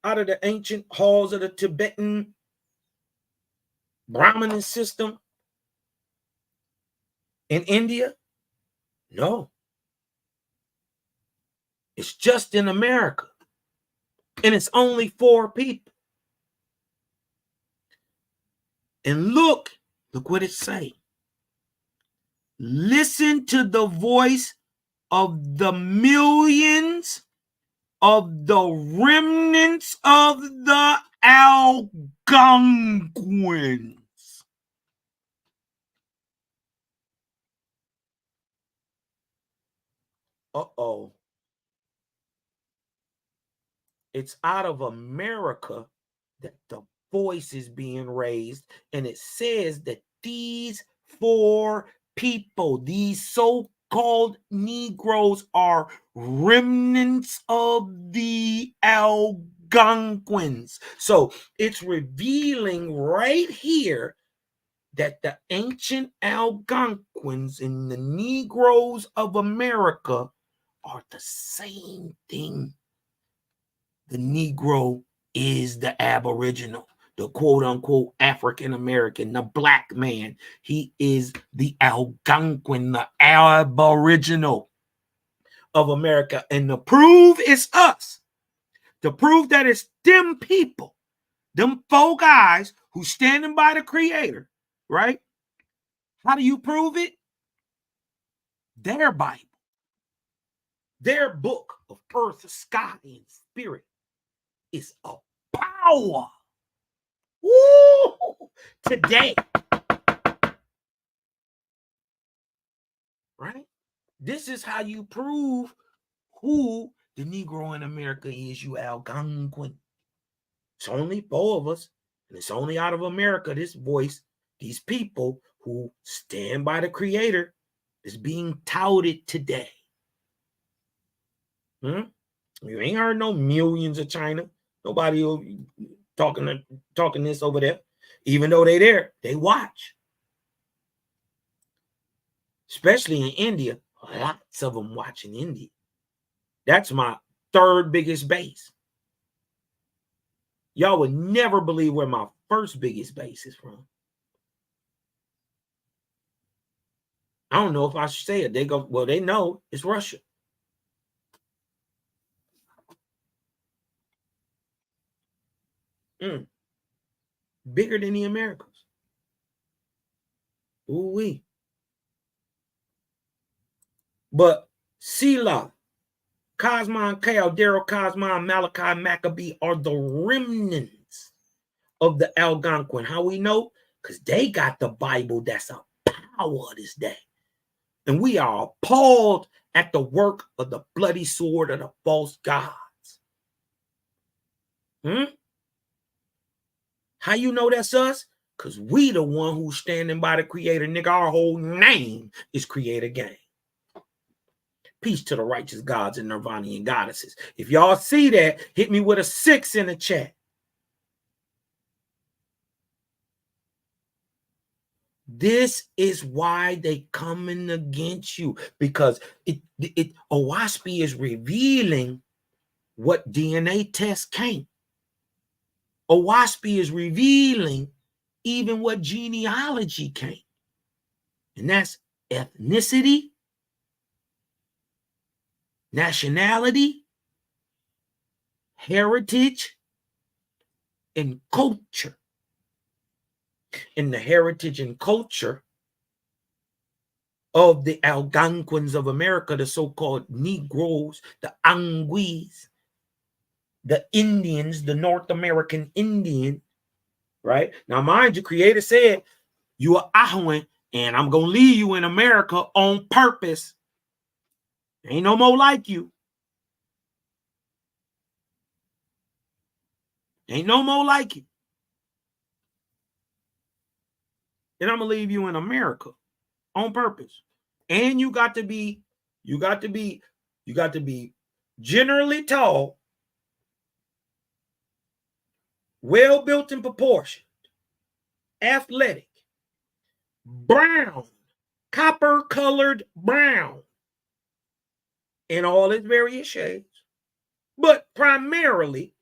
out of the ancient halls of the Tibetan Brahmin system in India? No. It's just in America. And it's only 4 people. And look what it say. Listen to the voice of the millions of the remnants of the Algonquins. Uh-oh. It's out of America that the voice is being raised, and it says that these 4 people, these so-called Negroes, are remnants of the Algonquins. So it's revealing right here that the ancient Algonquins and the Negroes of America are the same thing. The Negro is the Aboriginal, the quote-unquote African-American, the black man. He is the Algonquin, the Aboriginal of America. And the proof is us. The proof that it's them people, them 4 guys who standing by the creator, right? How do you prove it? Their Bible, their book of earth, sky, and spirit is a power. Woo! Today. Right? This is how you prove who the Negro in America is, you Algonquin. It's only 4 of us, and it's only out of America, this voice, these people who stand by the Creator is being touted today. You ain't heard no millions of China. Nobody talking this over there. Even though they there, they watch. Especially in India, lots of them watching India. That's my third biggest base. Y'all would never believe where my first biggest base is from. I don't know if I should say it. They go, well, they know it's Russia. Bigger than the Americans. Ooh-wee. But Selah, Cosmon, Daryl, Cosmon, Malachi, Maccabee are the remnants of the Algonquin. How we know? Because they got the Bible that's a power this day. And we are appalled at the work of the bloody sword of the false gods. How you know that's us? Because we the one who's standing by the Creator. Nigga, our whole name is Creator Gang. Peace to the righteous gods and Nirvanian goddesses. If y'all see that, hit me with a 6 in the chat. This is why they coming against you, because OWASP is revealing what DNA tests can't. OWASP is revealing even what genealogy can't. And that's ethnicity, nationality, heritage, and culture. In the heritage and culture of the Algonquins of America, the so-called Negroes, the Anguis, the Indians, the North American Indian, right? Now, mind you, Creator said, you are Ahuan, and I'm going to leave you in America on purpose. Ain't no more like you. Ain't no more like you. And I'm going to leave you in America on purpose. And you got to be generally tall, well built and proportioned, athletic, brown, copper colored brown in all its various shades, but primarily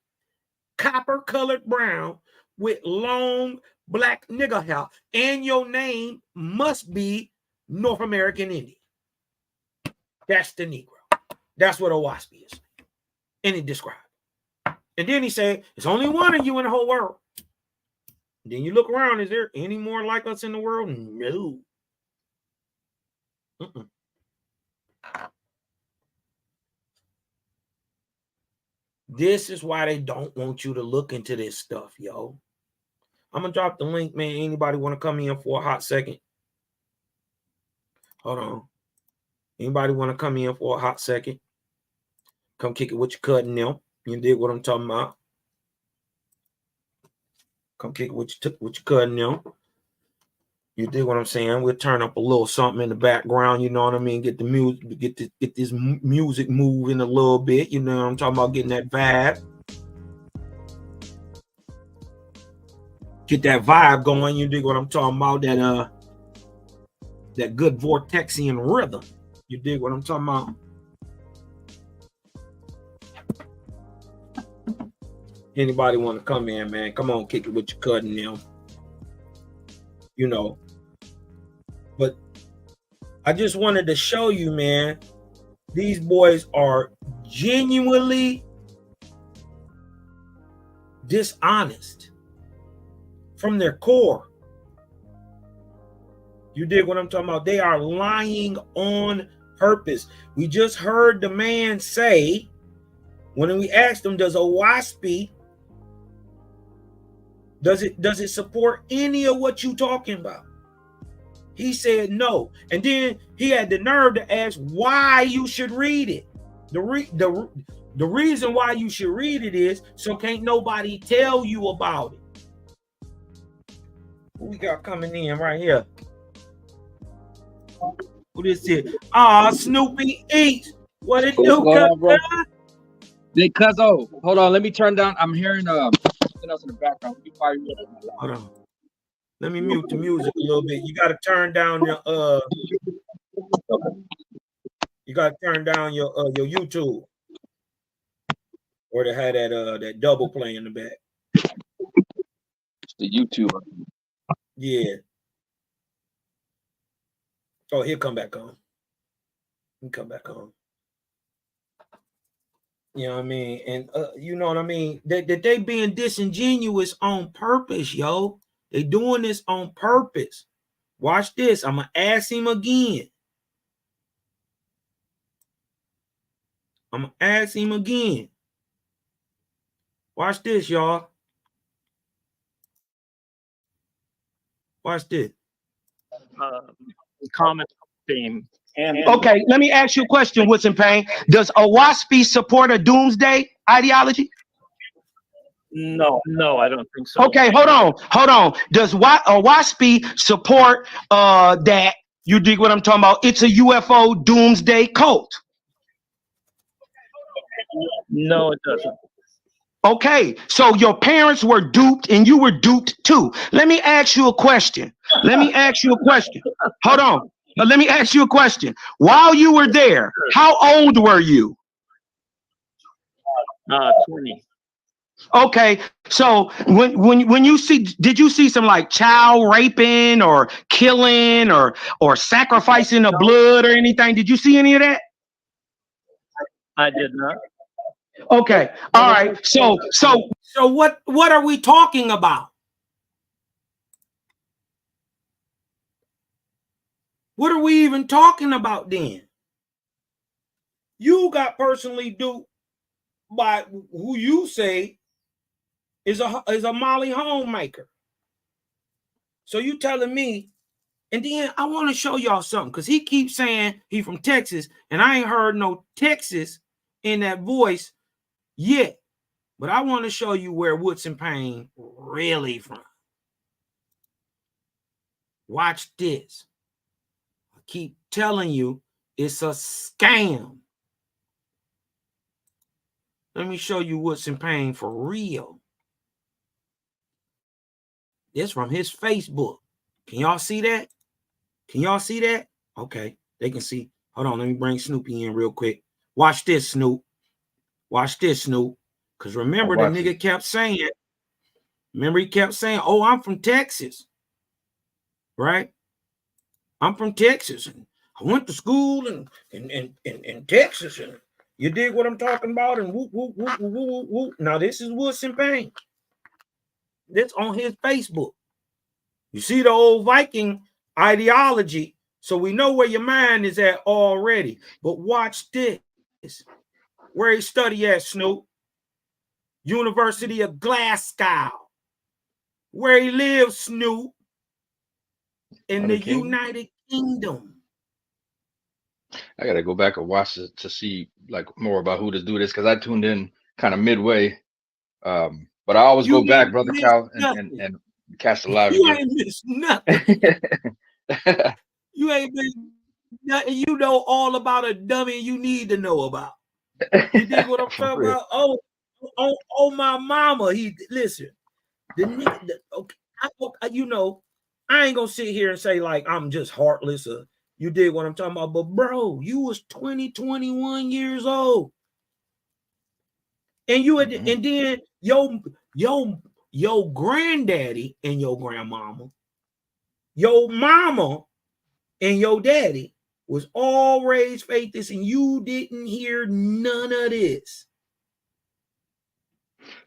copper colored brown with long black nigger hair, and your name must be North American Indian. That's the Negro. That's what OWASP is. And he described. And then he said, it's only one of you in the whole world. And then you look around, is there any more like us in the world? No. This is why they don't want you to look into this stuff, yo. I'm going to drop the link, man. Anybody want to come in for a hot second? Hold on. Anybody want to come in for a hot second? Come kick it with your cutting them. You dig what I'm talking about? Come kick it with your cutting them. You dig what I'm saying? We'll turn up a little something in the background, you know what I mean? Get the music, get this music moving a little bit, you know what I'm talking about? Getting that vibe. Get that vibe going, you dig what I'm talking about? That good vortexian rhythm. You dig what I'm talking about? Anybody want to come in, man? Come on, kick it with your cutting them. You know. But I just wanted to show you, man, these boys are genuinely dishonest from their core. You dig what I'm talking about? They are lying on purpose. We just heard the man say, when we asked him, does OWASP, does it support any of what you talking about? He said no. And then he had the nerve to ask why you should read it. The reason why you should read it is so can't nobody tell you about it. Who we got coming in right here? Who this is? Ah, Snoopy eats. What it do, What's going on, bro? cuz? Big cuzzo, hold on. Let me turn down. I'm hearing something else in the background. Let me fire you up. Hold on. Let me mute the music a little bit. You gotta turn down your YouTube. Or to have that double play in the back. It's the YouTube. Yeah. Oh, he'll come back on. He'll come back on. You know what I mean? And you know what I mean? That they being disingenuous on purpose, yo. They doing this on purpose. Watch this. I'm gonna ask him again. I'm gonna ask him again. Watch this, y'all. Watch this. Common theme. And Okay, let me ask you a question, Woodson Payne. Does OWASP support a doomsday ideology? no, I don't think so. Okay, hold on. Does OWASP support that? You dig what I'm talking about? It's a UFO doomsday cult. No, it doesn't. Okay, so your parents were duped and you were duped too. Let me ask you a question. Hold on. Let me ask you a question. While you were there, how old were you? 20. Okay, so when you see, did you see some like child raping or killing or sacrificing of blood or anything? Did you see any of that? I did not. Okay, all right. So what are we talking about? What are we even talking about then? You got personally duped by who you say is a Molly homemaker. So you telling me, and then I want to show y'all something because he keeps saying he from Texas, and I ain't heard no Texas in that voice yet. But I want to show you where Woodson Payne really from. Watch this. I keep telling you, it's a scam. Let me show you Woodson Payne for real. This from his Facebook. Can y'all see that? Can y'all see that? Okay, they can see. Hold on, let me bring Snoopy in real quick. Watch this, Snoop. Watch this, Snoop. Because remember, the nigga kept saying, he kept saying, oh, I'm from Texas. Right? I'm from Texas. And I went to school in Texas. And you dig what I'm talking about? And whoop, whoop, whoop, whoop, whoop, whoop. Now, this is Woodson Payne. That's on his Facebook. You see the old Viking ideology. So we know where your mind is at already. But watch this. Where he study at, Snoop? University of Glasgow. Where he lives, Snoop? In the United Kingdom. I gotta go back and watch it to see like more about who this dude is because I tuned in kind of midway. But I always go back, Brother Cal, and catch the live. You ain't missed nothing. You ain't missed nothing. You know all about a dummy you need to know about. You dig what I'm talking about? Oh, my mama. Listen. The nigga, okay, you know, I ain't gonna sit here and say like I'm just heartless. You dig what I'm talking about? But bro, you was 21 years old, and you had, and then your granddaddy and your grandmama, your mama and your daddy was all raised faithless, and you didn't hear none of this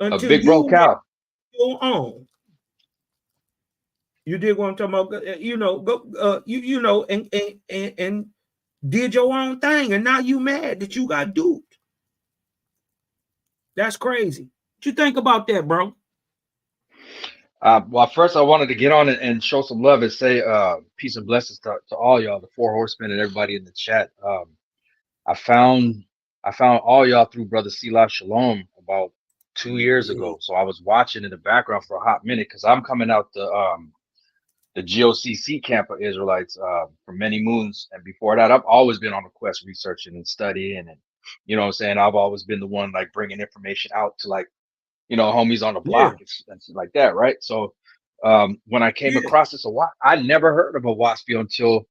until Big bro Cal. Go on. You did what I'm talking about, you know, go you know, and did your own thing, and now you mad that you got duped. That's crazy. What you think about that, bro? Well, first I wanted to get on and show some love and say peace and blessings to all y'all, the 4 horsemen and everybody in the chat. I found all y'all through Brother Selah Shalom about 2 years ago. So I was watching in the background for a hot minute because I'm coming out the the GOCC camp of Israelites for many moons. And before that, I've always been on the quest researching and studying. And, you know what I'm saying? I've always been the one like bringing information out to like, you know, homies on the block and stuff like that. Right. So when I came across this, I never heard of a WASPI until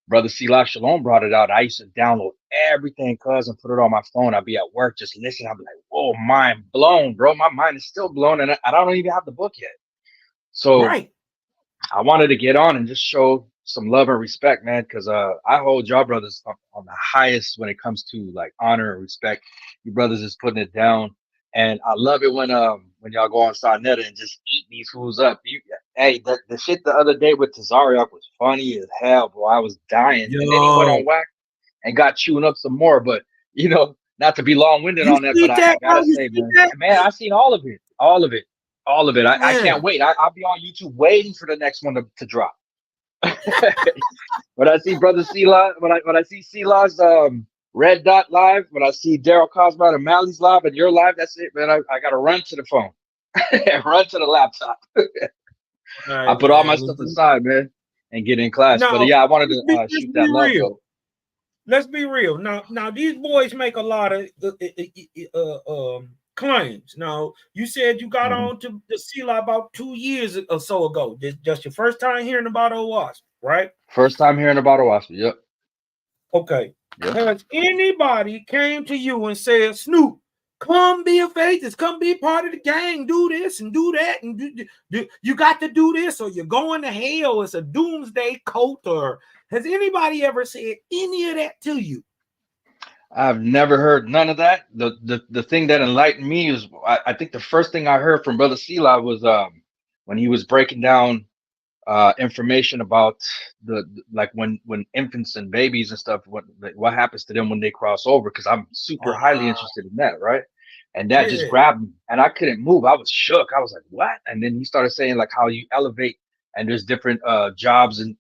Brother Selah Shalom brought it out. I used to download everything, cuz, and put it on my phone. I'd be at work just listening. I'd be like, whoa, mind blown, bro. My mind is still blown. And I don't even have the book yet. So I wanted to get on and just show some love and respect, man, because I hold y'all brothers on the highest when it comes to like honor and respect. You brothers is putting it down. And I love it when y'all go on Sarnetta and just eat these fools up. Hey, the shit the other day with Tazariak was funny as hell, bro. I was dying. And then he went on whack and got chewing up some more. But, you know, not to be long-winded on that, but I gotta say, man, I've seen all of it. I can't wait. I'll be on YouTube waiting for the next one to drop. When I see Brother Selah, when I see Selah's Red Dot live, when I see Daryl Cosmo and Malley's live and your live, that's it, man. I gotta run to the phone, run to the laptop. I put all my stuff aside, man, and get in class. But yeah, I wanted to shoot that love. Though. Let's be real. Now these boys make a lot of claims. Now you said you got on to the Selah about 2 years or so ago. This just your first time hearing about OWASP, right? First time hearing about OWASP. Yep. Okay. Yep. Has anybody came to you and said, Snoop, come be a faithist, come be part of the gang, do this and do that, and do you got to do this, or you're going to hell? It's a doomsday cult, or has anybody ever said any of that to you? I've never heard none of that. The thing that enlightened me is I think the first thing I heard from Brother Selah was when he was breaking down information about the like when infants and babies and stuff, what happens to them when they cross over, because I'm super highly interested in that, right? And that just grabbed me and I couldn't move. I was shook. I was like, what? And then he started saying like how you elevate and there's different jobs and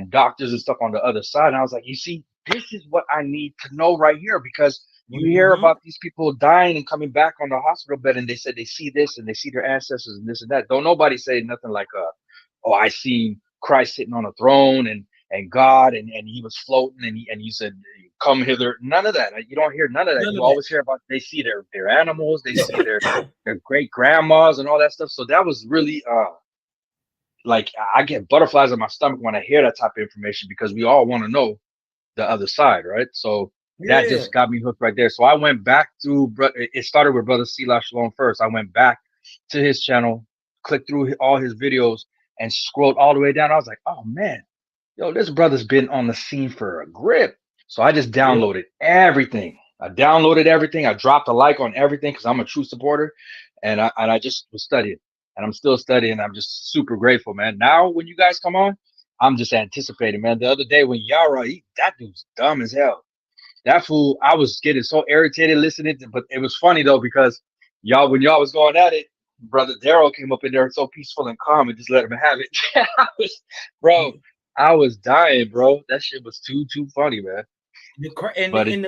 doctors and stuff on the other side. And I was like, you see, this is what I need to know right here, because you hear about these people dying and coming back on the hospital bed and they said they see this and they see their ancestors and this and that. Don't nobody say nothing like oh, I see Christ sitting on a throne and God and he was floating and he said, come hither. None of that. You don't hear none of that. You always hear about they see their animals, they see their great grandmas and all that stuff. So that was really like I get butterflies in my stomach when I hear that type of information, because we all want to know the other side, right? So that just got me hooked right there. So I went back to it started with Brother Selah Shalom first. I went back to his channel, clicked through all his videos, and scrolled all the way down. I was like, oh man, yo, this brother's been on the scene for a grip. So I just downloaded everything. I dropped a like on everything because I'm a true supporter, and I just was studying, and I'm still studying. I'm just super grateful, man. Now when you guys come on, I'm just anticipating, man. The other day when Yara, that dude's dumb as hell. That fool, I was getting so irritated listening to, but it was funny though, because when y'all was going at it, Brother Daryl came up in there so peaceful and calm and just let him have it. I was dying, bro. That shit was too funny, man. The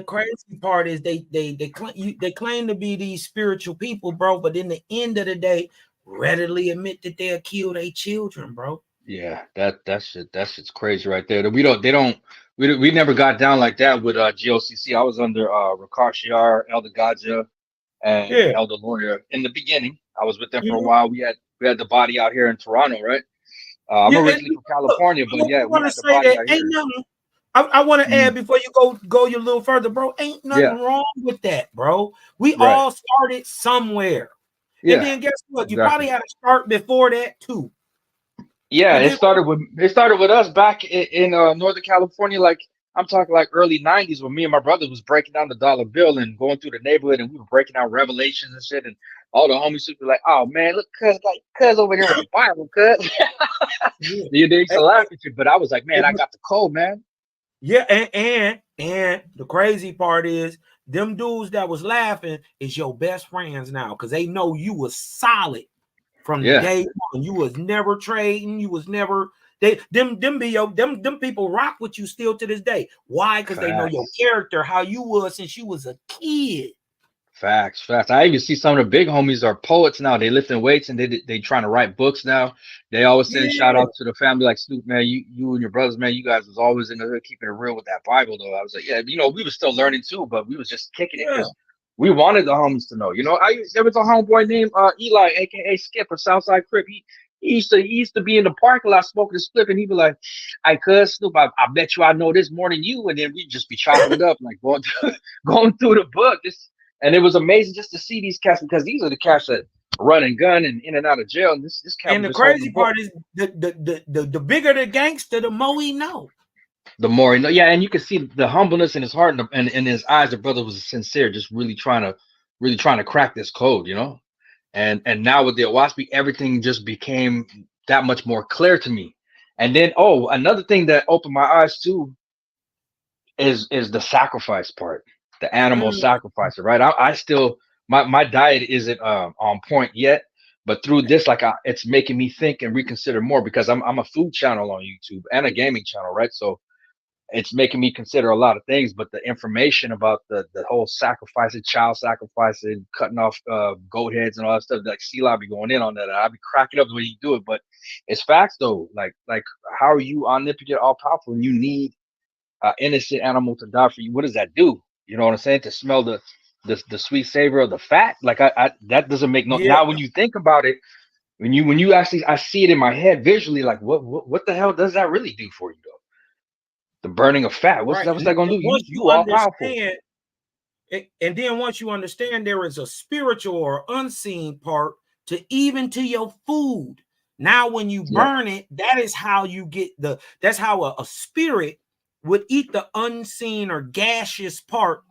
crazy part is they claim to be these spiritual people, bro, but in the end of the day, readily admit that they'll kill their children, bro. Yeah, that shit's crazy right there. We never got down like that with GOCC. I was under Rakar Shiar, Elder Gadja, and Elder Lawyer in the beginning. I was with them for a while. We had the body out here in Toronto, right? I'm originally from California, but we had the body out here. I want to add before you go a little further, bro. Ain't nothing wrong with that, bro. We all started somewhere. And then guess what? You probably had to start before that too. Yeah, it started with us back in Northern California, like I'm talking like early 90s, when me and my brother was breaking down the dollar bill and going through the neighborhood, and we were breaking down Revelations and shit, and all the homies would be like, "Oh man, look, cuz over here with the Bible, cuz." They used to laugh at you, but I was like, man, I got the code, man. Yeah, and the crazy part is them dudes that was laughing is your best friends now, because they know you was solid from the day one. You was never trading. You was never them people rock with you still to this day. Why? Because they know your character, how you was since you was a kid. Facts, facts. I even see some of the big homies are poets now. They lifting weights and they trying to write books now. They always send shout Yeah, out to the family like Snoop, man. You and your brothers, man. You guys was always in the hood keeping it real with that Bible, though. I was like, yeah, we were still learning too, but we was just kicking it yeah. because we wanted the homies to know. There was a homeboy named Eli, aka Skip, a Southside Crip. He used to be in the parking lot smoking a spliff, and he'd be like, "I cuz Snoop, I bet you I know this more than you," and then we'd just be chopping it up like going through the book. And it was amazing just to see these cats because these are the cats that run and gun and in and out of jail. And this cat And was the just holding crazy the book. part is the bigger the gangster, the more he know. The more he know, yeah, and you can see the humbleness in his heart and in his eyes. The brother was sincere, just really trying to crack this code, And now with the Owaspy, everything just became that much more clear to me. And then another thing that opened my eyes too is the sacrifice part, the animal sacrificer, right? I still my diet isn't on point yet, but through this, it's making me think and reconsider more because I'm a food channel on YouTube and a gaming channel, right? So it's making me consider a lot of things, but the information about the whole sacrificing, child sacrificing, cutting off goat heads and all that stuff, like Celia be going in on that. I'll be cracking up the way you do it, but it's facts though. Like how are you omnipotent, all powerful, and you need innocent animal to die for you? What does that do? You know what I'm saying? To smell the sweet savor of the fat, like I that doesn't make no. Yeah, Now when you think about it, when you actually, I see it in my head visually, like what the hell does that really do for you though? The burning of fat. What's right. that gonna do? Once You all powerful. understand, and then once you understand there is a spiritual or unseen part to your food. Now, when you burn it, that is how you get that's how a spirit would eat the unseen or gaseous part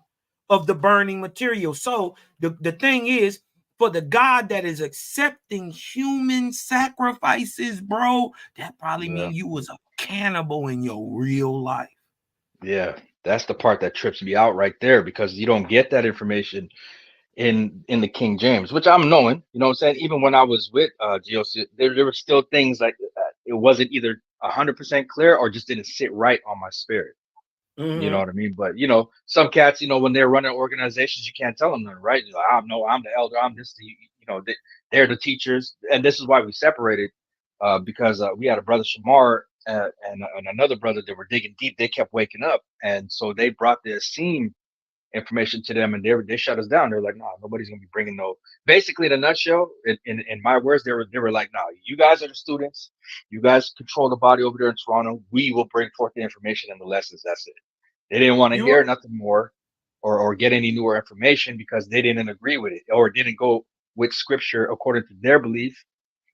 of the burning material. So the thing is, for the God that is accepting human sacrifices, bro, that probably means you was a cannibal in your real life. Yeah, that's the part that trips me out right there because you don't get that information in the King James, which I'm knowing. You know what I'm saying? Even when I was with GOC, there were still things like it wasn't either 100% clear or just didn't sit right on my spirit. You know what I mean? But some cats, when they're running organizations, you can't tell them nothing, right? Like, I'm the elder, I'm this. They're the teachers, and this is why we separated, because we had a brother Shamar and another brother that were digging deep. They kept waking up, and so they brought the Essene information to them, and they shut us down. They're like, "No, nobody's gonna be bringing no." Basically, in a nutshell, in my words, they were like, "No, you guys are the students. You guys control the body over there in Toronto. We will bring forth the information and the lessons. That's it." They didn't want to hear nothing more or get any newer information because they didn't agree with it or didn't go with scripture according to their belief.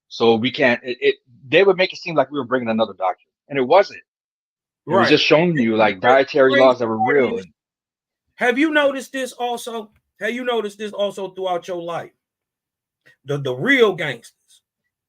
So we can't, they would make it seem like we were bringing another doctrine, and it wasn't. It was just showing you like dietary laws that were real. Have you noticed this also? Have you noticed this also throughout your life? The real gangsters.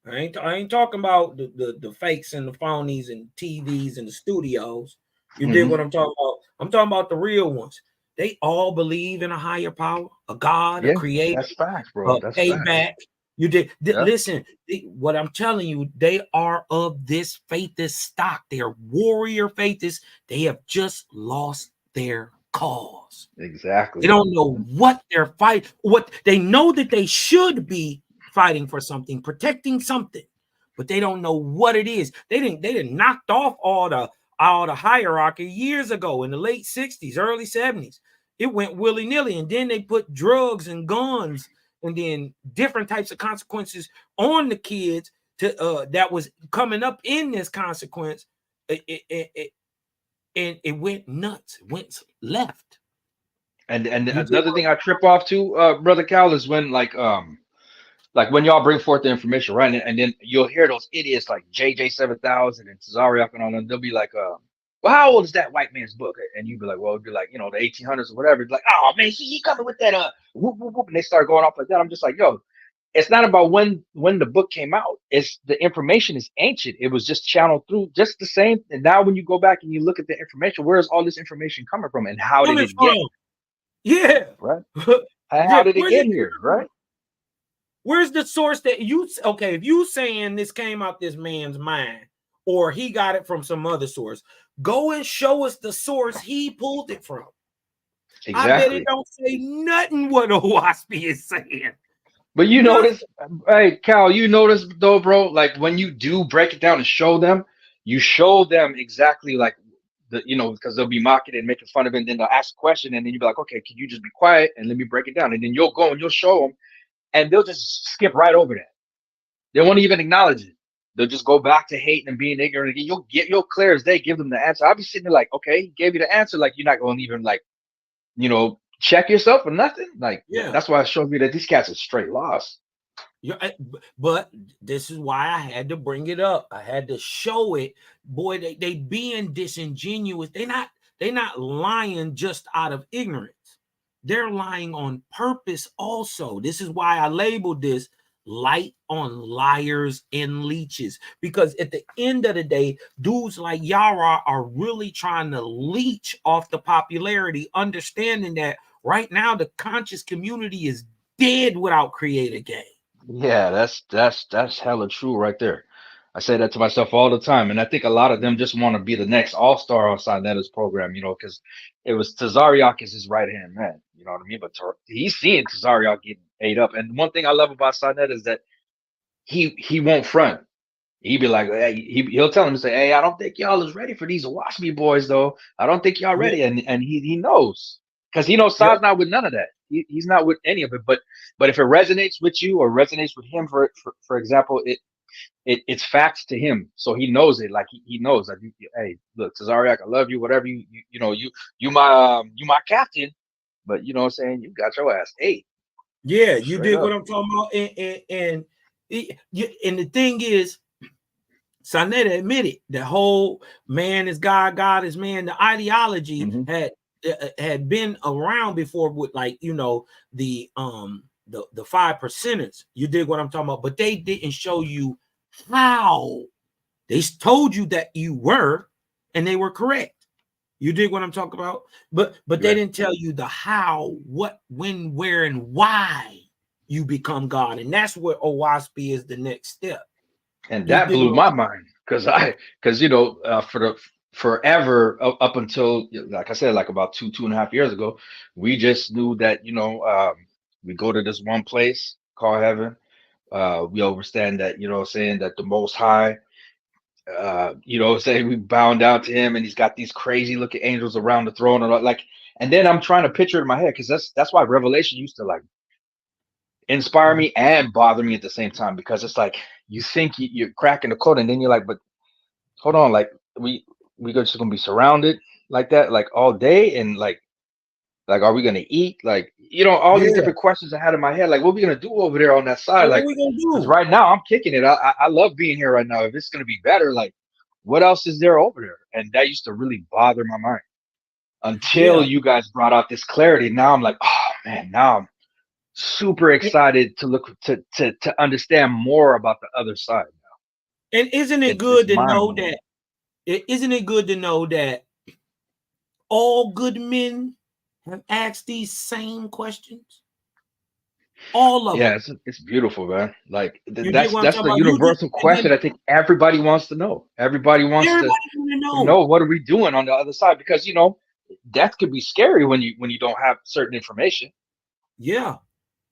I ain't talking about the fakes and the phonies and TVs and the studios. You did what I'm talking about. I'm talking about the real ones. They all believe in a higher power, a God, a creator. That's facts, bro. That's payback. Facts. You did. Listen, what I'm telling you, they are of this faithist stock. They are warrior faithists. They have just lost their cause. Exactly. They don't know what they're fighting. What they know that they should be fighting for something, protecting something, but they don't know what it is. They didn't knocked off all the hierarchy years ago in the late 60s, early 70s. It went willy-nilly, and then they put drugs and guns and then different types of consequences on the kids to that was coming up in this consequence. And it went nuts. It went left. And another thing I trip off too, Brother Cal, is when like when y'all bring forth the information, right? And then you'll hear those idiots like JJ7000 and Tazariak and all them. They'll be like, well, how old is that white man's book? And you'd be like, well, it'd be like, the 1800s or whatever. It's like, oh man, he coming with that whoop, whoop, whoop. And they start going off like that. I'm just like, yo, it's not about when the book came out. It's the information is ancient. It was just channeled through just the same. And now when you go back and you look at the information, where is all this information coming from and how did it get? Yeah. Right. How did it get here? Right. Where's the source that if you saying this came out this man's mind or he got it from some other source, go and show us the source he pulled it from. I bet Exactly. it don't say nothing what a Waspy is saying. But you Nothing. notice, hey Cal, you notice though, bro, like when you do break it down and show them, you show them exactly like because they'll be mocking and making fun of it, and then they'll ask a question, and then you'll be like, okay, can you just be quiet and let me break it down? And then you'll go and you'll show them, and they'll just skip right over that. They won't even acknowledge it. They'll just go back to hating and being ignorant. You'll clear as day, give them the answer. I'll be sitting there like, okay, he gave you the answer, like you're not going to even like, check yourself or nothing. Like, Yeah. that's why I showed you that these cats are straight lost. Yeah, but this is why I had to bring it up. I had to show it. Boy, they being disingenuous. They not lying just out of ignorance. They're lying on purpose also. This is why I labeled this light on liars and leeches, because at the end of the day, dudes like Yara are really trying to leech off the popularity, understanding that right now the conscious community is dead without creator game. Yeah, that's hella true right there. I say that to myself all the time, and I think a lot of them just want to be the next all-star on Sinetta's program, because it was Tazariak is his right-hand man, you know what I mean? But he's seeing Tazariak getting ate up, and one thing I love about Sinetta is that he won't front. He'd be like, hey, he'll tell him to say, hey, I don't think y'all is ready for these Waspy boys, though. I don't think y'all ready, and he knows, because he knows Sai's not with none of that. He's not with any of it. But if it resonates with you or resonates with him, for example, it's facts to him, so he knows it. Like he knows, like, hey, look, Tazariak, I love you, whatever you my captain, but you know what I'm saying, you got your ass ate. Yeah, you did what I'm talking about, and the thing is, Sinetta admitted the whole man is God, God is man. The ideology had been around before with the 5%ers. You dig what I'm talking about? But they didn't show you how. They told you that you were, and they were correct. You dig what I'm talking about? But they didn't tell you the how, what, when, where, and why you become God. And that's where Owaspy is the next step. And that blew my mind, because forever up until, like I said, like about 2.5 years ago, we just knew that we go to this one place called heaven. We understand that, saying that the Most High, saying we bow down to him, and he's got these crazy looking angels around the throne, and then I'm trying to picture it in my head, because that's why Revelation used to like inspire me and bother me at the same time, because it's like you think you're cracking the code, and then you're like, but hold on, like we just gonna be surrounded like that like all day, and like are we gonna eat, like all these different questions I had in my head, like what are we gonna do over there on that side, like what we gonna do? Because right now I'm kicking it. I love being here right now. If it's gonna be better, like what else is there over there? And that used to really bother my mind until you guys brought out this clarity. Now I'm like, oh man, now I'm super excited to look to understand more about the other side now. And isn't it good to know that? Isn't it good to know that all good men have asked these same questions? All of them. Yeah, it's beautiful, man. Like that's the about? universal question I think everybody wants to know. Everybody wants to know what are we doing on the other side, because death could be scary when you don't have certain information. Yeah.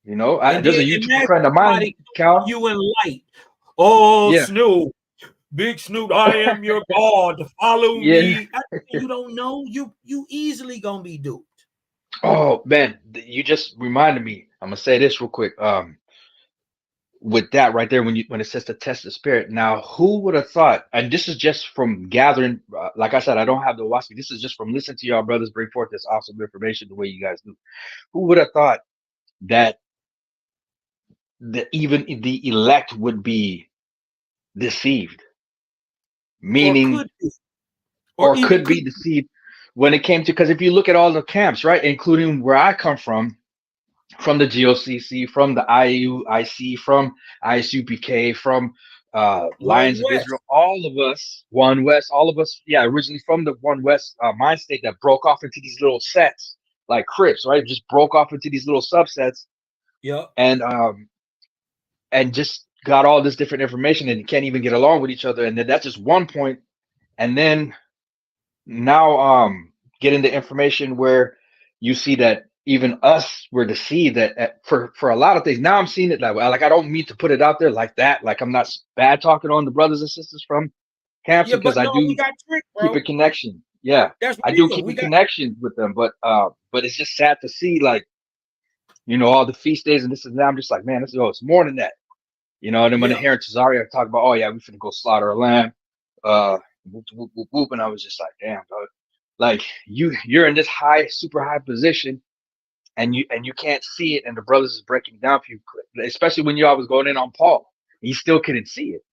There's a YouTube friend of mine, Cal. You in light. Oh, yeah. Snoop, Big Snoop, I am your God. Follow me. You don't know. You easily gonna be duped. Oh man, you just reminded me. I'm gonna say this real quick. With that right there, when it says to test the spirit. Now, who would have thought? And this is just from gathering. Like I said, I don't have the Waspy. This is just from listening to y'all brothers bring forth this awesome information the way you guys do. Who would have thought that even the elect would be deceived, meaning or could be deceived when it came to, because if you look at all the camps, right, including where I come from the GOCC, from the IUIC, from ISUPK, from Lions of Israel, all of us, One West, all of us, originally from the One West mind state that broke off into these little sets like Crips, right? Just broke off into these little subsets. Yeah. And just got all this different information, and can't even get along with each other. And then that's just one point. And then now getting the information where you see that even us were deceived for a lot of things. Now I'm seeing it that way. Like, I don't mean to put it out there like that. Like, I'm not bad talking on the brothers and sisters from camps, Yeah, because but I no, we do got tricked, keep bro. a connection. Yeah, That's I do real. keep We a got connection with them, but it's just sad to see, like, all the feast days and this and that. I'm just like, man, it's more than that. And then when I yeah. hear Cesaria talk about, oh yeah, we finna go slaughter a lamb, whoop, whoop, whoop, whoop, and I was just like, damn, dog. Like, you're in this super high position, and you can't see it, and the brothers is breaking down for you, especially when you always going in on Paul. You still couldn't see it.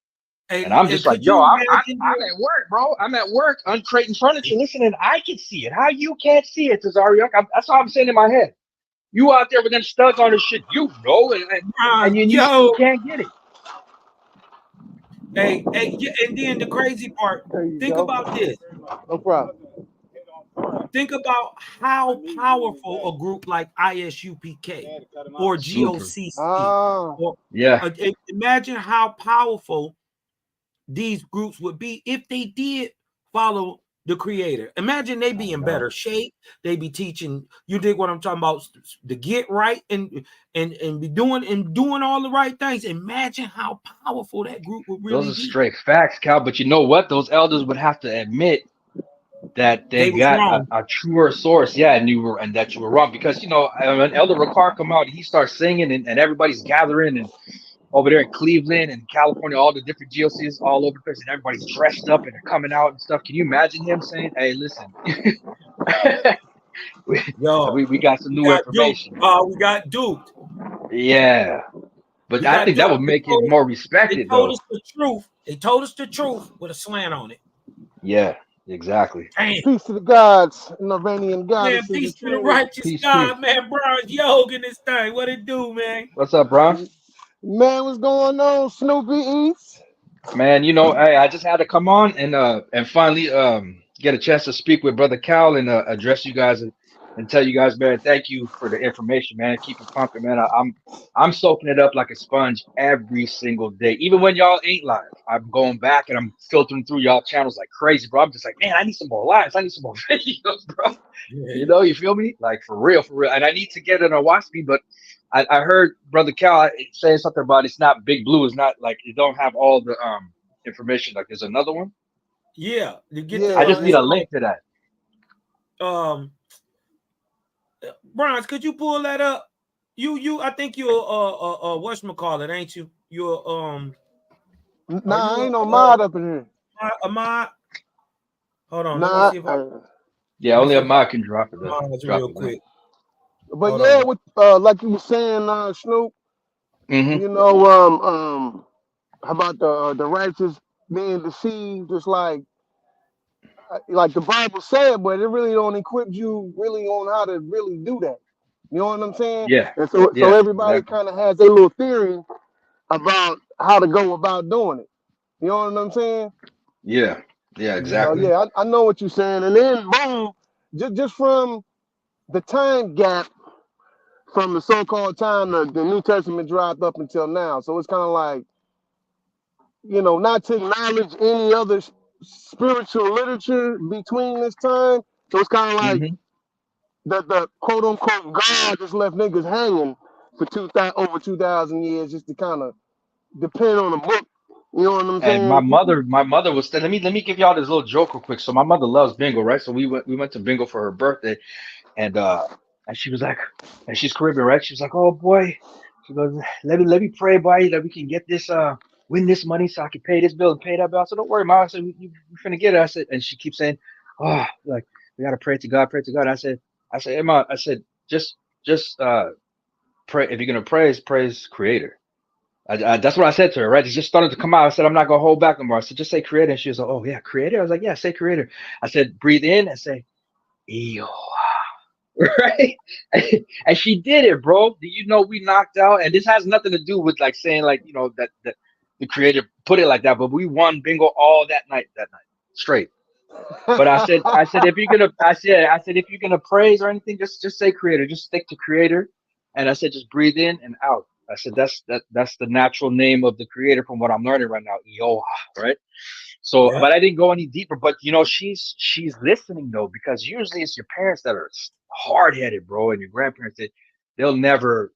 And I'm just like, could yo, you I'm imagine? at work, bro. I'm at work uncrating furniture, listening. I can see it. How you can't see it, Cesaria? That's what I'm saying in my head. You out there with them studs on this shit, and you Yo, can't get it. hey, yeah, and then the crazy part. There you Think go. about this. No problem. Think about how powerful a group like ISUPK or Super. GOCC, Ah, or Yeah. imagine how powerful these groups would be if they did follow the Creator. Imagine they be in better shape. They be teaching. You dig what I'm talking about? To get right and be doing all the right things. Imagine how powerful that group would really Those are be. straight facts, Cal. But you know what? Those elders would have to admit that they was got wrong. a truer source, yeah, and that you were wrong, because when Elder Ricard come out, he starts singing, and everybody's gathering, and over there in Cleveland and California, all the different GOCs all over the place, and everybody's dressed up and they're coming out and stuff. Can you imagine him saying, "Hey, listen, Yo, we got some we new got duped. information"? We got duped. Yeah, but We I got think that duped. would make it more They respected, told though. us the truth. They told us the truth with a slant on it. Yeah, exactly. Damn. peace to the gods and Iranian Man, goddesses peace and to the trinity. righteous Peace, peace. God, man. Brian Yoga in this thing. What it do, man? What's up, bro? Man, what's going on, Snoopy Eats? Man, hey, I just had to come on and finally get a chance to speak with Brother Cal and address you guys and tell you guys, man, thank you for the information, man. Keep it pumping, man. I'm soaking it up like a sponge every single day. Even when y'all ain't live, I'm going back and I'm filtering through y'all channels like crazy, bro. I'm just like, man, I need some more lives. I need some more videos, bro. Yeah. You feel me? Like, for real. And I need to get an Owaski, but I heard Brother Cal saying something about it's not Big Blue. It's not like you don't have all the information. Like, there's another one. Yeah. You get Yeah, I just need a it's- link to that. Bronze, could you pull that up? I think you're whatchamacallit, ain't you? You're Nah, you ain't no mod up in here. a mod? Hold on, Nah, let me see if I Yeah, let me only see a if mod can drop it. mods Drop real it. quick. but Hold yeah, on. with like you were saying, Snoop, Mm-hmm. you know, how about the righteous being deceived? Just like the Bible said, but it really don't equip you really on how to really do that. You know what I'm saying? Yeah. And so Yeah. everybody Exactly. kind of has their little theory about how to go about doing it. You know what I'm saying? Yeah. Yeah. So Exactly. yeah, I know what you're saying. And then boom, just from the time gap from the so-called time the New Testament dropped up until now. So it's kind of like, not to acknowledge any other spiritual literature between this time. So it's kind of like Mm-hmm. the quote unquote God just left niggas hanging for over 2,000 years just to kind of depend on a book. You know what I'm And my saying? mother was let me give y'all this little joke real quick. So my mother loves bingo, right? So we went to bingo for her birthday, and she was like, and she's Caribbean, right? She was like, oh boy, she goes, let me pray, boy, that we can get this win this money so I can pay this bill and pay that bill. I said, don't worry, Mom. I said, we finna get it. I said, and she keeps saying, oh, like, we gotta pray to God, pray to God. I said, hey, Mom, I said, just pray. If you're gonna praise Creator. That's what I said to her, right? It just started to come out. I said, I'm not gonna hold back no more. I said, just say Creator. And she was like, oh yeah, Creator. I was like, yeah, say Creator. I said, breathe in and say, Eeyore. Right? And she did it, bro. We knocked out, and this has nothing to do with like saying like that the Creator put it like that, but we won bingo all that night straight. But I said if you're gonna if you're gonna praise or anything, just say Creator, just stick to Creator. And I said just breathe in and out. I said that's the natural name of the Creator from what I'm learning right now, Eoha, right? So, Yeah. but I didn't go any deeper. But you know, she's listening though, because usually it's your parents that are hard headed, bro, and your grandparents they'll never.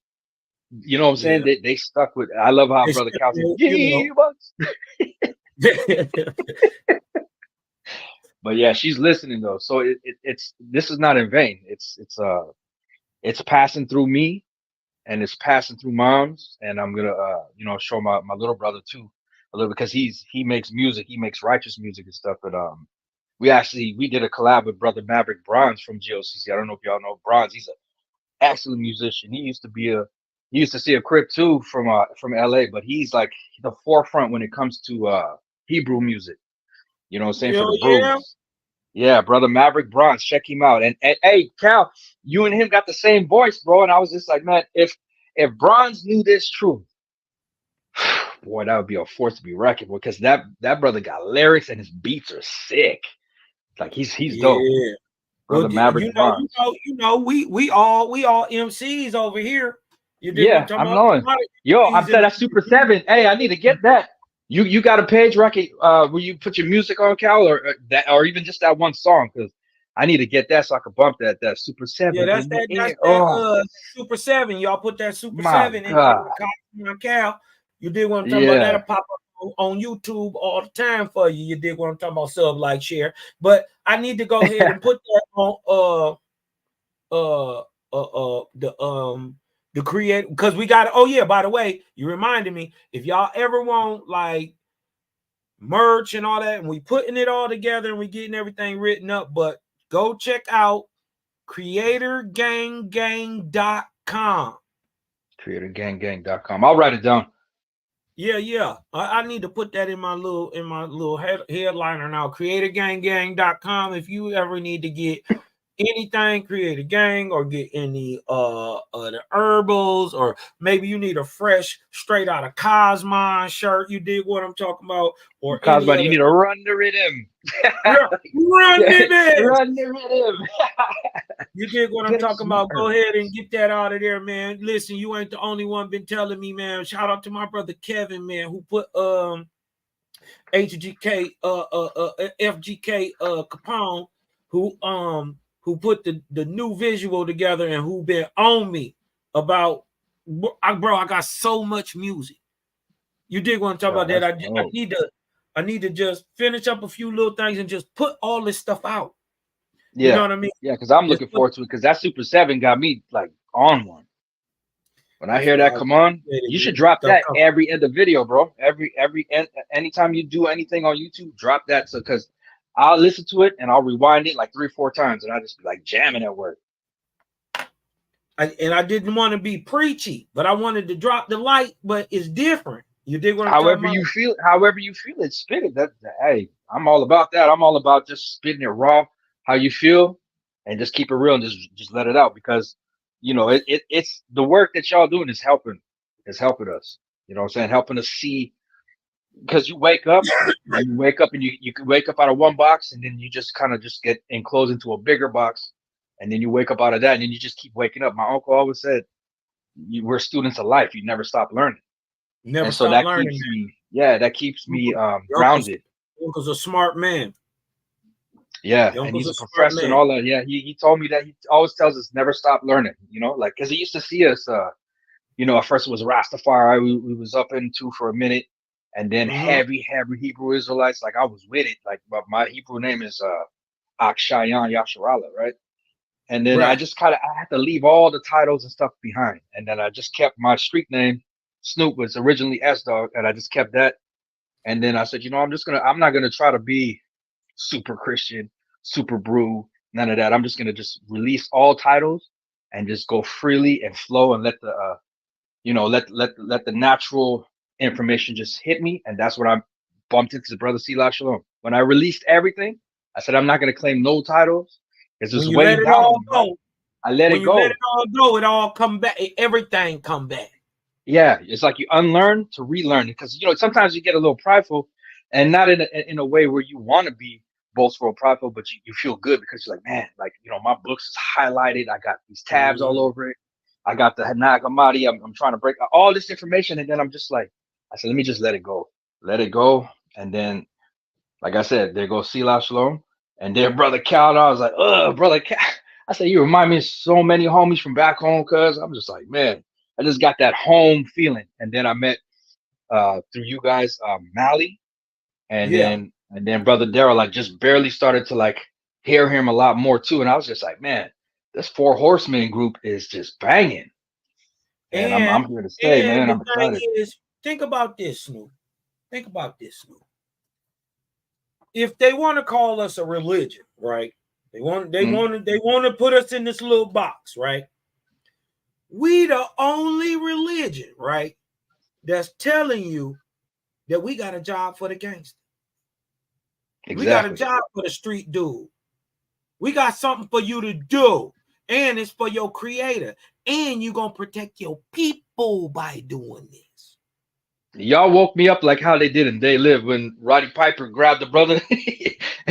You know what I'm saying? Yeah. They stuck with. I love how It's, Brother Cal said, you know. but yeah, she's listening though. So it's this is not in vain. It's passing through me, and it's passing through moms, and I'm gonna you know, show my little brother too a little, because he makes music, he makes righteous music and stuff. But we did a collab with Brother Maverick Bronze from GOCC. I don't know if y'all know Bronze. He's an excellent musician. He used to see a crib too from LA, but he's like the forefront when it comes to Hebrew music. You know what I'm saying? For the Yeah. brews. Yeah, Brother Maverick Bronze, check him out. And hey, Cal, you and him got the same voice, bro. And I was just like, man, if Bronze knew this truth, boy, that would be a force to be reckoned with, because that brother got lyrics and his beats are sick. Like he's dope. Yeah. Brother Well, Maverick Bronze. we all MCs over here. You did Yeah, want to talk I'm about knowing. Yo, I'm saying that's Super 7. Hey, I need to get that. You got a page, Rocky, where you put your music on, Cal, or that, or even just that one song? Because I need to get that so I can bump that Super 7. Yeah, that's in that. the That's air. that. Oh Super 7. Y'all put that Super my 7 in God. there. Cal. You did want to talk about Yeah. that'll pop up on YouTube all the time for you. You did want to talk about sub, like, share. But I need to go ahead and put that on the create, because we got. Oh yeah, by the way, you reminded me, if y'all ever want like merch and all that, and we putting it all together and we getting everything written up, but go check out creatorganggang.com. Creatorganggang.com. I'll write it down. Yeah. I need to put that in my little headliner now. Creatorganggang.com. If you ever need to get anything, create a gang, or get any the herbals, or maybe you need a fresh straight out of Cosmon shirt. You dig what I'm talking about? Or Cosmo, you need to run the rhythm. run it. Run the rhythm. You dig what I'm talking about? Go ahead and get that out of there, man. Listen, you ain't the only one been telling me, man. Shout out to my brother Kevin, man, who put HGK FGK Capone, who put the new visual together, and who been on me about, bro, I got so much music. You dig what I'm talking about? That I need to just finish up a few little things and just put all this stuff out. Yeah. You know what I mean? Yeah, because I'm looking forward to it, because that Super 7 got me like on one. When I hear that, come on, you should drop that every end of video, bro. Anytime you do anything on YouTube, drop that, so because I'll listen to it and I'll rewind it like 3-4 times, and I just be like jamming at work. And I didn't want to be preachy, but I wanted to drop the light, but it's different. You dig what I'm However talking about? however you feel it, spit it. Hey, I'm all about that. I'm all about just spitting it raw, how you feel, and just keep it real and just let it out, because you know it's the work that y'all doing is helping us. You know what I'm saying? Helping us see, because you wake up and you can wake up out of one box, and then you just kind of just get enclosed into a bigger box, and then you wake up out of that, and then you just keep waking up. My uncle always said, we're students of life. You never stop learning. Never and so stop that learning. keeps me grounded. Uncle's a smart man. Yeah, and he's a professor and all that. Yeah, he told me that. He always tells us never stop learning. You know, like, because he used to see us. You know, at first it was Rastafari. We was up into for a minute, and then heavy Hebrew Israelites. Like, I was with it. Like, but my Hebrew name is Akshayan Yasharala, right? And then I just I had to leave all the titles and stuff behind, and then I just kept my street name. Snoop was originally S-Dog, and I just kept that. And then I said, you know, I'm not gonna try to be super Christian, super brew, none of that. I'm just gonna just release all titles and just go freely and flow, and let the let the natural information just hit me. And that's what I bumped into Brother Sila Shalom. When I released everything, I said, I'm not gonna claim no titles. It's just way down. I let it go. Let it all go, it all come back. Everything come back. Yeah, it's like you unlearn to relearn, because sometimes you get a little prideful, and not in a way where you want to be boastful or prideful, but you feel good because you're like, man, like, my books is highlighted. I got these tabs all over it. I got the Nag Hammadi. I'm trying to break all this information, and then I'm just like, I said, let me just let it go, and then like I said, there goes Selah Shalom, and then Brother Cal. And I was like, Brother Cal. I said, you remind me of so many homies from back home, cuz I'm just like, man, I just got that home feeling. And then I met through you guys, Mally, and Yeah. then Brother Daryl, like just barely started to like hear him a lot more too. And I was just like, man, this Four Horsemen group is just banging. And I'm here to say, man, the I'm thing excited. is, think about this, Snoop. Think about this, Snoop. If they want to call us a religion, right? They want to put us in this little box, right? We the only religion, right, that's telling you that we got a job for the gangster. Exactly. We got a job for the street dude. We got something for you to do, and it's for your creator, and you're gonna protect your people by doing this. Y'all woke me up like how they did in They Live when Roddy Piper grabbed the brother and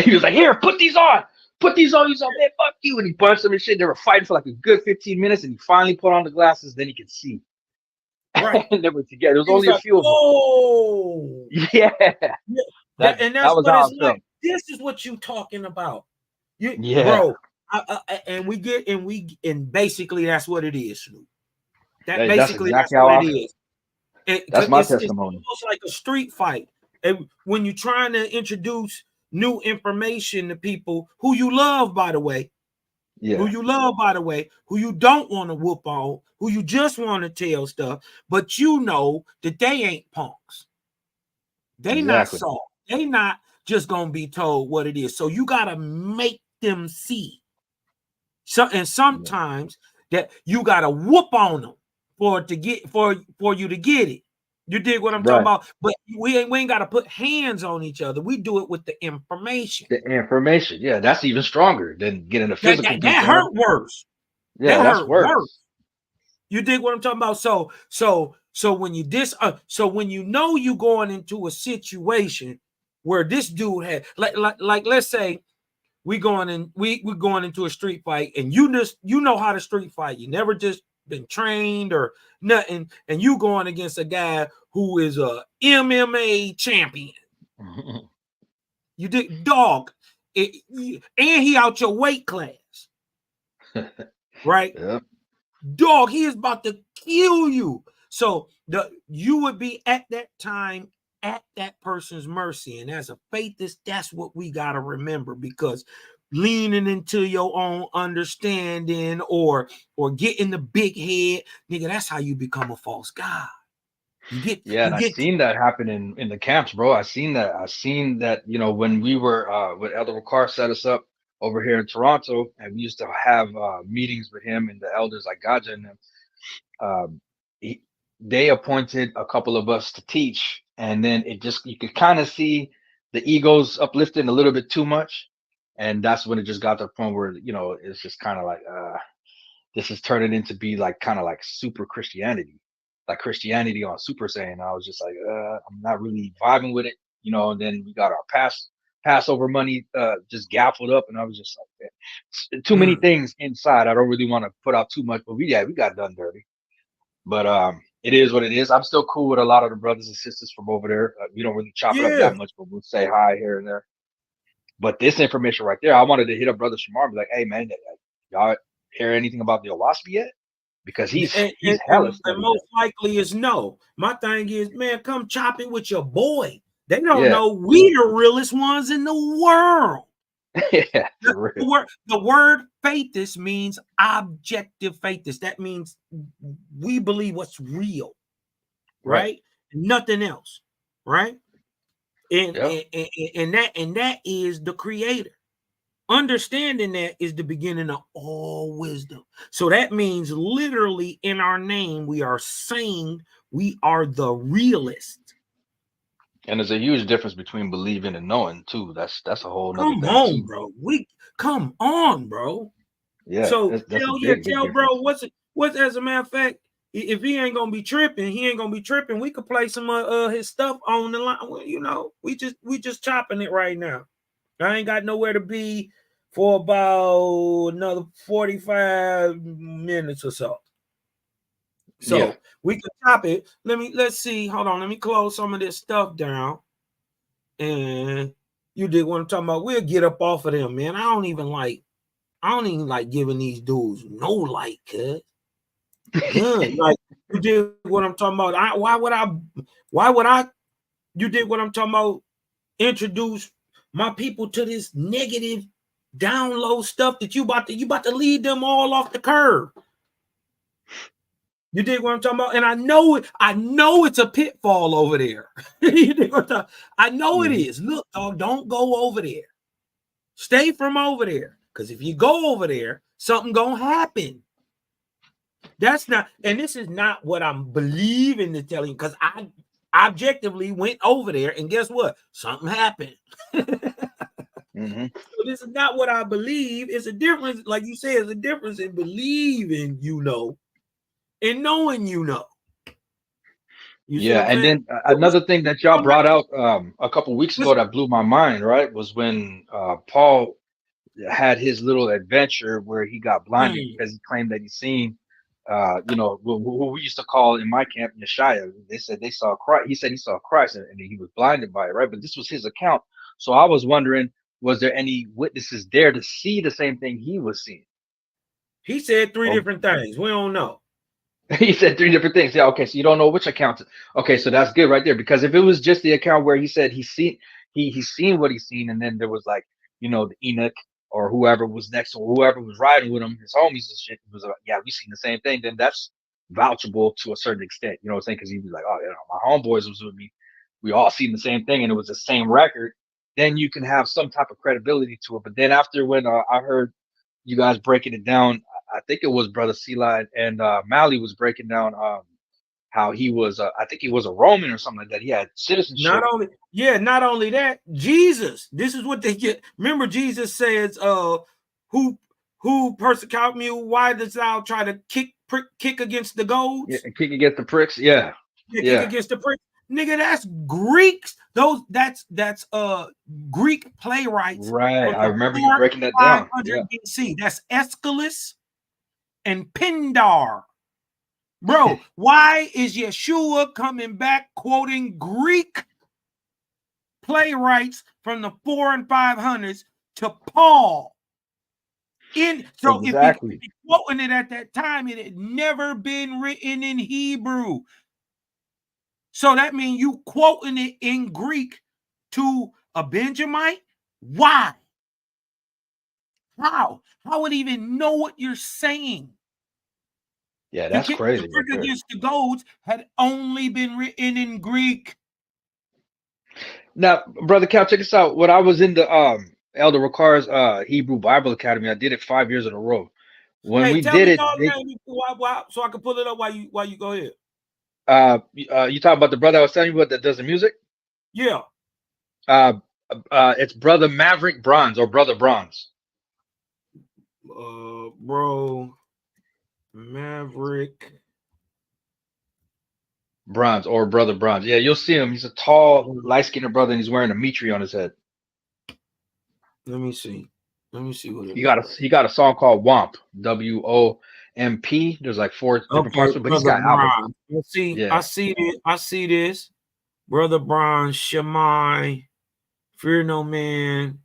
he was like, here, put these on. Put these on. He's like, man, fuck you. And he punched him and shit. They were fighting for like a good 15 minutes, and he finally put on the glasses. Then he could see. Right. And they were together. There was He only was a few of them. oh, Yeah. and that's that was what how it's it like. felt. This is what you talking about, Yeah. bro. And basically that's what it is, Snoop. That's Basically that's exactly how what I it feel. is. That's my It's testimony. almost like a street fight. And when you're trying to introduce new information to people who you love, by the way, Yeah. who you love, by the way, who you don't want to whoop on, who you just want to tell stuff, but you know that they ain't punks. They not Exactly. soft. They not just gonna be told what it is. So you gotta make them see. And sometimes that you gotta whoop on them for it to get for you to get it. You dig what I'm talking about? But we ain't gotta put hands on each other. We do it with the information. The information. Yeah, that's even stronger than getting a physical beat That down. hurt worse. Yeah, That that's hurt worse. worse. You dig what I'm talking about? So when you know you going into a situation where this dude had like let's say we're going into a street fight, and you know how to street fight. You never just been trained or nothing, and you going against a guy who is a MMA champion. You did dog, and he out your weight class, right? Yep. Dog, he is about to kill you. So you would be at that time at that person's mercy. And as a faithist, that's what we got to remember, because leaning into your own understanding or getting the big head, nigga, that's how you become a false god. I seen that happen in the camps, bro. I seen that, you know, when we were when Elder Ricard set us up over here in Toronto, and we used to have meetings with him and the elders like Gaja and them. They appointed a couple of us to teach, and then you could kind of see the egos uplifting a little bit too much, and that's when it just got to the point where, you know, it's just kind of like this is turning into be like kind of like super Christianity, like Christianity on Super Saiyan. I was just like, I'm not really vibing with it, you know. And then we got our Passover money just gaffled up, and I was just like, man, too many things inside. I don't really want to put out too much, but we got done dirty. But it is what it is. I'm still cool with a lot of the brothers and sisters from over there. We don't really chop it up that much, but we'll say hi here and there. But this information right there, I wanted to hit up Brother Shamar and be like, hey, man, y'all hear anything about the Owaspy yet? Because he's hella and most likely is no. My thing is, man, come chop it with your boy. They don't know we the realest ones in the world. Yeah, the word faithist means objective faithist. That means we believe what's real, right? Nothing else, right? And that is the creator. Understanding that is the beginning of all wisdom. So that means literally in our name, we are saying we are the realist. And there's a huge difference between believing and knowing too. That's a whole nother thing too. Bro. Come on, bro. Yeah. So that's tell bro, what's as a matter of fact, if he ain't gonna be tripping, we could play some of his stuff on the line. Well, you know, we just chopping it right now. I ain't got nowhere to be for about another 45 minutes or so. So we can chop it. Let's see. Hold on. Let me close some of this stuff down. And You dig what I'm talking about? We'll get up off of them, man. I don't even like giving these dudes no light, cuz. None. Like, you dig what I'm talking about? Why would I, you dig what I'm talking about? Introduce my people to this negative download stuff that you about to lead them all off the curve. You dig what I'm talking about? And I know it's a pitfall over there. You dig what I know it is. Look, dog, don't go over there. Stay from over there. Because if you go over there, something gonna happen. That's not, and this is not what I'm believing to tell you, because I objectively went over there, and guess what? Something happened. So this is not what I believe. It's a difference, like you said, it's a difference in believing, you know, and knowing, you know. Yeah, and then another thing that y'all brought out a couple weeks ago that blew my mind, right, was when Paul had his little adventure where he got blinded because he claimed that he's seen, you know, who we used to call in my camp Yeshaya. They said they saw Christ. He said he saw Christ, and he was blinded by it, right? But this was his account. So I was wondering, was there any witnesses there to see the same thing he was seeing? He said three different things. We don't know. He said three different things. Yeah, okay, so you don't know which account. Okay, so that's good right there, because if it was just the account where he said he's seen what he's seen, and then there was, like, you know, the Enoch or whoever was next, or whoever was riding with him, his homies and shit, was like, yeah, we seen the same thing, then that's vouchable to a certain extent, you know what I'm saying? Because he'd be like, oh, you know, my homeboys was with me, we all seen the same thing, and it was the same record. Then you can have some type of credibility to it. But then after, when I heard you guys breaking it down, I think it was Brother Seelide and Mally was breaking down how he was, I think he was a Roman or something like that. He had citizenship. Not only that, Jesus. This is what they get. Remember, Jesus says, "Who persecute me? Why dost thou try to kick against the goads? Yeah, kick against the pricks. Yeah, kick against the pricks." Nigga, that's Greeks. That's Greek playwrights. Right. I remember you breaking that down. Yeah. BC. That's Aeschylus and Pindar. Bro, why is Yeshua coming back quoting Greek playwrights from the 400s and 500s to Paul? So exactly. If he's quoting it at that time, it had never been written in Hebrew. So that means you quoting it in Greek to a Benjamite? Why? How would he even know what you're saying? Yeah, that's crazy. The Trick Against the Goads had only been written in Greek. Now, Brother Cal, check this out. When I was in the Elder Rakar's Hebrew Bible Academy, I did it 5 years in a row. When we did it, so I can pull it up while you go ahead. You talk about the brother I was telling you about that does the music? Yeah. It's Brother Maverick Bronze or Brother Bronze. Bro, Maverick Bronze or Brother Bronze. Yeah, you'll see him. He's a tall, light-skinned brother, and he's wearing a mitre on his head. Let me see what it he got a song called Womp, WOMP. There's like 4 different parts, but he's got albums. I see this. Brother Bronze, Shammai, Fear No Man,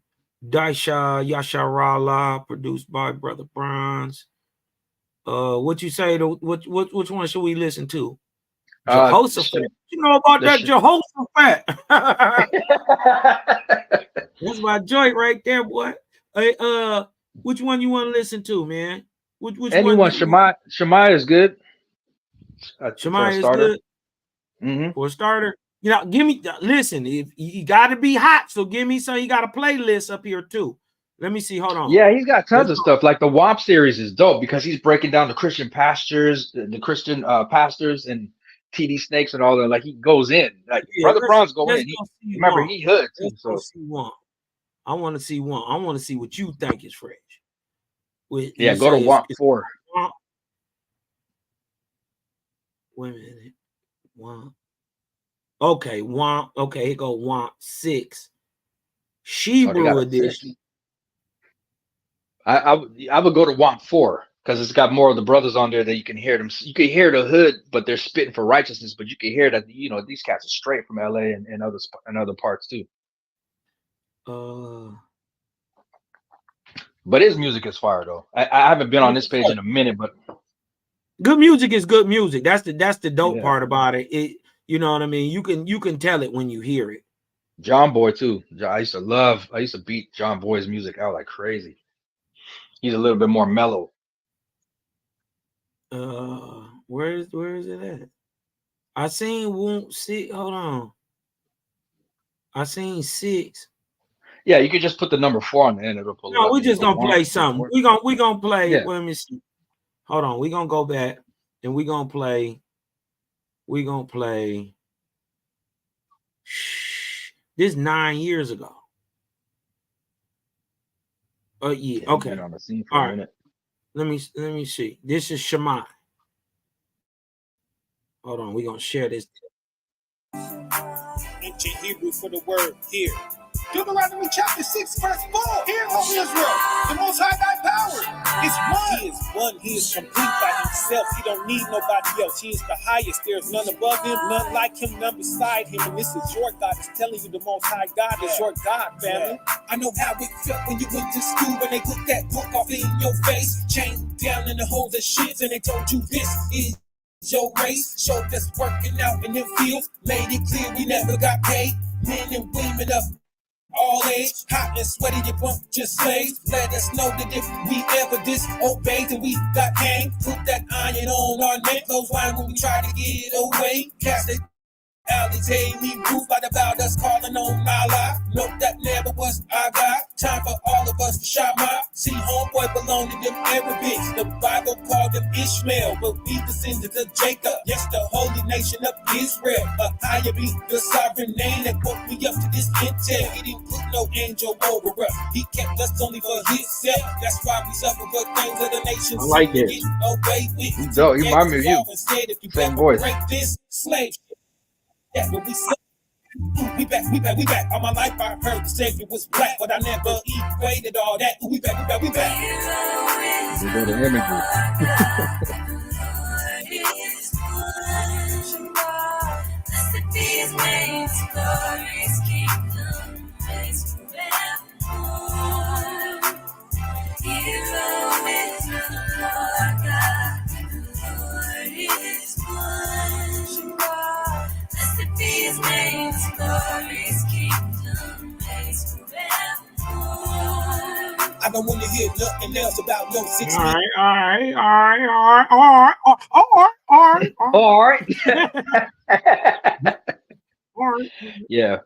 Daisha Yasharala, produced by Brother Bronze. What you say? Which one should we listen to? Jehoshaphat. You know about that Jehoshaphat? That's my joint right there, boy. Hey, which one you want to listen to, man? Which anyone? Shammai is good. Shammai is good. For a starter. You know, listen, if you gotta be hot, so give me some. You got a playlist up here too. Let me see. Hold on. Yeah, he's got tons of stuff. Like the WOMP series is dope because he's breaking down the Christian pastors, the Christian pastors and TD Snakes and all that. Like he goes in. Like Brother Bronze go in. Remember, he hood too. So see one. I want to see one. I want to see what you think is fresh. Go to WOMP 4. Wait a minute. WOMP. Okay, WOMP. Okay, here go WOMP 6. Hebrew edition. I would go to WOMP 4 because it's got more of the brothers on there that you can hear them. You can hear the hood, but they're spitting for righteousness. But you can hear that these cats are straight from LA and other parts too. But his music is fire though. I haven't been on this page in a minute, but good music is good music. That's the dope Yeah. part about it. You know what I mean? You can tell it when you hear it. John Boy too. I used to beat John Boy's music out like crazy. He's a little bit more mellow. Where is it at? I seen won't see. Hold on. I seen 6. Yeah, you could just put the number 4 on the end. It'll pull it No, up. we just gonna play something. We gonna play. Yeah. Let me see. Hold on. We gonna go back and we gonna play. We gonna play. This 9 years ago. Oh yeah. Okay. Been on the scene for All a right. minute. Let me see. This is Shema. Hold on. We gonna share this. Ancient Hebrew for the word here. Deuteronomy chapter 6, verse 4. Hear, O Israel, the Most High thy power is one. He is one. He is complete by himself. He don't need nobody else. He is the highest. There is none above him, none like him, none beside him. And this is your God. It's telling you the Most High God is your God, family. I know how it felt when you went to school, when they put that book off in your face, chained down in the holes of shits, and they told you this is your race. Showed us working out in them fields, made it clear we never got paid. Men and women of all age, hot and sweaty, you won't just slaves. Let us know that if we ever disobeyed, then we got hanged. Put that iron on our neck, close line when we try to get away. Cast it alleys, daily roof out about us calling on Allah. Nope, that never was our God. Time for all of us to shop my. See, homeboy belong to them Arabics. The Bible called them Ishmael, but we descended of Jacob. Yes, the holy nation of Israel. A higher be the sovereign name that woke me up to this intel. He didn't put no angel over us. He kept us only for himself. That's why we suffer for things of the nations. I like this. He remind me of you. Same voice. Break this slave. Yeah, but we back. All my life I heard the Savior was black, but I never equated all that. We back. We go to imagery. I don't want to hear nothing else about no 6 All right. Yeah.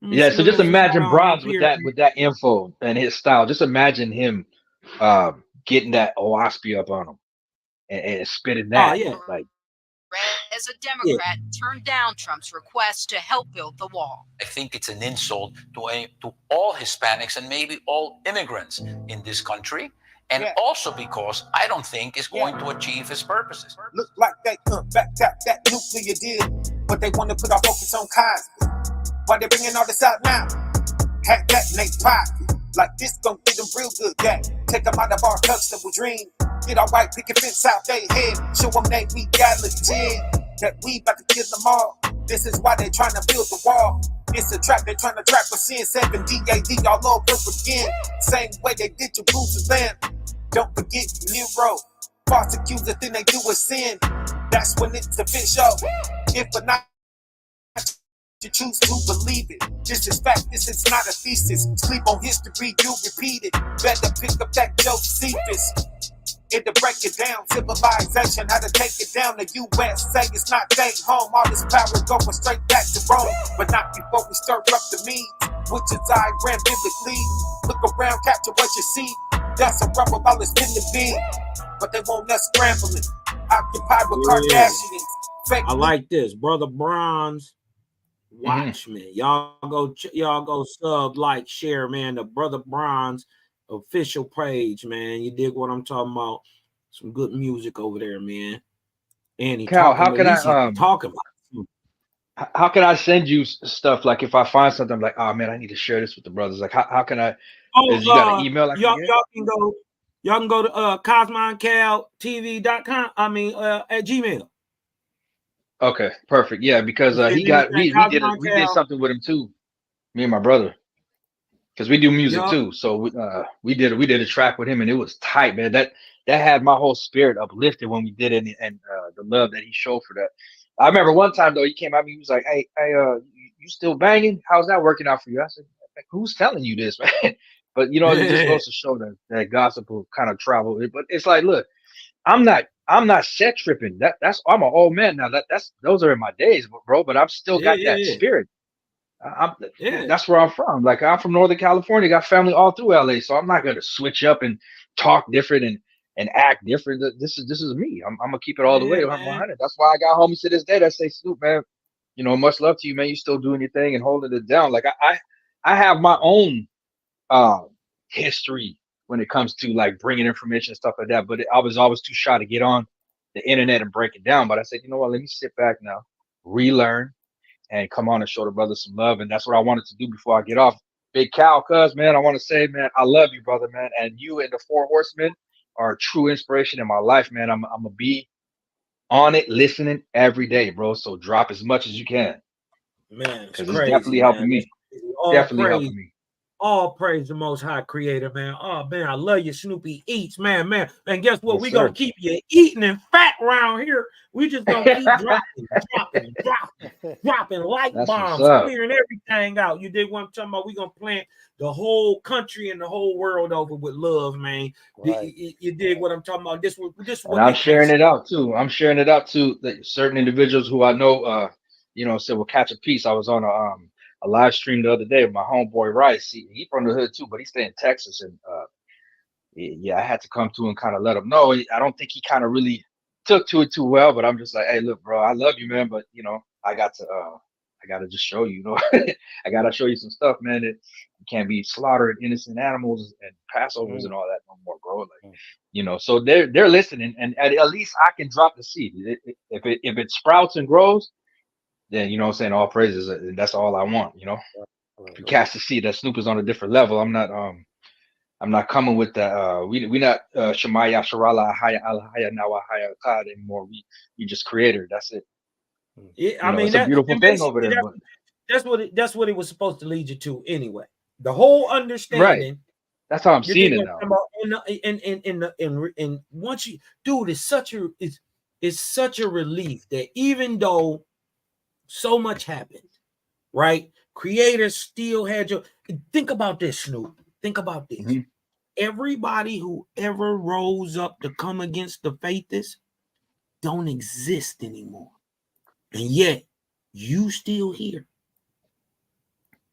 Yeah, so just imagine Bronze with that info and his style. Just imagine him getting that OWASP up on him and spitting that. Oh, yeah. Like, as a Democrat, turned down Trump's request to help build the wall. I think it's an insult to all Hispanics and maybe all immigrants in this country. And also because I don't think it's going to achieve its purposes. Look like they back tap that nuclear deal, but they want to put our focus on Cosby. Why they bringing all this out now? Had that in they pocket. Like this gon' get them real good, gang. Take them out of our comfortable dream. Get our white picket fence out they head. Show them that we got legit. That we about to kill them all. This is why they trying to build the wall. It's a trap, they trying to trap us in. 7 DAD all over again. Same way they did Jerusalem. Don't forget Nero. False accusers, then they do a sin. That's when it's official. If or not, you choose to believe it. This is fact, this is not a thesis. Sleep on history, you repeat it. Better pick up that Josephus. It'll break it down, civilization, how to take it down. The USA is not staying home. All this power going straight back to Rome. But not before we stir up the meat, which is Iran biblically. Look around, capture what you see. That's a rubber ball it's been to be. But they want us scrambling. Occupied with Kardashians. Fake I like this, Brother Bronze. Watchmen. Y'all go sub, like, share, man. The Brother Bronze official page, man. You dig what I'm talking about? Some good music over there, man. And he Cal, how can I talk about it. How can I send you stuff? Like if I find something, I'm like, oh man, I need to share this with the brothers. Like how can I? You got an email? Y'all can go to CosmonCalTV.com. I mean at Gmail. Okay, perfect. Yeah, because we did something with him too. Me and my brother. because we do music Yup. too. So we did a track with him, and it was tight, man. That had my whole spirit uplifted when we did it, and the love that he showed for that. I remember one time though, he came at me, he was like, "Hey, you still banging? How's that working out for you?" I said, "Who's telling you this, man?" But you know, it just goes to show that gossip will kind of travel. But it's like, look, I'm not set tripping. I'm an old man now. Those are in my days, bro. But I've still got that spirit. That's where I'm from. Like, I'm from Northern California, got family all through LA, so I'm not gonna switch up and talk different and act different. This is me. I'm gonna keep it all the way 100. That's why I got homies to this day that say, "Snoop, man, you know, much love to you, man. You still doing your thing and holding it down." Like I have my own history when it comes to like bringing information and stuff like that, but I was always too shy to get on the internet and break it down. But I said, you know what? Let me sit back now, relearn, and come on and show the brother some love. And that's what I wanted to do before I get off. Big Cal, cuz, man, I want to say, man, I love you, brother, man. And you and the Four Horsemen are a true inspiration in my life, man. I'm going to be on it, listening every day, bro. So drop as much as you can. Man, because it's definitely helping me. Definitely helping me. All praise the Most High Creator, man. Oh, man, I love you, Snoopy Eats, man. And guess what? Yes, we sir. going to keep you eating and fat around here. We just going to keep dropping light That's bombs, what's up. clearing everything out. You did what I'm talking about? We're going to plant the whole country and the whole world over with love, man. Right. You did what I'm talking about. This And I'm sharing it out, too. I'm sharing it out to certain individuals who I know, said, well, catch a piece. I was on a live stream the other day with my homeboy Rice. He from the hood too, but he stay in Texas, and I had to come to and kind of let him know. I don't think he kind of really took to it too well, but I'm just like, hey, look, bro, I love you, man, but I got to just show you, I got to show you some stuff, man. That you can't be slaughtering innocent animals and Passovers and all that no more, bro. Like, so they're listening, and at least I can drop the seed. If it sprouts and grows, then what I'm saying, all praises, and that's all I want, If you cast the seed, that Snoop is on a different level. I'm not coming with the we not Shemaya Sharala Haya Al Haya Nawa Haya Kad anymore. We just creator. That's it. I mean, it's a beautiful thing over there. That's what it was supposed to lead you to anyway. The whole understanding. Right. That's how I'm seeing it now. And once you, dude, it's such a relief that even though so much happened, right? Creators still had your. Think about this, Snoop. Think about this. Mm-hmm. Everybody who ever rose up to come against the faithists don't exist anymore, and yet you still here.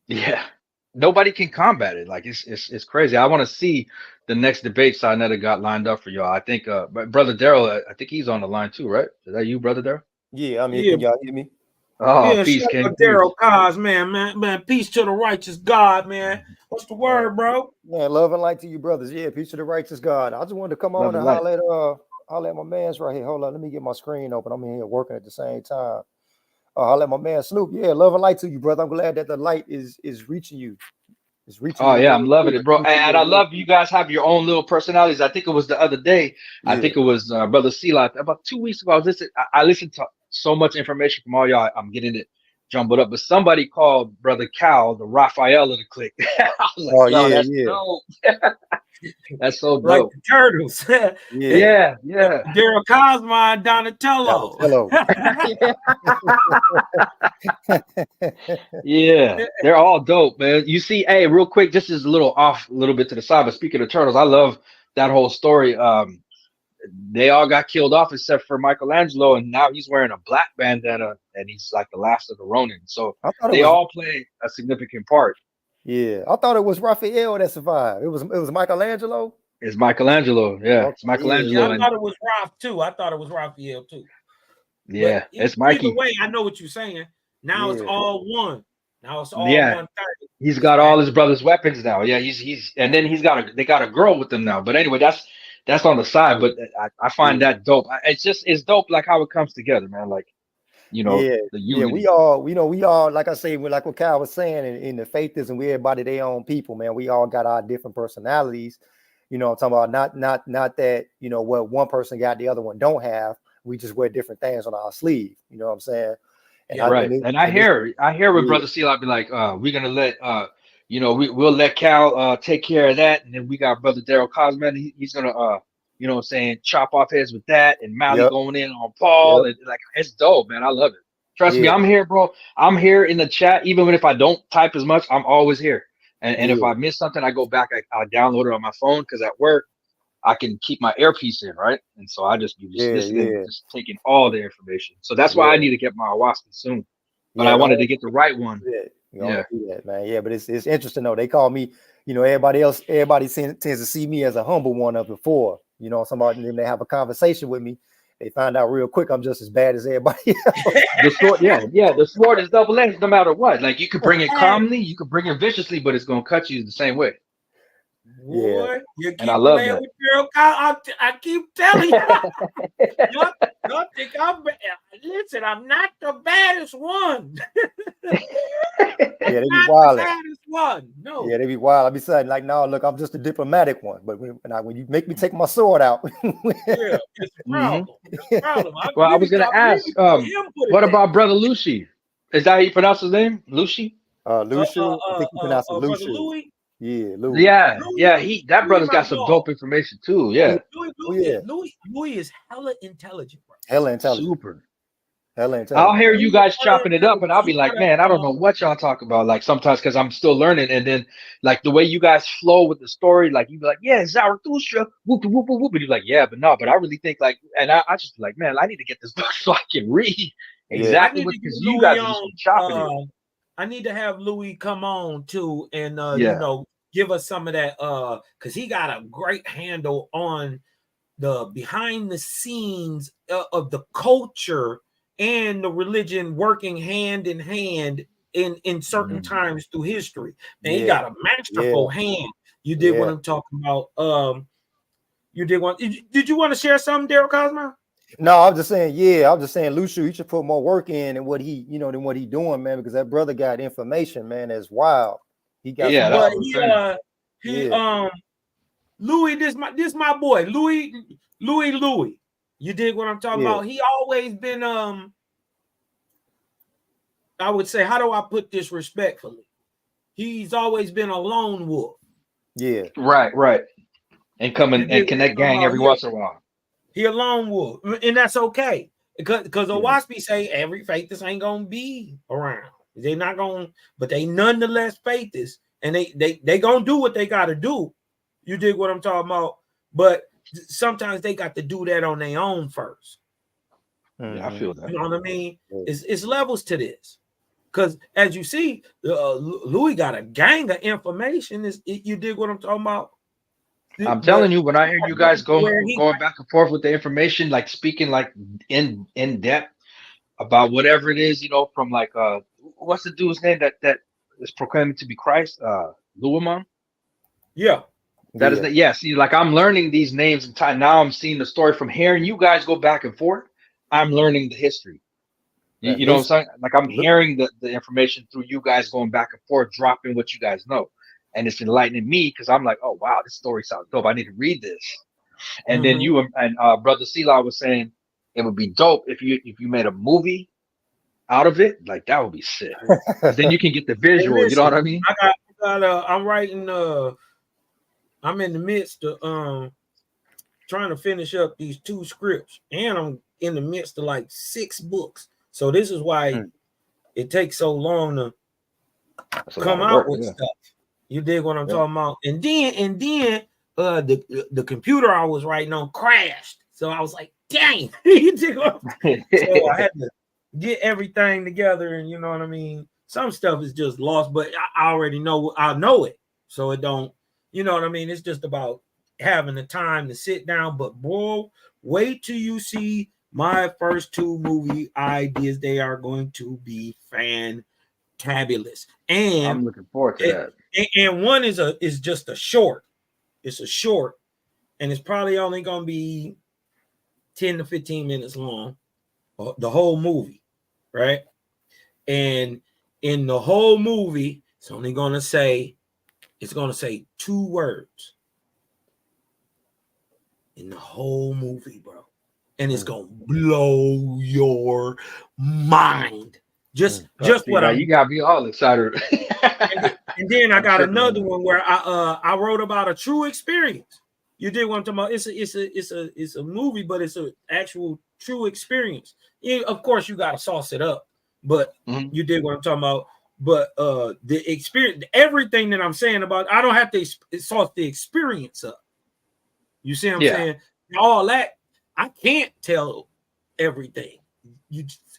Yeah, nobody can combat it. Like it's crazy. I want to see the next debate that got lined up for y'all. I think brother Daryl, I think he's on the line too, right? Is that you, brother Daryl? Yeah, I'm here. Can y'all hear me? Oh, yeah, peace, King. Daryl Cos, man, peace to the righteous God, man. What's the word, bro? Man, love and light to you, brothers. Yeah, peace to the righteous God. I just wanted to come on and holler at my man's right here. Hold on, let me get my screen open. I'm in here working at the same time. Holler at my man Snoop. Yeah, love and light to you, brother. I'm glad that the light is reaching you. It's reaching. Oh, yeah, I'm loving it, bro. And I love you guys have your own little personalities. I think it was the other day. Yeah. I think it was Brother Selah. About 2 weeks ago, I listened to so much information from all y'all. I'm getting it jumbled up. But somebody called Brother Cal the Raphael of the clique. I was like, that's dope. That's so dope. Like the Turtles. yeah. Daryl Cosmo and Donatello. Yeah, they're all dope, man. You see, hey, real quick, this is a little bit to the side, but speaking of Turtles, I love that whole story. They all got killed off except for Michelangelo, and now he's wearing a black bandana, and he's like the last of the Ronin. So they all play a significant part. Yeah, I thought it was Raphael that survived. It was Michelangelo. It's Michelangelo. Yeah, it's Michelangelo. Yeah, I thought it was Raph too. I thought it was Raphael too. Yeah, it's Mikey. Either way, I know what you're saying. Now it's all one. Now it's all 130. He's got all his brother's weapons now. Yeah, he's and then they got a girl with them now. But anyway, that's on the side. But I find that dope. It's dope, like how it comes together, man. Like, the unity. We all, like I say, like what Kyle was saying, in the faithism, we everybody their own people, man. We all got our different personalities. I'm talking about not that, what one person got, the other one don't have. We just wear different things on our sleeve. You know what I'm saying? And I hear with Brother Seal, I'd be like, we're gonna let we'll let Cal take care of that, and then we got brother Daryl Cosman. He's gonna you know what I'm saying, chop off heads with that, and Mally going in on Paul, and like it's dope, man. I love it. Trust me, I'm here, bro. I'm here in the chat, even if I don't type as much. I'm always here, and if I miss something, I go back. I download it on my phone because at work I can keep my earpiece in, right? And so I just be listening, just taking all the information. So that's why I need to get my Owaski soon. But I wanted to get the right one. Do that, man. Yeah, but it's interesting though. They call me, everybody tends to see me as a humble one up before. Somebody, then they have a conversation with me. They find out real quick I'm just as bad as everybody else. The sword, the sword is double-edged no matter what. Like you could bring it calmly, you could bring it viciously, but it's gonna cut you the same way. Boy, you keep and I love that. With girl, I keep telling you. Y'all think listen, I'm not the baddest one. They be wild. Baddest one. No. Yeah, they be wild. I be saying like, no, look, I'm just a diplomatic one. But when you make me take my sword out, it's a problem. It's a problem. Well, I was gonna ask, what about brother Lucy? Is that how you pronounce his name? Lucy? Lucy. I think you pronounce it Lucy. Louis? Yeah, Louis. Yeah, that brother's got some dope information too. Yeah. Louis is hella intelligent, bro. Hella intelligent. Super. Hella intelligent. I'll hear you guys chopping it up, and I'll be like, man, I don't know what y'all talk about. Like sometimes because I'm still learning, and then like the way you guys flow with the story, like you be like, yeah, Zarathustra, whoop whoop whoop, and you're like, yeah, but no, but I really think like, and I just be like, man, I need to get this book so I can read exactly what because you guys are just chopping it. I need to have Louis come on too, and give us some of that because he got a great handle on the behind the scenes of the culture and the religion working hand in hand in certain times through history. And he got a masterful hand. You did what I'm talking about. You did one. Did you want to share something, Daryl Cosmo? No, I'm just saying, Luciu, you should put more work in and what he, than what he doing, man, because that brother got information, man, that's wild. He got Louis, this my boy, Louis. You dig what I'm talking about? He always been I would say, how do I put this respectfully? He's always been a lone wolf. Yeah. Right. And come and connect gang every once in a while. He a lone wolf, and that's okay. Because Owaski say every faithist ain't gonna be around. They're not gonna, but they nonetheless faithist, and they gonna do what they gotta do. You dig what I'm talking about? But sometimes they got to do that on their own first. Yeah, I feel that. You know what I mean? It's levels to this. Because as you see, Louis got a gang of information. You dig what I'm talking about? I'm telling you, when I hear you guys going back and forth with the information, like speaking like in depth about whatever it is, from like what's the dude's name that is proclaiming to be Christ? Luaman? Yeah. That is the see, like I'm learning these names and time. Now I'm seeing the story from hearing you guys go back and forth. I'm learning the history. You know what I'm saying? Like I'm hearing the information through you guys going back and forth, dropping what you guys know. And it's enlightening me because I'm like, oh wow, this story sounds dope. I need to read this. And then you and brother Sela was saying it would be dope if you made a movie out of it. Like that would be sick. Then you can get the visual. You know what I mean? I'm writing. I'm in the midst of trying to finish up these 2 scripts, and I'm in the midst of like 6 books. So this is why it takes so long to come out with stuff. You dig what I'm talking about? And then the computer I was writing on crashed. So I was like, dang. You dig what so I had to get everything together, and you know what I mean? Some stuff is just lost, but I already know I know it. So it don't, you know what I mean? It's just about having the time to sit down. But bro, wait till you see my first 2 movie ideas. They are going to be fantabulous. And I'm looking forward to that. And one is just a short. It's a short, and it's probably only going to be 10 to 15 minutes long, the whole movie, right? And in the whole movie, it's going to say 2 words in the whole movie, bro. And it's going to blow your mind. Just what you got me all excited. And then I I'm got tripping on another that. one where I wrote about a true experience. You did what I'm talking about. It's a movie, but it's an actual true experience. Yeah, of course, you gotta sauce it up, but you did what I'm talking about. But the experience, everything that I'm saying about, I don't have to sauce the experience up. You see what I'm saying? All that, I can't tell everything.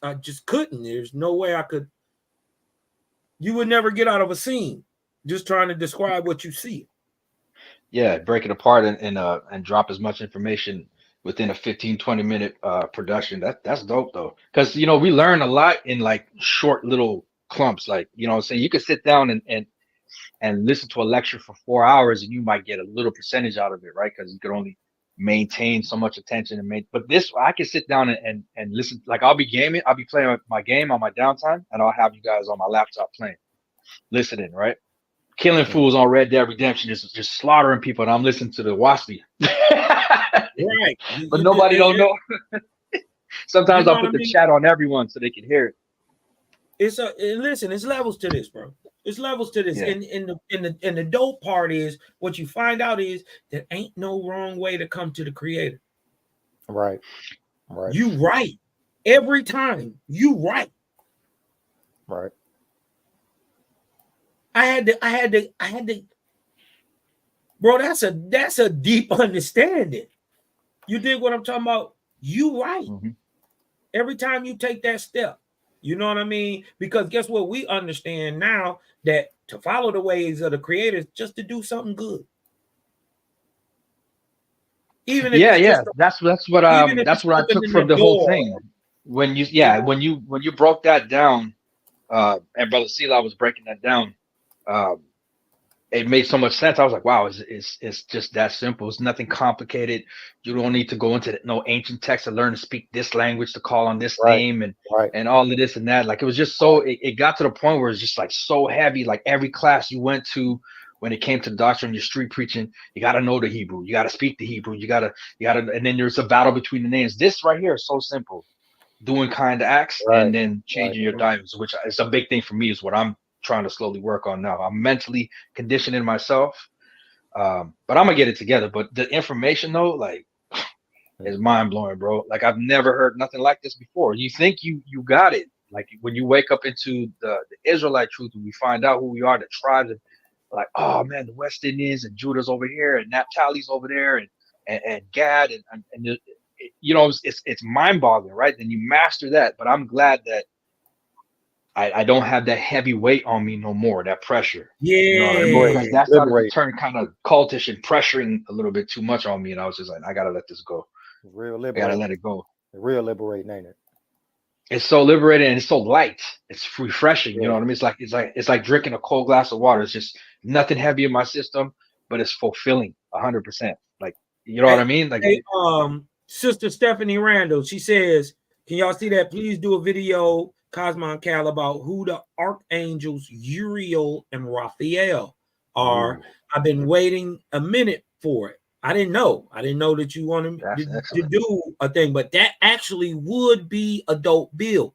I just couldn't. There's no way I could. You would never get out of a scene just trying to describe what you see. Yeah, break it apart and drop as much information within a 15-20 minute production. That's dope though. Because we learn a lot in like short little clumps. Like, what I'm saying, you could sit down and listen to a lecture for 4 hours and you might get a little percentage out of it, right? Because you could only maintain so much attention but this, I can sit down and listen. Like, I'll be gaming, I'll be playing my game on my downtime, and I'll have you guys on my laptop playing, listening, right? Killing fools on Red Dead Redemption, just slaughtering people, and I'm listening to the WASPy. Right. But nobody don't know. Sometimes I'll put the chat on everyone so they can hear it. Listen, it's levels to this, bro. It's levels to this. Yeah. And the dope part is, what you find out is there ain't no wrong way to come to the creator. Right. You right. Every time you right. Right. I had to, bro, that's a deep understanding. You dig what I'm talking about? You right. Every time you take that step, you know what I mean? Because guess what? We understand now that to follow the ways of the creators, just to do something good. Even if that's what I took from the whole thing. When you broke that down, and Brother Sela was breaking that down, it made so much sense. I was like, wow, it's just that simple. It's nothing complicated. You don't need to go into no ancient text to learn to speak this language, to call on this name and all of this and that. Like, it was just so, it got to the point where it's just like so heavy. Like, every class you went to, when it came to the doctrine, your street preaching, you got to know the Hebrew. You got to speak the Hebrew. You got to, and then there's a battle between the names. This right here is so simple. Doing kind acts and then changing your diamonds, which is a big thing for me, is what I'm trying to slowly work on now. I'm mentally conditioning myself, but I'm gonna get it together. But the information though, like, is mind-blowing, bro. Like, I've never heard nothing like this before. You think you got it, like, when you wake up into the Israelite truth, and we find out who we are, the tribes, and like, oh man, the West Indians and Judah's over here and Naphtali's over there and Gad and it's mind-boggling, right? Then you master that. But I'm glad that I don't have that heavy weight on me no more, that pressure. Yeah. You know what I mean? Because that started to turn kind of cultish and pressuring a little bit too much on me. And I was just like, I gotta let this go. Real liberating. I gotta let it go. Real liberating, ain't it? It's so liberating and it's so light. It's refreshing. You know what I mean? It's like drinking a cold glass of water. It's just nothing heavy in my system, but it's fulfilling 100%. Like, you know what I mean? Like, Sister Stephanie Randall, she says, can y'all see that? Please do a video, Cosmo and Cal, about who the archangels Uriel and Raphael are. I've been waiting a minute for it. I didn't know that you wanted to do a thing, but that actually would be a dope build.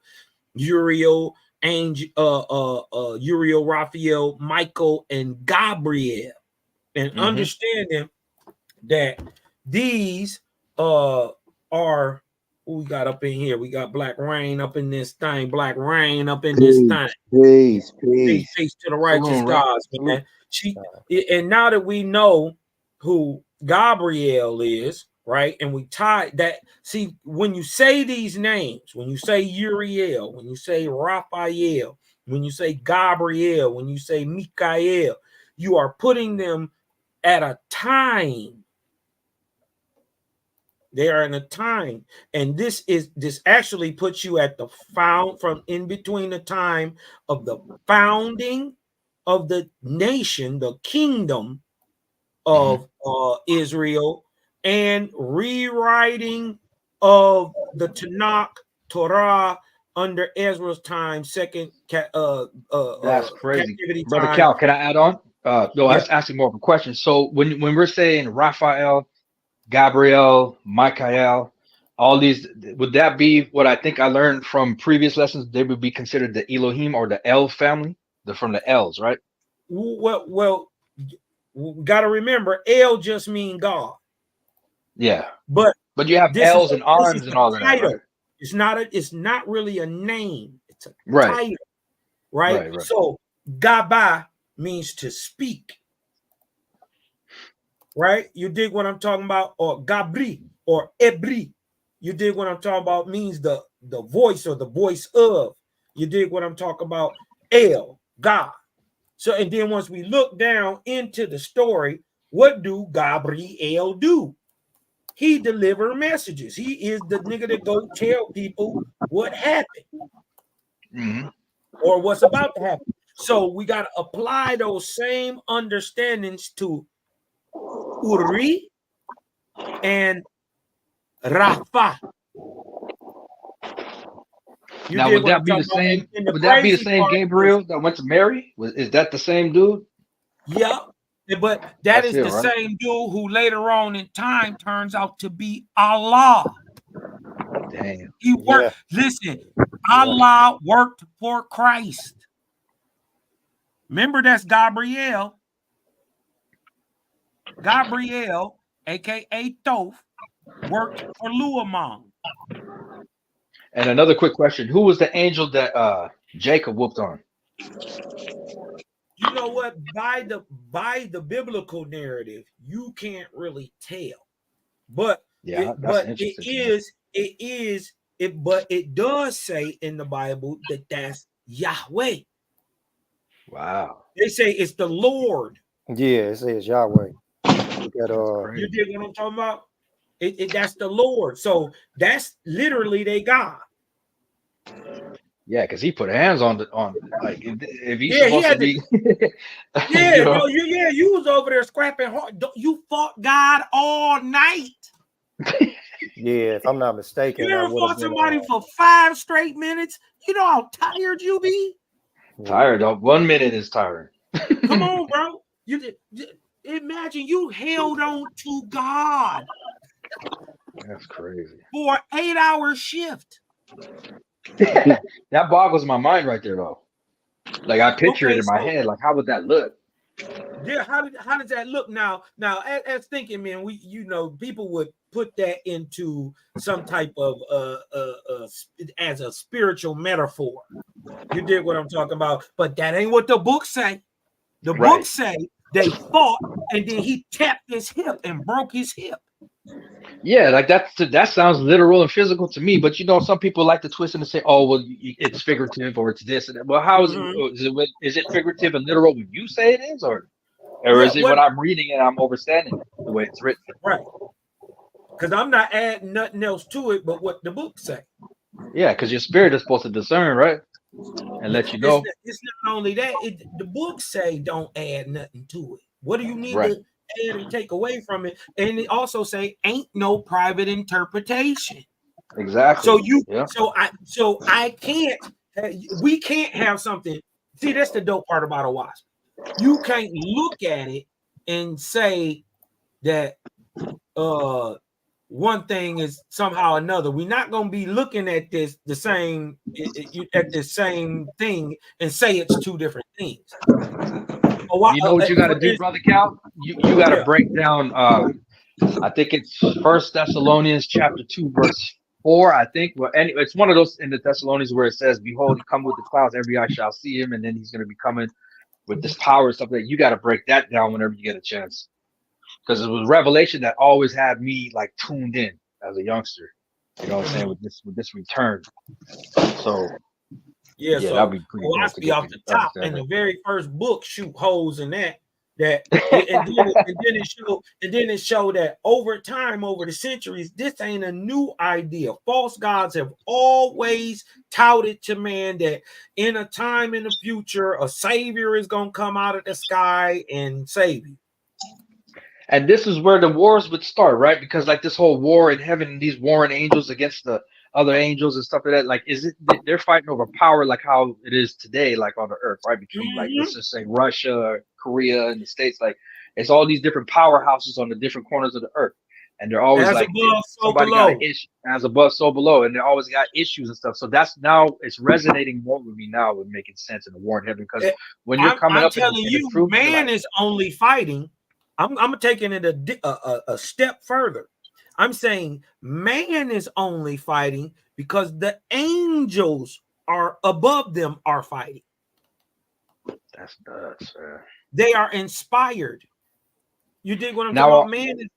Uriel, Uriel, Raphael, Michael, and Gabriel, and understanding that these are who we got up in here. We got Black Rain up in this thing. Black Rain up in this thing. Peace. Peace to the righteous gods, man. And now that we know who Gabriel is, right? And we tie that. See, when you say these names, when you say Uriel, when you say Raphael, when you say Gabriel, when you say Michael, you are putting them at a time. They are in a time, and this actually puts you at the from in between the time of the founding of the nation, the kingdom of Israel, and rewriting of the Tanakh Torah under Ezra's time, second that's crazy. captivity Brother time. Cal, can I add on? No, I was asking more of a question. So when we're saying Raphael, Gabriel, Michael, all these, would that be what I think I learned from previous lessons? They would be considered the Elohim or the El family, from the Els, right? Well, got to remember, El just mean God. Yeah. But you have L's and R's and all of that, right? It's not really a name. It's a Right. title, right? So Gaba means to speak, right? You dig what I'm talking about? Or Gabri or Ebri. You dig what I'm talking about? Means the voice or the voice of. You dig what I'm talking about? El, God. So, and then once we look down into the story, what do Gabriel do? He deliver messages. He is the nigga that go tell people what happened or what's about to happen. So we got to apply those same understandings to Uri and Rafa. Now, would that be the same? Would that be the same Gabriel that went to Mary? Is that the same dude? Yeah, but that is the same dude who later on in time turns out to be Allah. Damn. He worked. Listen, Allah worked for Christ. Remember, that's Gabriel. Gabriel, aka Thoth, worked for Luamon. And another quick question: who was the angel that Jacob whooped on? You know what? By the biblical narrative, you can't really tell, but it does say in the Bible that that's Yahweh. Wow. They say it's the Lord. Yeah, it says Yahweh. You dig what I'm talking about? That's the Lord. So that's literally they God. Yeah, because he put hands on like if he's supposed to be. You was over there scrapping hard. You fought God all night. Yeah, if I'm not mistaken. You ever fought somebody for 5 straight minutes? You know how tired you be? Tired. 1 minute is tiring. Come on, bro. Imagine you held on to God. That's crazy. For an 8-hour shift. That boggles my mind right there, though. Like I picture it in my head. Like, how would that look? Yeah, how does that look now? Now, as thinking, man, people would put that into some type of as a spiritual metaphor. You dig what I'm talking about? But that ain't what the books say. The books say they fought, and then he tapped his hip and broke his hip. Yeah, like that sounds literal and physical to me. But some people like to twist it and say, "Oh, well, it's figurative or it's this." And that. Well, how is it? Is it figurative and literal when you say it is, or is it when I'm reading it, I'm understanding it the way it's written? Right. Because I'm not adding nothing else to it but what the books say. Yeah, because your spirit is supposed to discern, right, and let you know. It's not only that; the books say don't add nothing to it. What do you need to add and take away from it? And it also say ain't no private interpretation. Exactly. So I can't. We can't have something. See, that's the dope part about a wasp. You can't look at it and say that one thing is somehow another. We're not going to be looking at the same thing and say it's two different things. You know what you got to do, Brother Cal? You got to break down. I think it's 1 Thessalonians chapter 2 verse 4. I think. Well, it's one of those in the Thessalonians where it says, "Behold, he come with the clouds; every eye shall see him," and then he's going to be coming with this power and stuff. That you got to break that down whenever you get a chance, because it was revelation that always had me like tuned in as a youngster. You know what I'm saying, with this return. So so that'd be pretty cool. cool Off the top, and the very first book shoot holes in that. And then it showed that over time, over the centuries, this ain't a new idea. False gods have always touted to man that in a time in the future, a savior is gonna come out of the sky and save you. And this is where the wars would start, right? Because like this whole war in heaven and these warring angels against the other angels and stuff like that, like they're fighting over power like how it is today, like on the earth, right? Between like, let's just say Russia, Korea, and the States, like it's all these different powerhouses on the different corners of the earth. and they're always as like above, so somebody below. got an issue, as above, so below, and they always got issues and stuff. So that's now it's resonating more with me now with making sense in the war in heaven, because when you're coming I'm up telling in you, the truth, man like, is only fighting. I'm taking it a step further. I'm saying man is only fighting because the angels are above them are fighting. That's nuts, man. They are inspired. You dig what I'm Now, talking about? Man,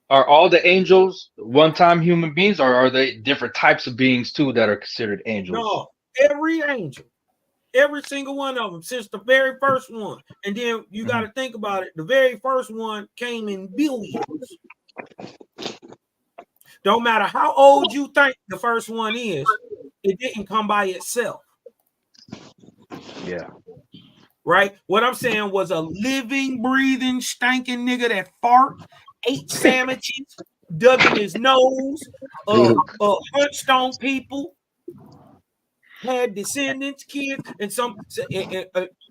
are all the angels one-time human beings, or are they different types of beings too that are considered angels? no, every angel, every single one of them, since the very first one. And then you got to think about it. The very first one came in billions. Don't matter how old you think the first one is, it didn't come by itself. Yeah. Right? What I'm saying was a living, breathing, stinking nigga that fart, ate sandwiches, dug in his nose, hunched on people, had descendants, kids, and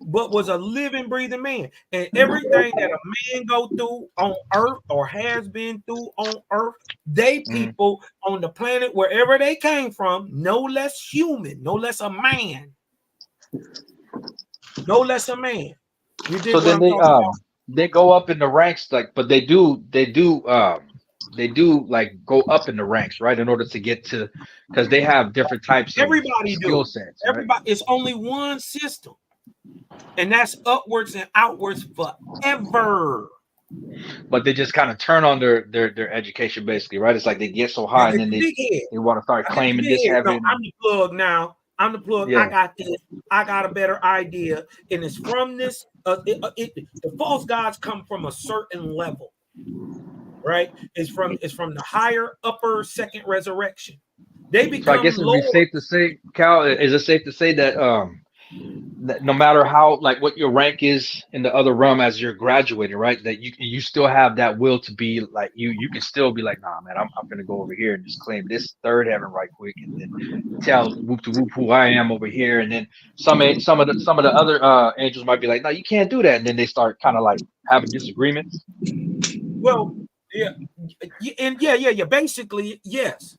but was a living, breathing man. And everything that a man go through on earth or has been through on earth, they people on the planet, wherever they came from, no less human, no less a man. No less a man. You did So then they go up in the ranks, like, but they do like go up in the ranks, right? In order to get to, because they have different types of skill sets. Everybody, it's only one system, and that's upwards and outwards forever. But they just kind of turn on their education, basically, right? It's like they get so high, and then they want to start claiming this heaven. No, I'm the plug now. I'm the plug. Yeah. I got this. I got a better idea, and it's from this. The false gods come from a certain level, right? It's from the higher upper second resurrection. They become. So I guess it would be safe to say, Cal, is it safe to say that that no matter how, like, what your rank is in the other realm as you're graduating, right, that you still have that will to be like, you can still be like, nah, man, I'm gonna go over here and just claim this third heaven right quick, and then tell whoop to whoop who I am over here, and then some of the other angels might be like, no, you can't do that, and then they start kind of like having disagreements. Well, yeah, and yeah. Basically, yes,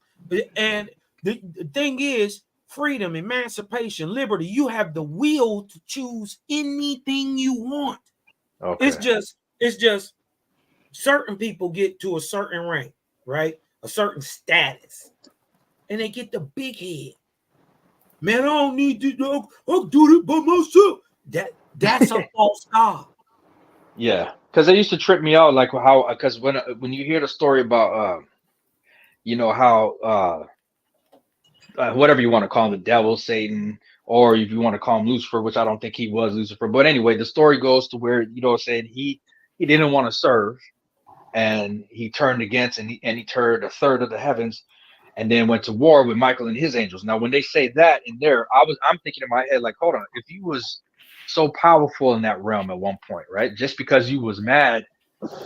and the thing is, freedom, emancipation, liberty. You have the will to choose anything you want. Okay. It's just certain people get to a certain rank, right? A certain status, and they get the big head. Man, I don't need to. I'll do it by myself. That's a false god. Yeah, because they used to trip me out, like how, because when you hear the story about you know, how whatever you want to call him, the devil, Satan, or if you want to call him Lucifer, which I don't think he was Lucifer. But anyway, the story goes to where, you know, saying he didn't want to serve, and he turned against, and he turned a third of the heavens, and then went to war with Michael and his angels. Now, when they say that in there, I'm thinking in my head, like, hold on, if he was so powerful in that realm at one point, right? Just because you was mad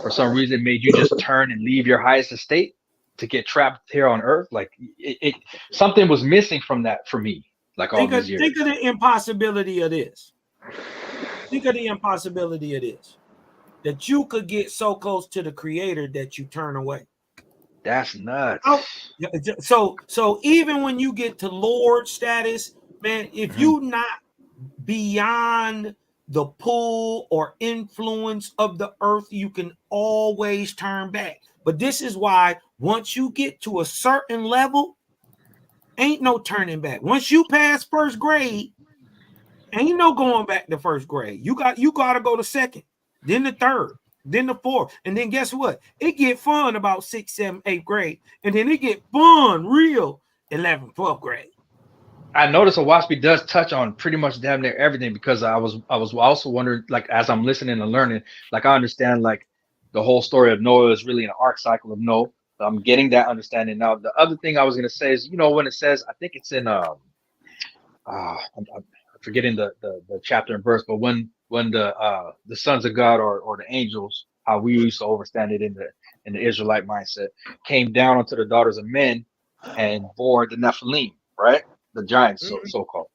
for some reason made you just turn and leave your highest estate to get trapped here on earth, like it something was missing from that for me, like all these years. Think of the impossibility of this. Think of the impossibility of this. That you could get so close to the creator that you turn away. That's nuts. So even when you get to Lord status, man, if you not beyond the pull or influence of the earth, you can always turn back. But this is why once you get to a certain level, ain't no turning back. Once you pass first grade, ain't no going back to first grade. You got to go to second, then the third, then the fourth, and then guess what? It get fun about 6th, 7th, 8th grade, and then it get fun real 11th, 12th grade. I noticed Owaspy does touch on pretty much damn near everything, because I was also wondering, like, as I'm listening and learning, like, I understand, like, the whole story of Noah is really an arc cycle of Noah. I'm getting that understanding now. The other thing I was gonna say is, you know, when it says, I think it's in I'm forgetting the chapter and verse, but when the sons of God or the angels, how we used to understand it in the Israelite mindset, came down onto the daughters of men and bore the Nephilim, right? The giants, so called.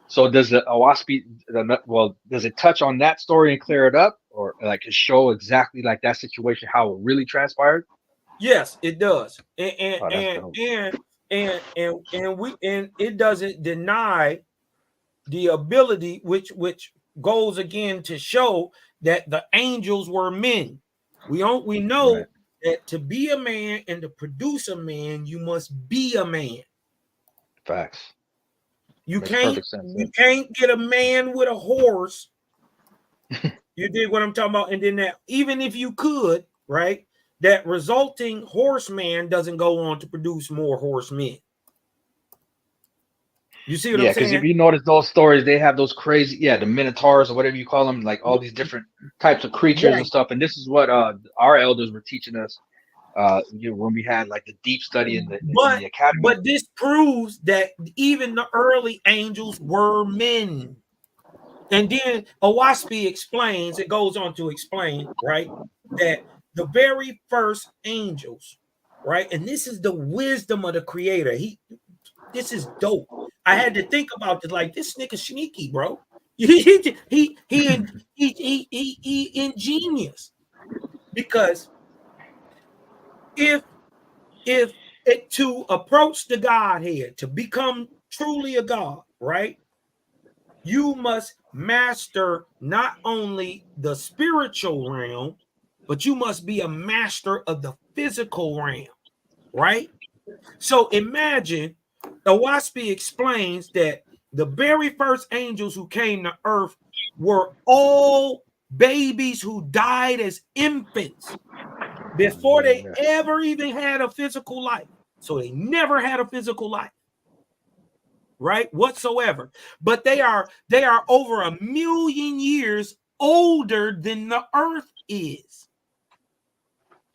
So does the Owaspy, does it touch on that story and clear it up, or like show exactly like that situation, how it really transpired? Yes, it does. And Oh, that's dope. it doesn't deny the ability, which goes again to show that the angels were men. We know Right. that to be a man and to produce a man, you must be a man. Facts. You Makes can't perfect sense. you can't get a man with a horse. You dig what I'm talking about? And then that, even if you could, right, that resulting horseman doesn't go on to produce more horsemen. You see what I'm Yeah, because if saying? you notice those stories, they have those crazy, the minotaurs or whatever you call them, like all these different types of creatures Right. and stuff. And this is what our elders were teaching us, when we had like the deep study in the academy. But this proves that even the early angels were men. And then Owaspi explains, it goes on to explain, right, that the very first angels, right, and this is the wisdom of the creator. This is dope. I had to think about this, like, this nigga sneaky, bro. He ingenious, because if to approach the Godhead, to become truly a God, right, you must master not only the spiritual realm, but you must be a master of the physical realm, right? So imagine, Owaspi explains that the very first angels who came to earth were all babies who died as infants before they ever even had a physical life. So they never had a physical life, right, whatsoever. But they are over 1 million years older than the earth is.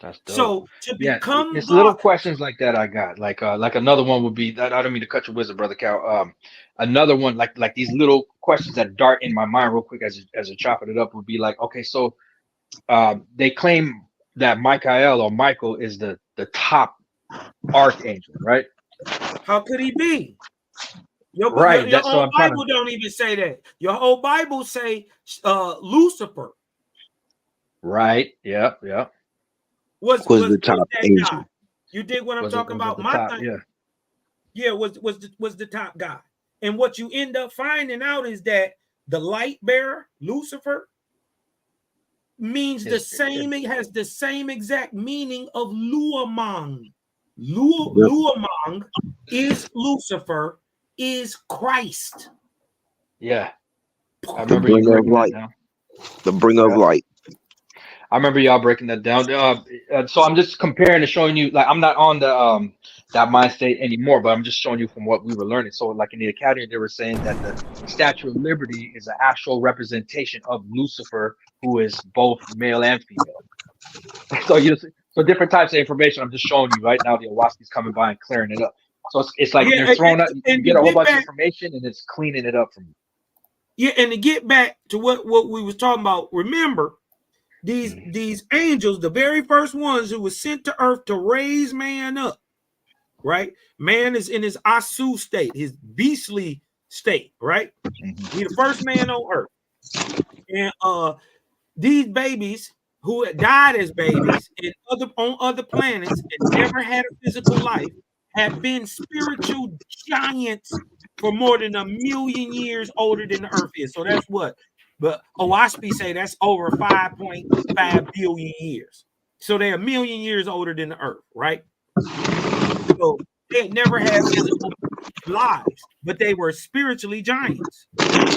That's dope. So to become it's God, little questions like that I got. Like another one would be that, I don't mean to cut your wisdom, Brother Cal. Another one, like these little questions that dart in my mind real quick as you're chopping it up, would be like, okay, so they claim that Michael is the top archangel, right? How could he be? Your own Bible don't even say that. Your whole Bible say Lucifer. Right. Yeah. Was the top angel. Guy. You dig what I'm talking about? My top, thing, was the top guy. And what you end up finding out is that the light bearer, Lucifer, means the same. It has the same exact meaning of Luamang. Luamang is Lucifer, is Christ. Yeah. I remember you breaking that down. The bringer of light. I remember y'all breaking that down. So I'm just comparing and showing you, like, I'm not on the that mind state anymore, but I'm just showing you from what we were learning. So like in the academy, they were saying that the Statue of Liberty is an actual representation of Lucifer, who is both male and female. So different types of information I'm just showing you right now. The Owaski's coming by and clearing it up. So it's like they're throwing up, you get a whole bunch of information and it's cleaning it up from you. Yeah, and to get back to what we was talking about, remember, these angels, the very first ones who was sent to earth to raise man up, right? Man is in his asu state, his beastly state, right? He the first man on earth. And these babies who had died as babies and on other planets and never had a physical life have been spiritual giants for more than 1 million years older than the earth is. So that's what. But Owaspi say that's over 5.5 billion years. So they're 1 million years older than the earth, right? So they never had physical lives, but they were spiritually giants,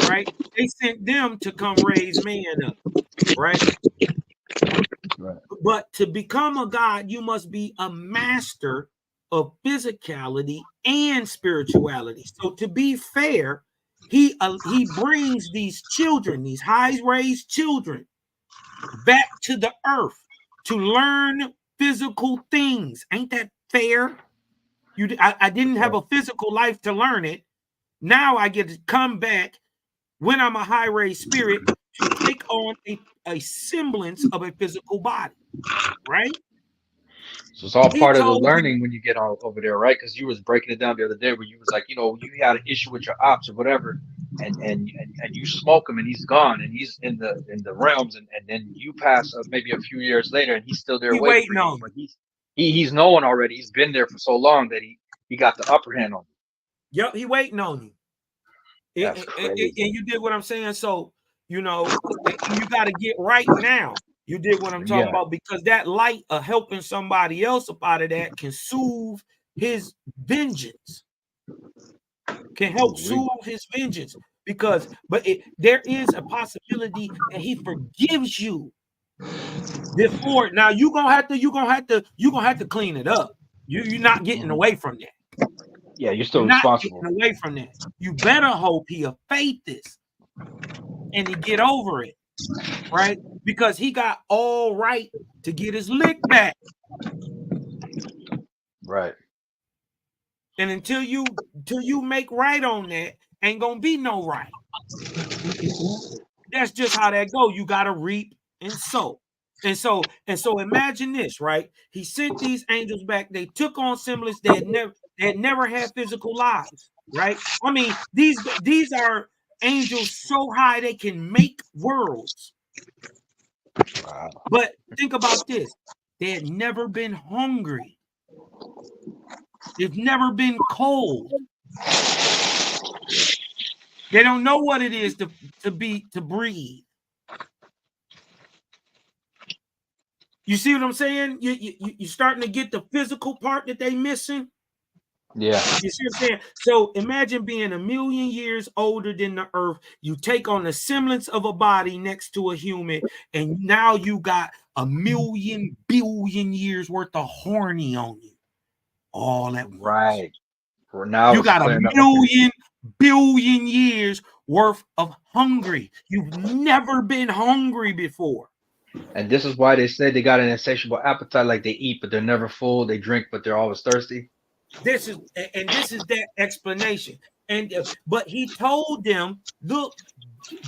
right? They sent them to come raise man up, right? But to become a god, you must be a master of physicality and spirituality. So to be fair, he brings these children, these high-raised children, back to the earth to learn physical things. Ain't that fair? I didn't have a physical life to learn it. Now I get to come back when I'm a high-raised spirit to take on a semblance of a physical body, right? So it's all part of the learning when you get all over there, right? Because you was breaking it down the other day where you was like, you had an issue with your ops or whatever, and you smoke him and he's gone and he's in the realms, and then you pass maybe a few years later and he's still there waiting for you, but he's known already. He's been there for so long that he got the upper hand on you. Yep, he waiting on you. That's And crazy. you did what I'm saying. So, you know, you got to get right now. You did what I'm talking about, because that light of helping somebody else up out of that can soothe his vengeance. Can help soothe his vengeance, because there is a possibility that he forgives you before. Now you're gonna have to clean it up. You're not getting away from that. Yeah, you're still You're not responsible. getting away from that. You better hope he'll faith this and he get over it, right? Because he got all right to get his lick back. Right. And until you make right on that, ain't gonna be no right. That's just how that go. You gotta reap and sow. And so imagine this, right? He sent these angels back. They took on semblance. They had never had physical lives, right? I mean, these are angels so high they can make worlds. Wow. But think about this. They had never been hungry. They've never been cold. They don't know what it is to breathe. You see what I'm saying? You're starting to get the physical part that they missing. Yeah. You see what I'm saying? So imagine being 1,000,000 years older than the earth. You take on the semblance of a body next to a human, and now you got 1,000,000 billion years worth of horny on you. All at once. Right. For now, you got 1,000,000 billion years worth of hungry. You've never been hungry before. And this is why they say they got an insatiable appetite, like they eat, but they're never full. They drink, but they're always thirsty. This is that explanation. But he told them, look,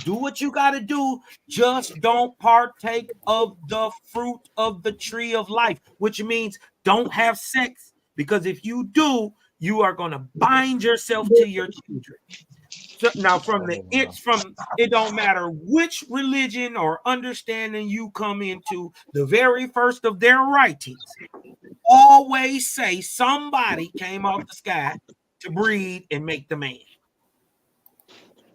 do what you got to do. Just don't partake of the fruit of the tree of life, which means don't have sex. Because if you do, you are going to bind yourself to your children. So now it don't matter which religion or understanding you come into, the very first of their writings always say somebody came off the sky to breed and make the man.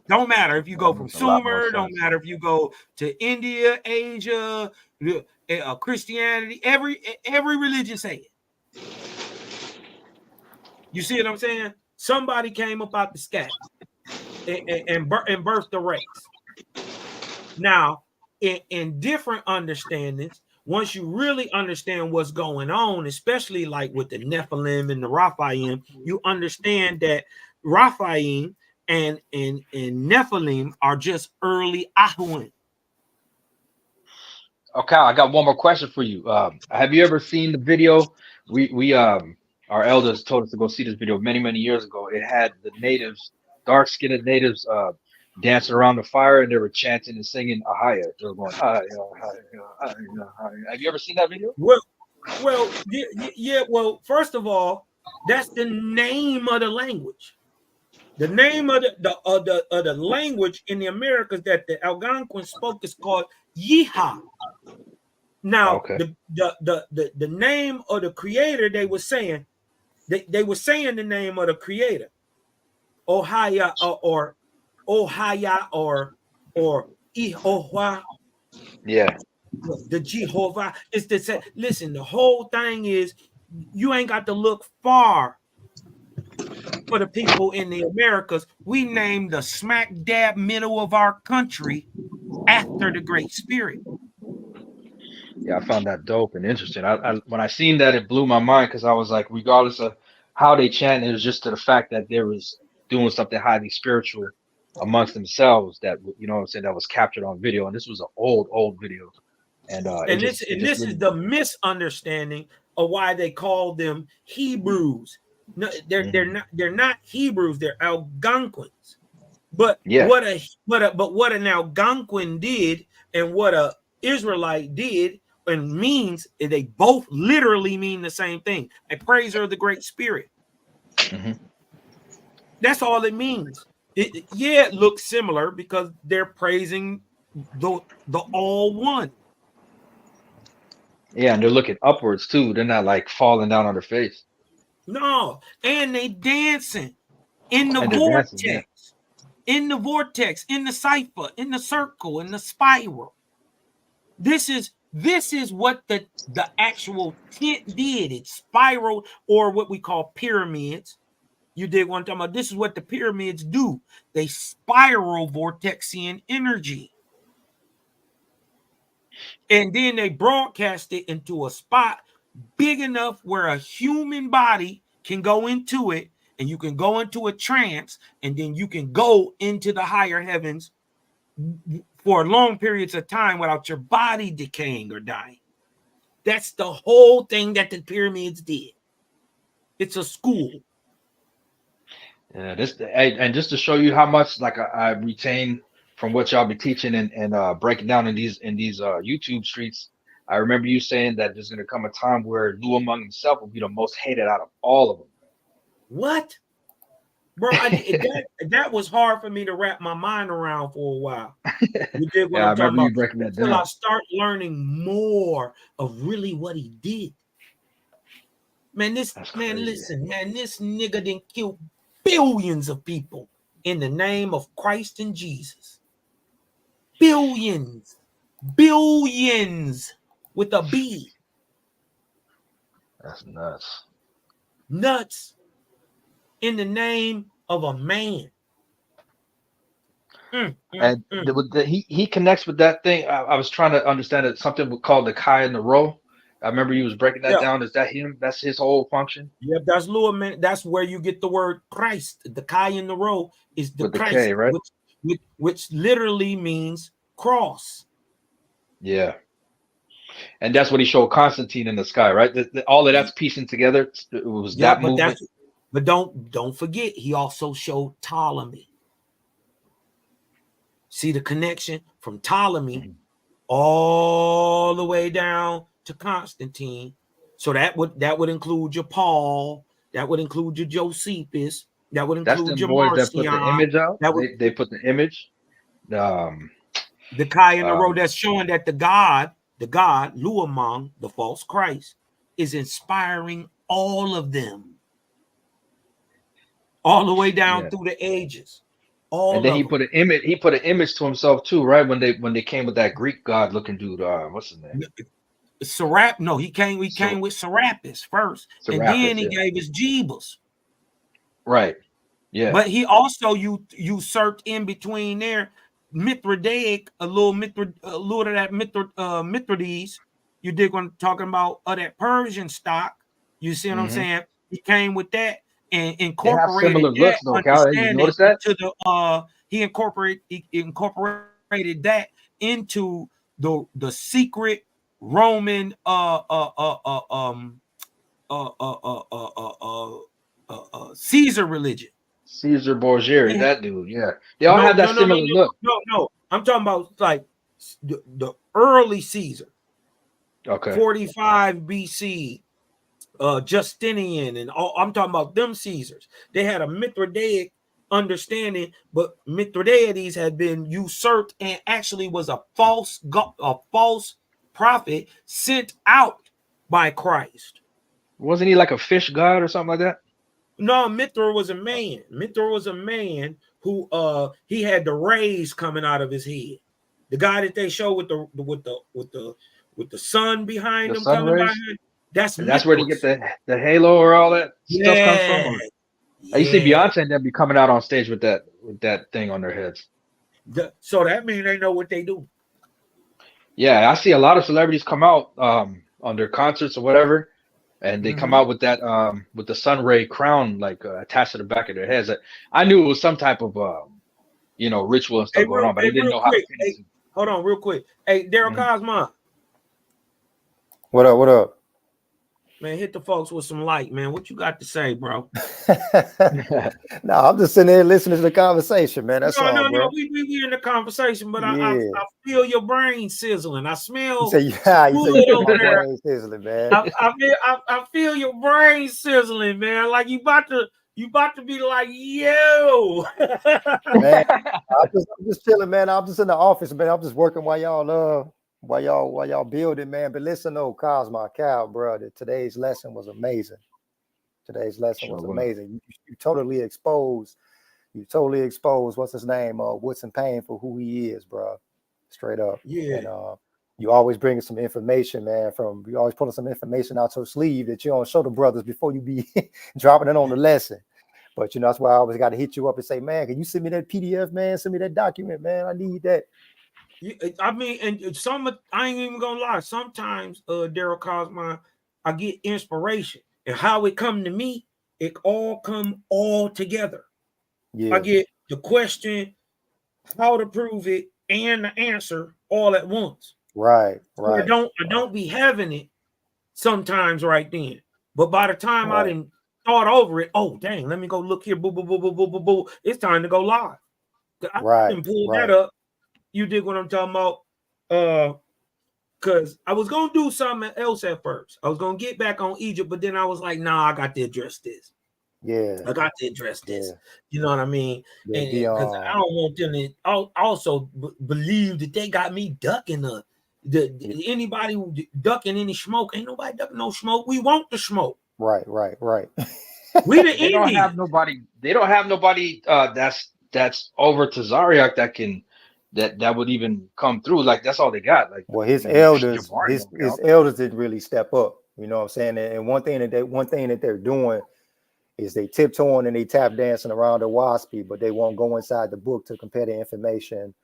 Don't matter if you go from Sumer, don't matter if you go to India, Asia, Christianity, every religion say it. You see what I'm saying? Somebody came up out the sky and birthed the race. Now, in different understandings, once you really understand what's going on, especially like with the Nephilim and the Raphaim, you understand that Raphaim and Nephilim are just early Ahuim. Okay, I got one more question for you. Have you ever seen the video? We our elders told us to go see this video many years ago. It had the natives, dark-skinned natives, dancing around the fire, and they were chanting and singing Ahaya. They were going Ahaya, Ahaya, Ahaya. Have you ever seen that video? Well, yeah. Well, first of all, that's the name of the language. The name of the language in the Americas that the Algonquin spoke is called Yeehaw. Now, the name of the creator, they were saying the name of the creator, Ohaya or Ohaya or Ihohwa. Yeah. The Jehovah is to say, listen, the whole thing is you ain't got to look far for the people in the Americas. We named the smack dab middle of our country after the Great Spirit. Yeah, I found that dope and interesting. I when I seen that, it blew my mind, because I was like, regardless of how they chant, it was just to the fact that there was doing something highly spiritual amongst themselves that, you know what I'm saying, that was captured on video. And this was an old video. And this is the misunderstanding of why they call them Hebrews. No, they're not Hebrews, they're Algonquins. But what an Algonquin did and what a Israelite did and means, they both literally mean the same thing. A praiser of the Great Spirit. That's all it means. It looks similar because they're praising the all one. Yeah, and they're looking upwards too. They're not like falling down on their face. No, and they dancing in the And they're dancing, yeah. vortex, in the vortex, in the cipher, in the circle, in the spiral. This is what the actual tent did. It spiraled, or what we call pyramids. You dig what I'm talking about? This is what the pyramids do. They spiral vortexian energy. And then they broadcast it into a spot big enough where a human body can go into it, and you can go into a trance, and then you can go into the higher heavens for long periods of time without your body decaying or dying. That's the whole thing that the pyramids did. It's a school. Yeah, and just to show you how much like I retain from what y'all be teaching and breaking down in these YouTube streets. I remember you saying that there's gonna come a time where Lou Among himself will be the most hated out of all of them. What? Bro, that was hard for me to wrap my mind around for a while. You did what Yeah, I'm talking about. breaking that Until down. I start learning more of really what he did. Man, listen, man, this nigga didn't kill billions of people in the name of Christ and Jesus. Billions with a B. That's nuts. Nuts in the name of a man. And he connects with that thing. I was trying to understand it. Something called the Kai in the row. I remember you was breaking that down. Is that him? That's his whole function. Yeah, that's Lua. That's where you get the word Christ. The Kai in the row is the With the Christ, K, right? which literally means cross. Yeah. And that's what he showed Constantine in the sky, right? All of that's piecing together. It was that movement. But don't forget, he also showed Ptolemy. See the connection from Ptolemy all the way down to Constantine. So that would include your Paul. That would include your Josephus. That would include your boys that Marcion. put the image out. They put the image. The Kai in the row that's showing that the God Luamong, the false Christ, is inspiring all of them, all the way down through the ages. And then he put an image. He put an image to himself too, right? When they came with that Greek god looking dude. What's his name? No, he came with Serapis first, and then he gave us Jebus. Right. Yeah. But he also usurped in between there Mithridaic, a little of that Mithridates. You dig what I'm talking about? Of that Persian stock. You see what I'm saying? He came with that and incorporated similar looks, though, Cal. You notice that? He incorporated that into the secret Roman Caesar religion. Caesar Borgia, that dude, yeah. They all have that similar look. No. I'm talking about like the early Caesar. Okay. 45 BC, Justinian, and all. I'm talking about them Caesars. They had a Mithridaic understanding, but Mithridates had been usurped and actually was a false prophet sent out by Christ. Wasn't he like a fish god or something like that? No, Mithra was a man. Mithra was a man who he had the rays coming out of his head. The guy that they show with the sun behind him coming behind. That's where they get the halo or all that stuff comes from. You see Beyonce and them be coming out on stage with that thing on their heads. So that means they know what they do. Yeah, I see a lot of celebrities come out on their concerts or whatever, and they come out with that with the sun ray crown like attached to the back of their heads. I knew it was some type of ritual and stuff going on, but I didn't know how to finish it. Hold on, real quick. Hey, Daryl Cosmo. What up? Man, hit the folks with some light, man. What you got to say, bro? No, I'm just sitting there listening to the conversation, man. That's all, bro. No. We in the conversation, but I feel your brain sizzling. I smell. You say your brain sizzling, man. I feel your brain sizzling, man. Like you about to be like, yo. Man, I'm just chilling, man. I'm just in the office, man. I'm just working while y'all while y'all building, man. But listen, though, Cosmo, Cal, bro, today's lesson was amazing. Today's lesson was amazing. You totally exposed. You totally exposed. What's his name? Woodson Payne for who he is, bro. Straight up. Yeah. And you always bringing some information, man. You always pulling some information out your sleeve that you don't show the brothers before you be dropping it on the lesson. But that's why I always got to hit you up and say, man, can you send me that PDF, man? Send me that document, man. I need that. I mean, and I ain't even gonna lie. Sometimes, Daryl Cosmo, I get inspiration, and how it come to me, it all come all together. Yeah. I get the question, how to prove it, and the answer all at once. Right. So I don't be having it sometimes right then. But by the time I didn't thought over it, oh dang, let me go look here. Boo, boo, boo, boo, boo, boo, boo. It's time to go live. I didn't pull that up. You dig what I'm talking about? Because I was gonna do something else at first. I was gonna get back on Egypt, but then I was like, nah, I got to address this. Yeah, I got to address this. Yeah. You know what I mean? Yeah, and because I don't want them to also believe that they got me ducking anybody who ducking any smoke. Ain't nobody ducking no smoke. We want the smoke. Right. We the they don't have nobody. They don't have nobody that's over to Zariak that would even come through. Like that's all they got. Like, well, his elders didn't really step up. You know what I'm saying? And one thing that they're doing is they tiptoeing and they tap dancing around the WASP, but they won't go inside the book to compare the information.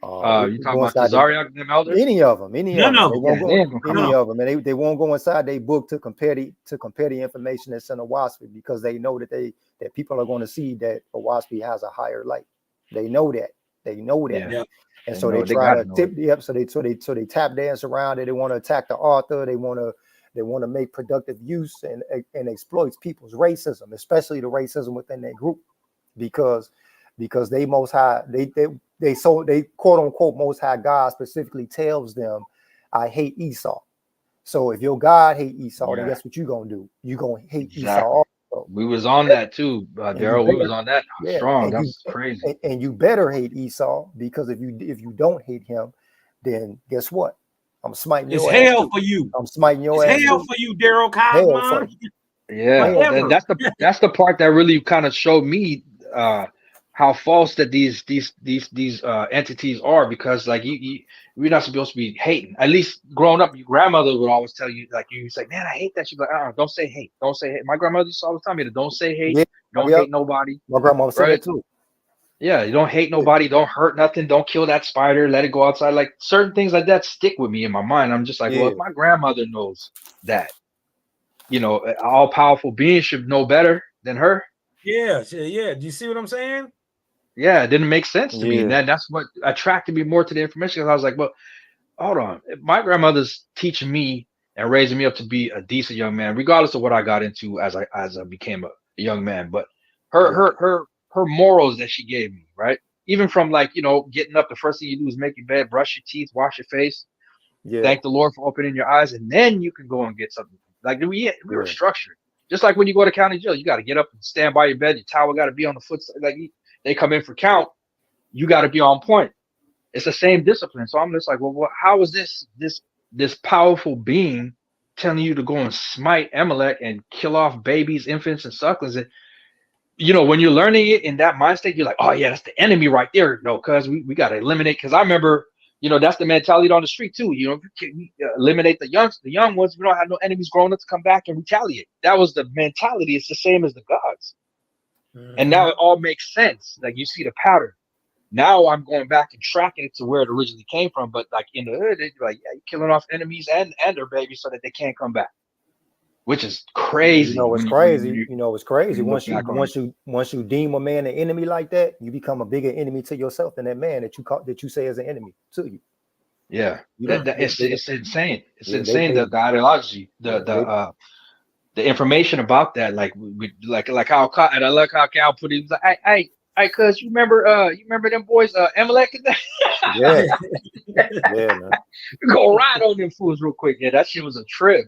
You talking about the Zariak them elders? Any of them. Any of them. And they won't go inside their book to compare the information that's in a WASP because they know that people are going to see that a WASP has a higher light. They know that. Yeah. And so they try to tip so they tap dance around it. They want to attack the author. They want to make productive use and exploits people's racism, especially the racism within their group, because they most high they quote unquote most high God specifically tells them, I hate Esau. So if your God hate Esau, then guess what you're gonna do? You're gonna hate Esau also. We was on that too, Daryl. We was on that strong. That's crazy. And you better hate Esau, because if you don't hate him, then guess what? I'm smiting your ass. It's hell for you. I'm smiting your ass. It's hell for you, Daryl Cosmo. Yeah, that's the part that really kind of showed me how false that these entities are, because like we're not supposed to be hating. At least growing up, your grandmother would always tell you, like, you say, man, I hate that. She'd be like, don't say hate. Don't say hate. My grandmother used to always tell me that don't say hate. Don't hate nobody. My grandma said it too. Yeah, you don't hate nobody. Don't hurt nothing. Don't kill that spider. Let it go outside. Like certain things like that stick with me in my mind. I'm just like, well, if my grandmother knows that, all powerful being should know better than her. Yeah. Do you see what I'm saying? Yeah, it didn't make sense to me. And that's what attracted me more to the information, because I was like, well, hold on. If my grandmother's teaching me and raising me up to be a decent young man, regardless of what I got into as I became a young man. But her morals that she gave me, right? Even from like, getting up, the first thing you do is make your bed, brush your teeth, wash your face, thank the Lord for opening your eyes, and then you can go and get something. Like we were structured. Just like when you go to county jail, you got to get up and stand by your bed. Your towel got to be on the foot. Like they come in for count, you got to be on point. It's the same discipline. So I'm just like, well, how is this powerful being telling you to go and smite Amalek and kill off babies, infants, and sucklings? And when you're learning it in that mind state, you're like, oh yeah, that's the enemy right there. No, because we got to eliminate. Because I remember, that's the mentality on the street too. Eliminate the young ones. We don't have no enemies growing up to come back and retaliate. That was the mentality. It's the same as the gods. Mm-hmm. And now it all makes sense. Like you see the pattern. Now I'm going back and tracking it to where it originally came from. But like in the hood, they're like, yeah, you're killing off enemies and their babies so that they can't come back. Which is crazy. It's crazy. It's crazy. Once you deem a man an enemy like that, you become a bigger enemy to yourself than that man that you say is an enemy to you. Yeah, it's insane. It's insane. The ideology, the information about that, like like how and I like how Cal put it. He was like, hey, cuz you remember them boys, Amalek and that? Yeah, man. Go ride on them fools real quick. Yeah, that shit was a trip.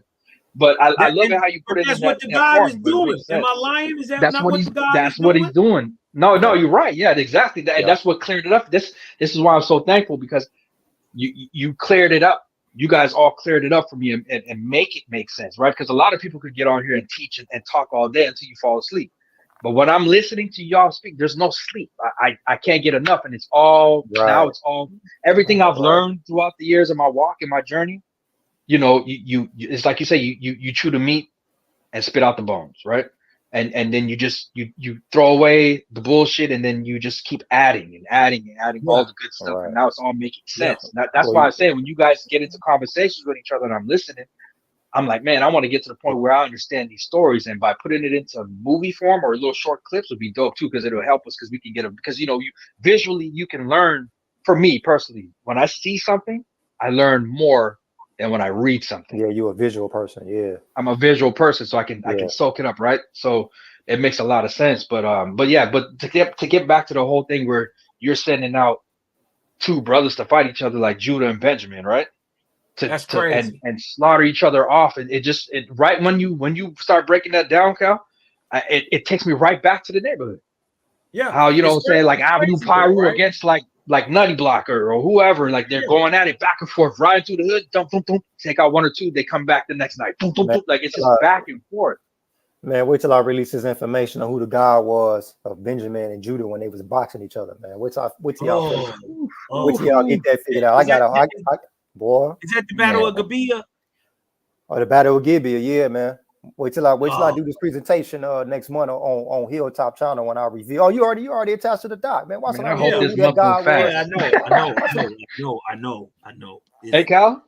But I love it how you put it. That's what the God is doing. Am I lying? Is that not what the God is doing? That's what he's doing. No, you're right. Yeah, exactly. That's what cleared it up. This is why I'm so thankful, because you cleared it up. You guys all cleared it up for me and make it make sense, right? Because a lot of people could get on here and teach and talk all day until you fall asleep. But when I'm listening to y'all speak, there's no sleep. I can't get enough. And it's all now it's all everything I've learned throughout the years of my walk and my journey. You know, you it's like you say, you chew the meat and spit out the bones, right? And then you just you throw away the bullshit, and then you just keep adding and adding and adding all the good stuff, and now it's all making sense. That's why I say when you guys get into conversations with each other and I'm listening, I'm like, man, I want to get to the point where I understand these stories, and by putting it into movie form or little short clips would be dope too, because it'll help us because we can get them. Because you know, you visually you can learn. For me personally, when I see something, I learn more than when I read something. Yeah, you're a visual person. Yeah, I'm a visual person, so I can soak it up, right? So it makes a lot of sense. But to get back to the whole thing where you're sending out two brothers to fight each other like Judah and Benjamin, right? That's crazy. And slaughter each other off, and it right when you start breaking that down, Cal, it takes me right back to the neighborhood. Yeah, how say like Avenue Pyru against like Nutty Blocker or whoever, like they're going at it back and forth, riding through the hood, dump, dump, dump, take out one or two, they come back the next night, dump, dump, dump, like it's just back and forth. Man, wait till I release this information on who the God was of Benjamin and Judah when they was boxing each other, man. Wait till y'all get that figured out. Boy. Is that the Battle of Gibeah? Oh, the Battle of Gibeah, yeah, man. Wait till I do this presentation next month on Hilltop Channel when I reveal. Oh, you already attached to the doc, man. Watch I hope this month goes fast. Yeah, I know. Hey, Cal.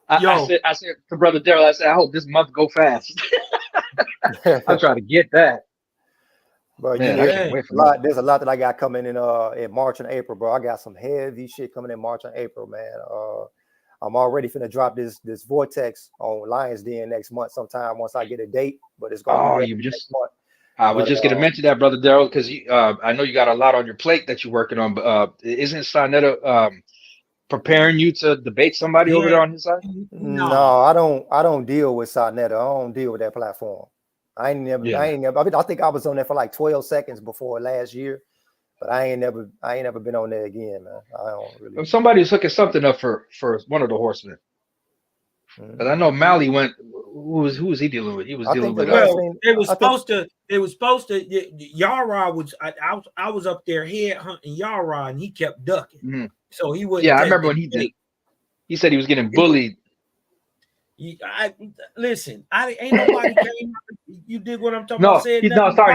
I said to Brother Daryl, I hope this month go fast. I'm trying to get that. But man, there's a lot that I got coming in March and April, bro. I got some heavy shit coming in March and April, man. I'm already finna drop this Vortex on Lions Den next month sometime once I get a date, but it's gonna be next month. I was just gonna mention that, Brother Daryl, because I know you got a lot on your plate that you're working on, but isn't Sarnetta preparing you to debate somebody over there on his side? No, I don't deal with Sarnetta. I don't deal with that platform. I ain't never. I think I was on there for like 12 seconds before last year. But I ain't never been on there again, man. I don't really. If somebody's hooking something up for one of the horsemen, but I know Mally went. Who was he dealing with? He was dealing with. They were supposed to. Yara was. I was up there head hunting Yara, and he kept ducking. Mm-hmm. So he wouldn't. Yeah, I remember when he did. He said he was getting bullied. Listen, ain't nobody came. You did what I'm talking about. Sorry.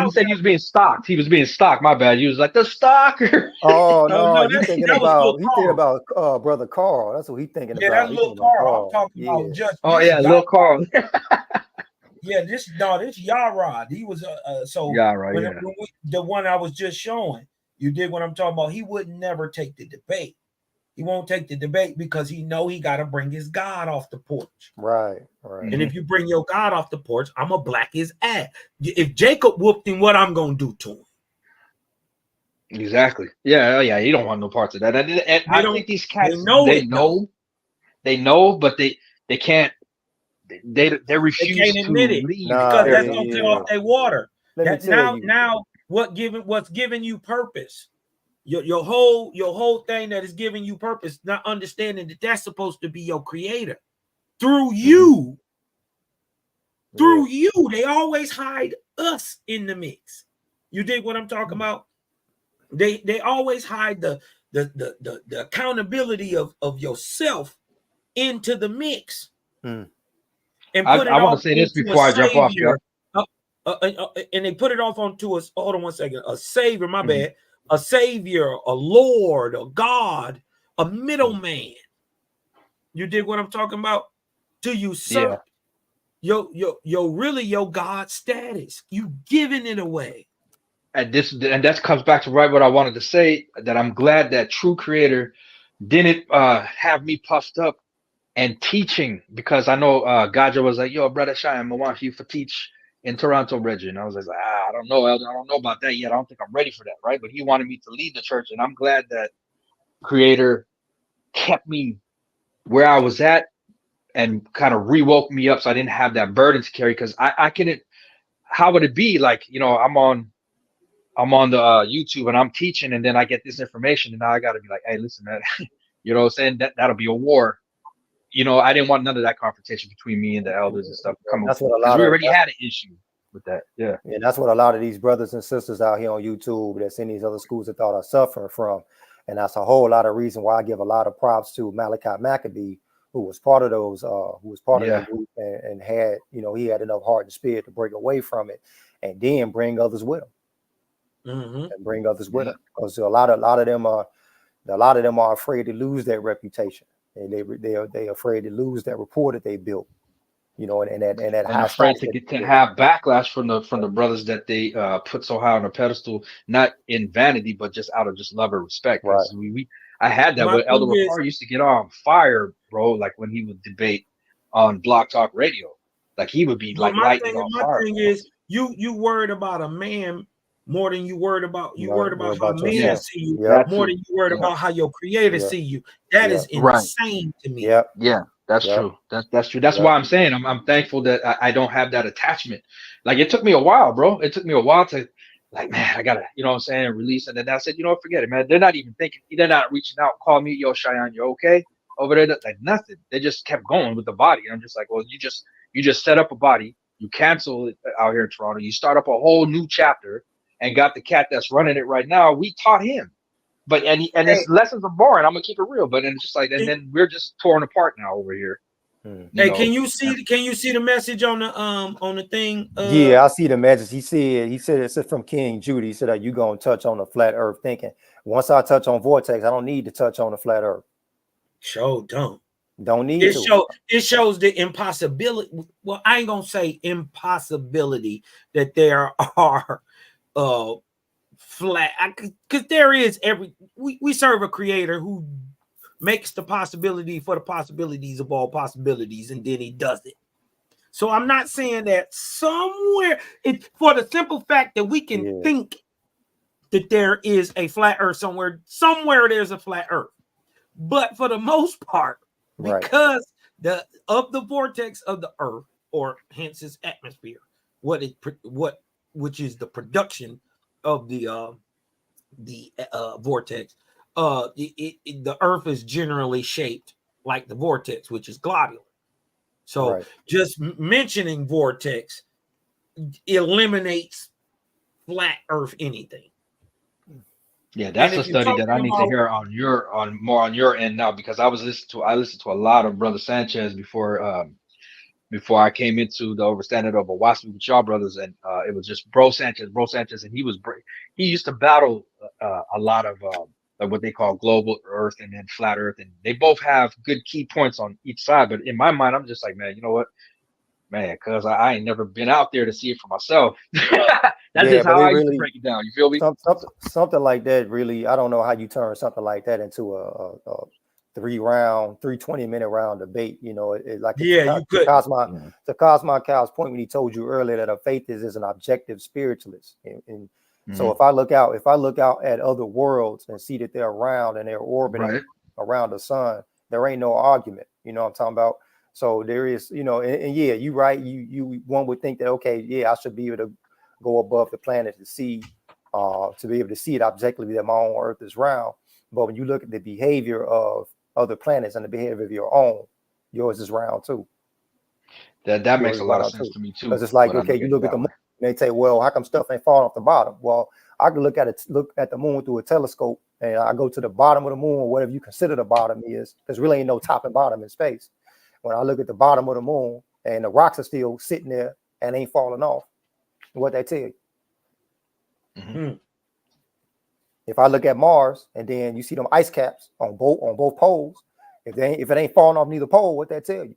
He said he was being stalked. He was being stalked. My bad. He was like the stalker. Oh no, you thinking about Brother Carl. That's what he thinking about. Yeah, that's little Carl. I'm talking about just. Oh yeah, little Carl. Yeah, this Yarod. He was Yarod. The one I was just showing. You did what I'm talking about. He would never take the debate. He won't take the debate because he got to bring his God off the porch. Right. And if you bring your God off the porch, I'm going to black his ass. If Jacob whooped him, what I'm going to do to him? Exactly. Yeah. You don't want no parts of that. And I think these cats, they know, but they can't. They refuse they can't admit it because that's going to take off their water. Now, what's giving you purpose? Your whole thing that is giving you purpose, not understanding that that's supposed to be your creator through you. Through you, they always hide us in the mix. You dig what I'm talking about? They always hide the accountability of yourself into the mix. And I want to say this before I jump off here. And they put it off onto us. Hold on one second. A savior, my bad. A savior, a Lord, a God, a middleman. You dig what I'm talking about? To usurp your God status. You giving it away. And that comes back to what I wanted to say, that I'm glad that True Creator didn't have me puffed up and teaching, because I know Gaja was like, yo, Brother Shai, I'm gonna want you for teach in Toronto region. I was like, I don't know, Elder. I don't know about that yet. I don't think I'm ready for that, right? But he wanted me to lead the church, and I'm glad that Creator kept me where I was at and kind of rewoke me up, so I didn't have that burden to carry. Because I couldn't. How would it be like? I'm on the YouTube and I'm teaching, and then I get this information, and now I got to be like, hey, listen, man, You know what I'm saying? That'll be a war. You know, I didn't want none of that confrontation between me and the elders and stuff coming. That's what a because lot we of already had an issue with that. Yeah. Yeah, that's what a lot of these brothers and sisters out here on YouTube that's in these other schools of thought are suffering from. And that's a whole lot of reason why I give a lot of props to Malachi Maccabee, who was part of those, who was part of that group and had, you know, he had enough heart and spirit to break away from it and then bring others with him. And bring others with him. Because a lot of them are afraid to lose their reputation. And they're afraid to lose that rapport that they built. You know, and afraid to have backlash from the brothers that they put so high on a pedestal, not in vanity, but just out of just love and respect. Right. I had that with Elder Ricard used to get on fire, bro. Like when he would debate on Blog Talk Radio, like he would be like lighting on fire. My thing is, you worried about a man more than you worried about how men see you, more than you worried about how your creator see you. That is insane to me. Yeah. That's true. That's true. That's why I'm saying I'm thankful that I don't have that attachment. Like it took me a while, bro. It took me a while to like, man, I gotta, you know what I'm saying, release. And then I said, you know what, forget it, man. They're not even thinking, they're not reaching out, call me, yo, Cheyenne, you okay? Over there, like nothing. They just kept going with the body. And I'm just like, well, you just set up a body, you cancel it out here in Toronto, you start up a whole new chapter and got the cat that's running it right now. We taught him. But his lessons are boring. I'm gonna keep it real. But then just like, and then we're just torn apart now over here. Hey, can you see the message on the thing? Yeah, I see the message. He said it's from King Judy. He said, "Are you gonna touch on the flat Earth thinking? Once I touch on vortex, I don't need to touch on the flat Earth. Don't need to. It shows the impossibility. Well, I ain't gonna say impossibility that there are flat, because there is we serve a creator who makes the possibility for the possibilities of all possibilities, and then he does it. So I'm not saying that somewhere, for the simple fact that we can think that there is a flat earth somewhere there's a flat earth. But for the most part, because of the vortex of the earth, or hence its atmosphere, which is the production of the vortex, the earth is generally shaped like the vortex, which is globular. So just mentioning vortex eliminates flat earth anything. Yeah, that's a study that I need to hear more on your end now, because I listened to a lot of Brother Sanchez before I came into the understanding of Owaski with y'all brothers, and it was just Bro Sanchez, and he used to battle a lot of like what they call global Earth and then flat Earth, and they both have good key points on each side. But in my mind, I'm just like, man, you know what, man, because I ain't never been out there to see it for myself. That's just how I used to break it down. You feel me? Something like that. Really, I don't know how you turn something like that into a 20-minute round debate. You know, you could. To Cosmo Cal's point when he told you earlier that a faith is an objective spiritualist, and so if I look out at other worlds and see that they're around and they're orbiting around the sun, there ain't no argument. You know what I'm talking about? So there is, you know, and yeah, you're right. You one would think that, okay, yeah, I should be able to go above the planet to see, to be able to see it objectively that my own Earth is round. But when you look at the behavior of other planets and the behavior of your own, yours is round too. That makes a lot of sense to me too. Because it's like, okay, you look at the moon and they say, well, how come stuff ain't falling off the bottom? Well, I can look at the moon through a telescope, and I go to the bottom of the moon, or whatever you consider the bottom is. There's really ain't no top and bottom in space. When I look at the bottom of the moon and the rocks are still sitting there and ain't falling off, what they tell you. If I look at Mars and then you see them ice caps on both poles, if it ain't falling off neither pole, what they tell you?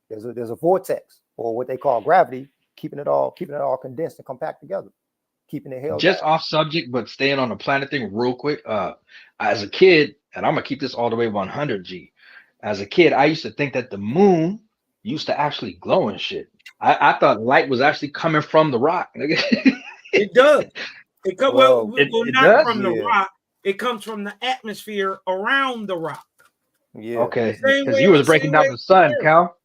There's a vortex, or what they call gravity, keeping it all condensed and compact together, keeping it held. Just off subject, but staying on the planet thing real quick. As a kid, and I'm gonna keep this all the way 100 G. As a kid, I used to think that the moon used to actually glow and shit. I thought light was actually coming from the rock. It does. It comes not from the rock. It comes from the atmosphere around the rock. Yeah. Okay. Because you was breaking down the sun, Cal.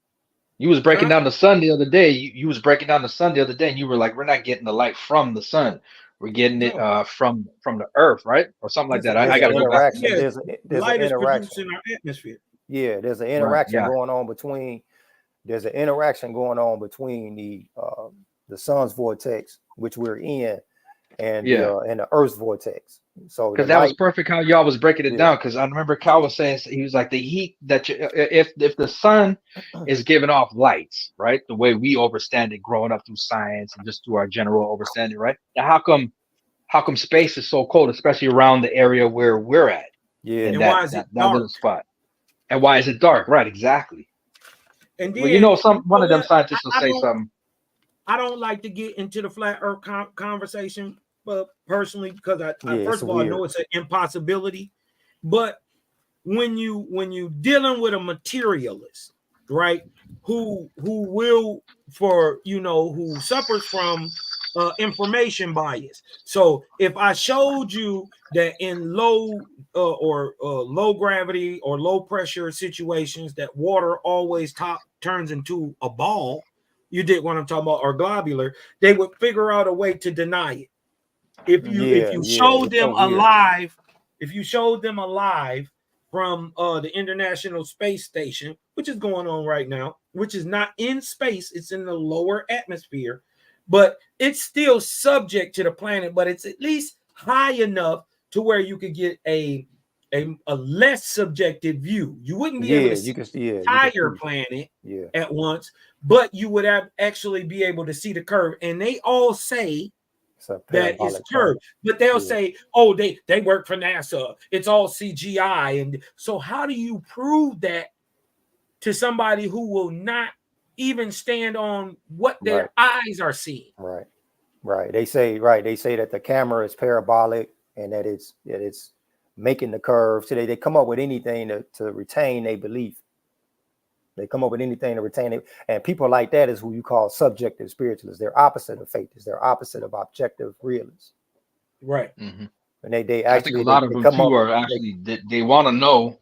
You was breaking down the sun the other day. You was breaking down the sun the other day, and you were like, "We're not getting the light from the sun. we're getting it from the earth, right? Or something like that. I got to go back. Yeah, There's light an is produced interaction. in our atmosphere. Yeah, there's an Right, interaction yeah. going on between. There's an interaction going on between the sun's vortex, which we're in, and the Earth's vortex. So because that was perfect how y'all was breaking it down. Because I remember Cal was saying, he was like, the heat that if the sun is giving off lights, right, the way we understand it growing up through science and just through our general understanding, right? Now how come space is so cold, especially around the area where we're at? Yeah, and why is it that little spot? And why is it dark? Right, exactly. And then, well, you know, one of them scientists will say something. I don't like to get into the flat Earth conversation, but personally, because first of all, I know it's an impossibility. But when you dealing with a materialist, right, who suffers from information bias. So if I showed you that in low gravity or low pressure situations that water always turns into a ball, you did what I'm talking about, or globular, they would figure out a way to deny it. If you showed them alive, from the International Space Station, which is going on right now, which is not in space, it's in the lower atmosphere, but it's still subject to the planet, but it's at least high enough to where you could get a less subjective view. You wouldn't be able to see the entire planet at once, but you would actually be able to see the curve. And they all say that it's curved, but they'll say, oh, they work for NASA, it's all CGI. And so how do you prove that to somebody who will not even stand on what their eyes are seeing? Right. They say that the camera is parabolic and that it's making the curve. So they come up with anything to retain a belief. They come up with anything to retain it. And people like that is who you call subjective spiritualists. They're opposite of faithists. They're opposite of objective realists. Right. Mm-hmm. And they actually, I think a lot of them too are actually they want to know,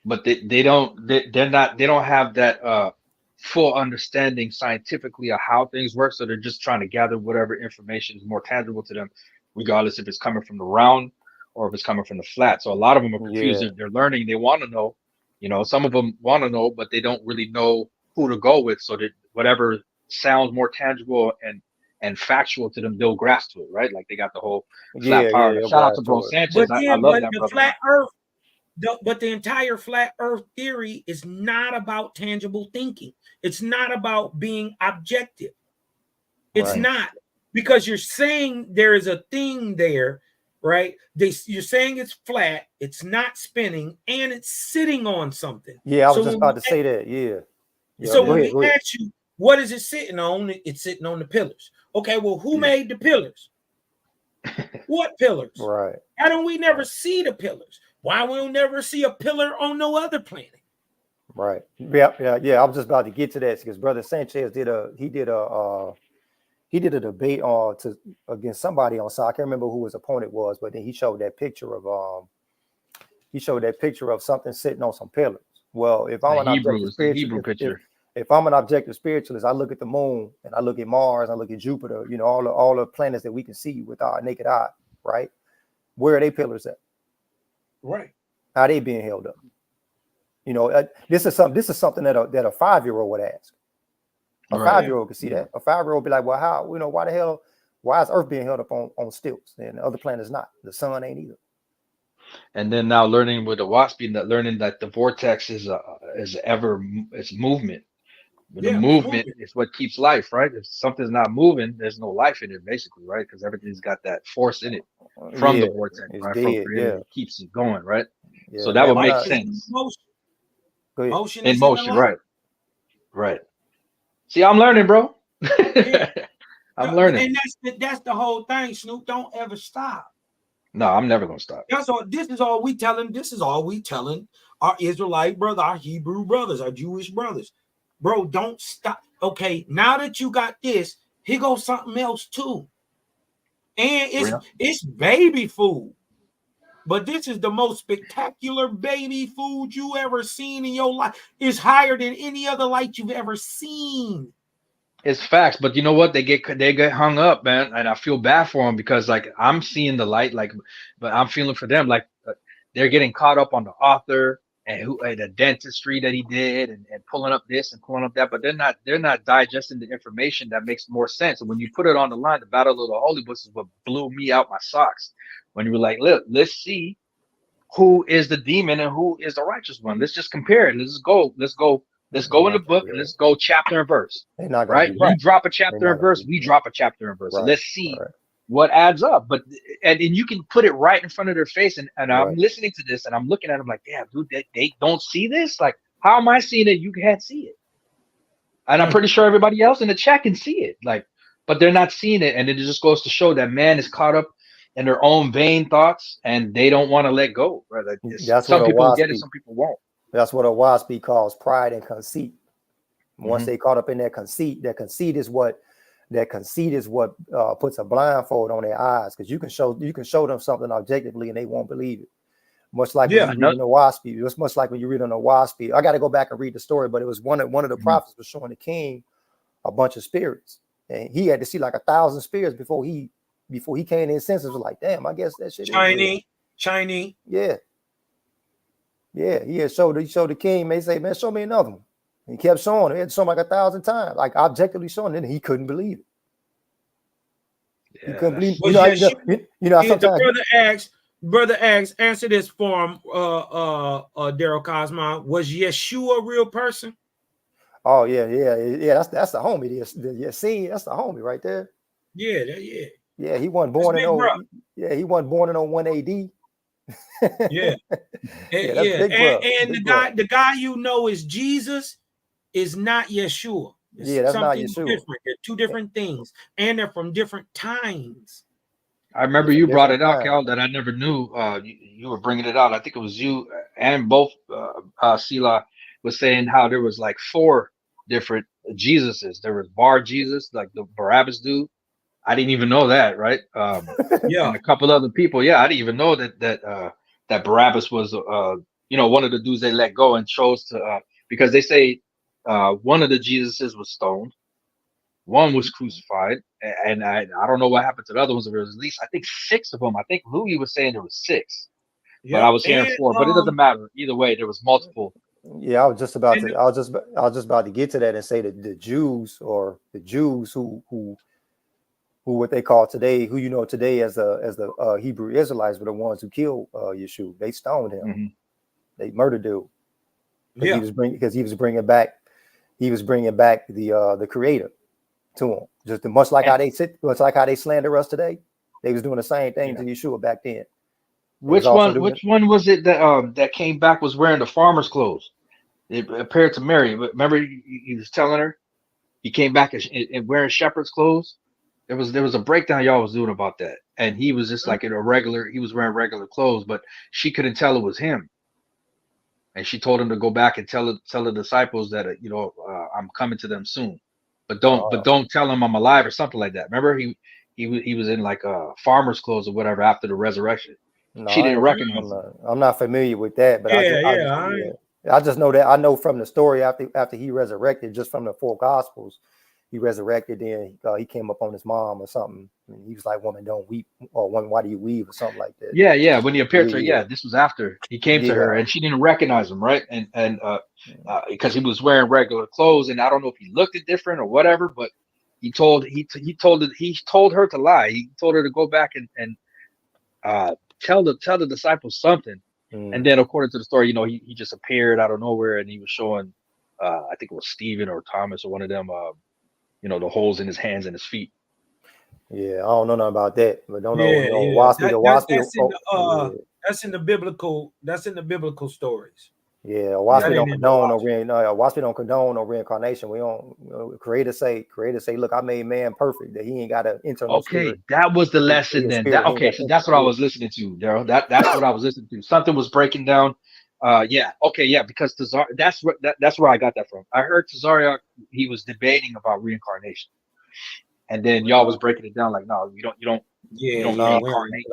but they don't have that full understanding scientifically of how things work. So they're just trying to gather whatever information is more tangible to them, regardless if it's coming from the round or if it's coming from the flat. So a lot of them are confused. They're learning. They want to know. You know, some of them want to know, but they don't really know who to go with. So that whatever sounds more tangible and factual to them, they'll grasp to it, right? Like they got the whole flat power. Shout out to Bro Sanchez. I love that brother. Flat Earth, but the entire flat Earth theory is not about tangible thinking. It's not about being objective. It's not, because you're saying there is a thing there, right? You're saying it's flat, it's not spinning, and it's sitting on something. Yeah, I was just about to say that. Yeah. So when we ask you, what is it sitting on? It's sitting on the pillars. Okay, well, who made the pillars? What pillars? Right. How don't we never see the pillars? Why we'll never see a pillar on no other planet? Right. Yeah. I was just about to get to that because Brother Sanchez did a debate against somebody on side. I can't remember who his opponent was, but then he showed that picture of something sitting on some pillars. Well, if I'm an objective spiritualist, I look at the moon and I look at Mars, I look at Jupiter, you know, all the planets that we can see with our naked eye, right? Where are they pillars at? Right. How are they being held up? You know, this is something that a 5-year-old would ask. A 5-year-old could see that. A 5-year-old be like, well, how, you know, why is Earth being held up on stilts and the other planets not? The sun ain't either. And then now learning with the WASP, learning that the vortex is movement. The movement is what keeps life, right? If something's not moving, there's no life in it, basically, right? Because everything's got that force in it from the vortex, right? It keeps it going, right? Yeah, so that would make sense. Motion in motion, right. See, I'm learning, bro. I'm learning. And that's the whole thing, Snoop. Don't ever stop. No, I'm never gonna stop. This is all we telling our Israelite brother, our Hebrew brothers, our Jewish brothers. Bro, don't stop. Okay, now that you got this, here goes something else too. And it's baby food. But this is the most spectacular baby food you ever seen in your life. It's higher than any other light you've ever seen. It's facts, but you know what? They get hung up, man, and I feel bad for them because like I'm seeing the light, like, but I'm feeling for them, like they're getting caught up on the author and who the dentistry that he did, and pulling up this and pulling up that, but they're not digesting the information that makes more sense. And when you put it on the line, the battle of the holy books is what blew me out my socks. When you were like, look, let's see who is the demon and who is the righteous one. Let's just compare it. Let's go in the book and let's go chapter and verse. They're not gonna Right? do You that. drop a They're chapter not and gonna verse, do we that. drop a chapter and verse. Right. Let's see Right. what adds up. But and you can put it right in front of their face. And I'm Right. listening to this and I'm looking at them like, damn, dude, they don't see this. Like, how am I seeing it? You can't see it. And I'm pretty sure everybody else in the chat can see it. Like, but they're not seeing it. And it just goes to show that man is caught up in their own vain thoughts and they don't want to let go. Right? Like, That's some what a people wasp get it, be. some people won't. That's what a wasp calls pride and conceit. Once they caught up in that conceit is what puts a blindfold on their eyes, because you can show them something objectively and they won't believe it. Much like when you read in the Waspy, it's much like when you read on the Waspy. I got to go back and read the story, but it was one of the prophets was showing the king a bunch of spirits, and he had to see like 1,000 spirits before he came to his senses. Was like, damn, I guess that shit. Chinese. Yeah. He showed the king. They say, man, show me another one. He kept showing it. He had to show him like 1,000 times, like objectively showing it, and he couldn't believe it. He couldn't believe. Sometimes brother asks, answer this for him. Daryl Cosmo, was Yeshua a real person? Oh yeah. That's the homie. That's the homie right there. Yeah. He wasn't born in he wasn't born in 1 AD. Yeah. And the guy you know is Jesus is not Yeshua. It's that's not Yeshua. Different. They're two different things, and they're from different times. I remember you brought it out, Cal, that I never knew. You were bringing it out. I think it was you and both Sila was saying how there was like 4 different Jesuses. There was Bar Jesus, like the Barabbas dude. I didn't even know that, right? And a couple other people. Yeah, I didn't even know that Barabbas was one of the dudes they let go and chose to because they say one of the Jesuses was stoned, one was crucified, and I don't know what happened to the other ones. There was at least, I think, 6 of them. I think Louis was saying there was 6, but I was hearing 4. But it doesn't matter either way. There was multiple. Yeah, I was just about to get to that and say that the Jews who what they call today, who you know today as the Hebrew Israelites, were the ones who killed Yeshua. They stoned him. They murdered dude. Because he was bringing back the Creator to him. Just much like how they slander us today. They was doing the same thing to Yeshua back then. Which one was it that came back was wearing the farmer's clothes? It appeared to Mary. But remember, he was telling her he came back and wearing shepherd's clothes. There was a breakdown y'all was doing about that, and he was just like he was wearing regular clothes, but she couldn't tell it was him. And she told him to go back and tell the disciples that I'm coming to them soon, but don't tell them I'm alive or something like that. Remember, he was in like farmer's clothes or whatever after the resurrection. No, she didn't recognize him. I'm not familiar with that, but I just know that I know from the story after he resurrected, just from the 4 Gospels. He resurrected, then he came up on his mom or something. And he was like, "Woman, don't weep," or "Woman, why do you weep?" or something like that. Yeah. When he appeared to her, this was after he came to her, and she didn't recognize him, right? And because he was wearing regular clothes, and I don't know if he looked different or whatever, but he told her to lie. He told her to go back and tell the disciples something. And then, according to the story, he just appeared out of nowhere, and he was showing, I think it was Stephen or Thomas or one of them. The holes in his hands and his feet. Yeah, I don't know nothing about that, but don't know. That's in the biblical. That's in the biblical stories. Yeah, Waspy don't condone no reincarnation. We don't. Creator say, look, I made man perfect. That he ain't got an internal. Okay, that was the lesson then. So that's what I was listening to, Daryl. That's what I was listening to. Something was breaking down. Because that's where I got that from. I heard Tazariak, he was debating about reincarnation, and then y'all was breaking it down like, no, you don't reincarnate.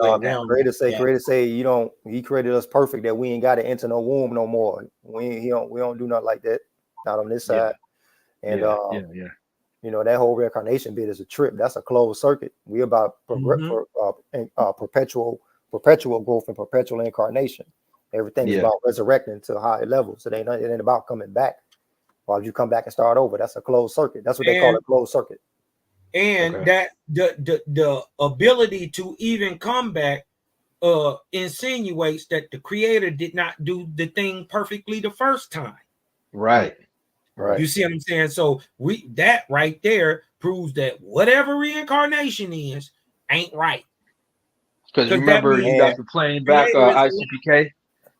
Creator say you don't. He created us perfect that we ain't got to enter no womb no more. We don't do nothing like that. Not on this side. And You know, that whole reincarnation bit is a trip. That's a closed circuit. We about perpetual growth and perpetual incarnation. Everything is about resurrecting to higher levels. It ain't about coming back. Why would you come back and start over? That's a closed circuit. That's what they call a closed circuit. And that the ability to even come back insinuates that the creator did not do the thing perfectly the first time. Right. You see what I'm saying? So that right there proves that whatever reincarnation is ain't right. Because remember, you guys were playing back ICPK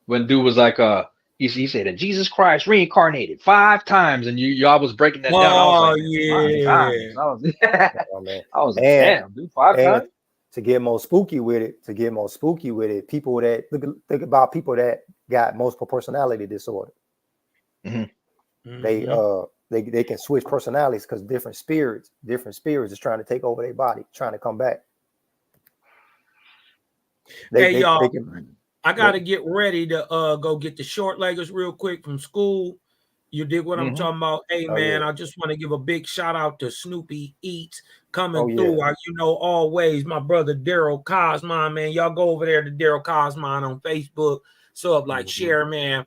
when dude was like, he said that Jesus Christ reincarnated 5 times, and y'all was breaking that down. I was like, 5 times. I was like, damn, dude, 5 times. To get more spooky with it, people that think about people that got multiple personality disorder. They can switch personalities because different spirits is trying to take over their body, trying to come back. Y'all, I gotta get ready to go get the short leggers real quick from school. You dig what I'm talking about? Hey man, I just want to give a big shout out to Snoopy Eats coming through. You know, always my brother Daryl Cosmon, man. Y'all go over there to Daryl Cosmon on Facebook. Share, man.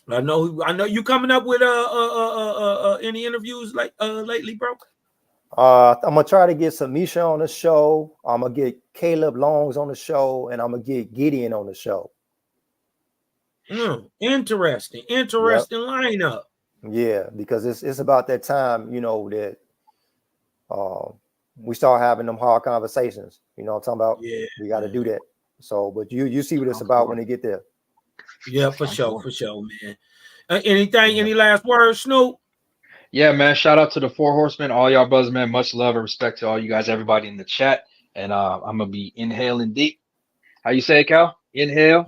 I know you coming up with any interviews lately, bro. I'm gonna try to get Samisha on the show. I'm gonna get Caleb Longs on the show, and I'm gonna get Gideon on the show. Interesting lineup. Yeah, because it's about that time, you know, that we start having them hard conversations. You know what I'm talking about? Yeah, we got to do that. So, but you see what it's about when they get there. Yeah, for sure, man. Any last words, Snoop? Yeah, man. Shout out to the 4 horsemen, all y'all brothers, man. Much love and respect to all you guys, everybody in the chat. And I'm gonna be inhaling deep. How you say it, Cal? Inhale.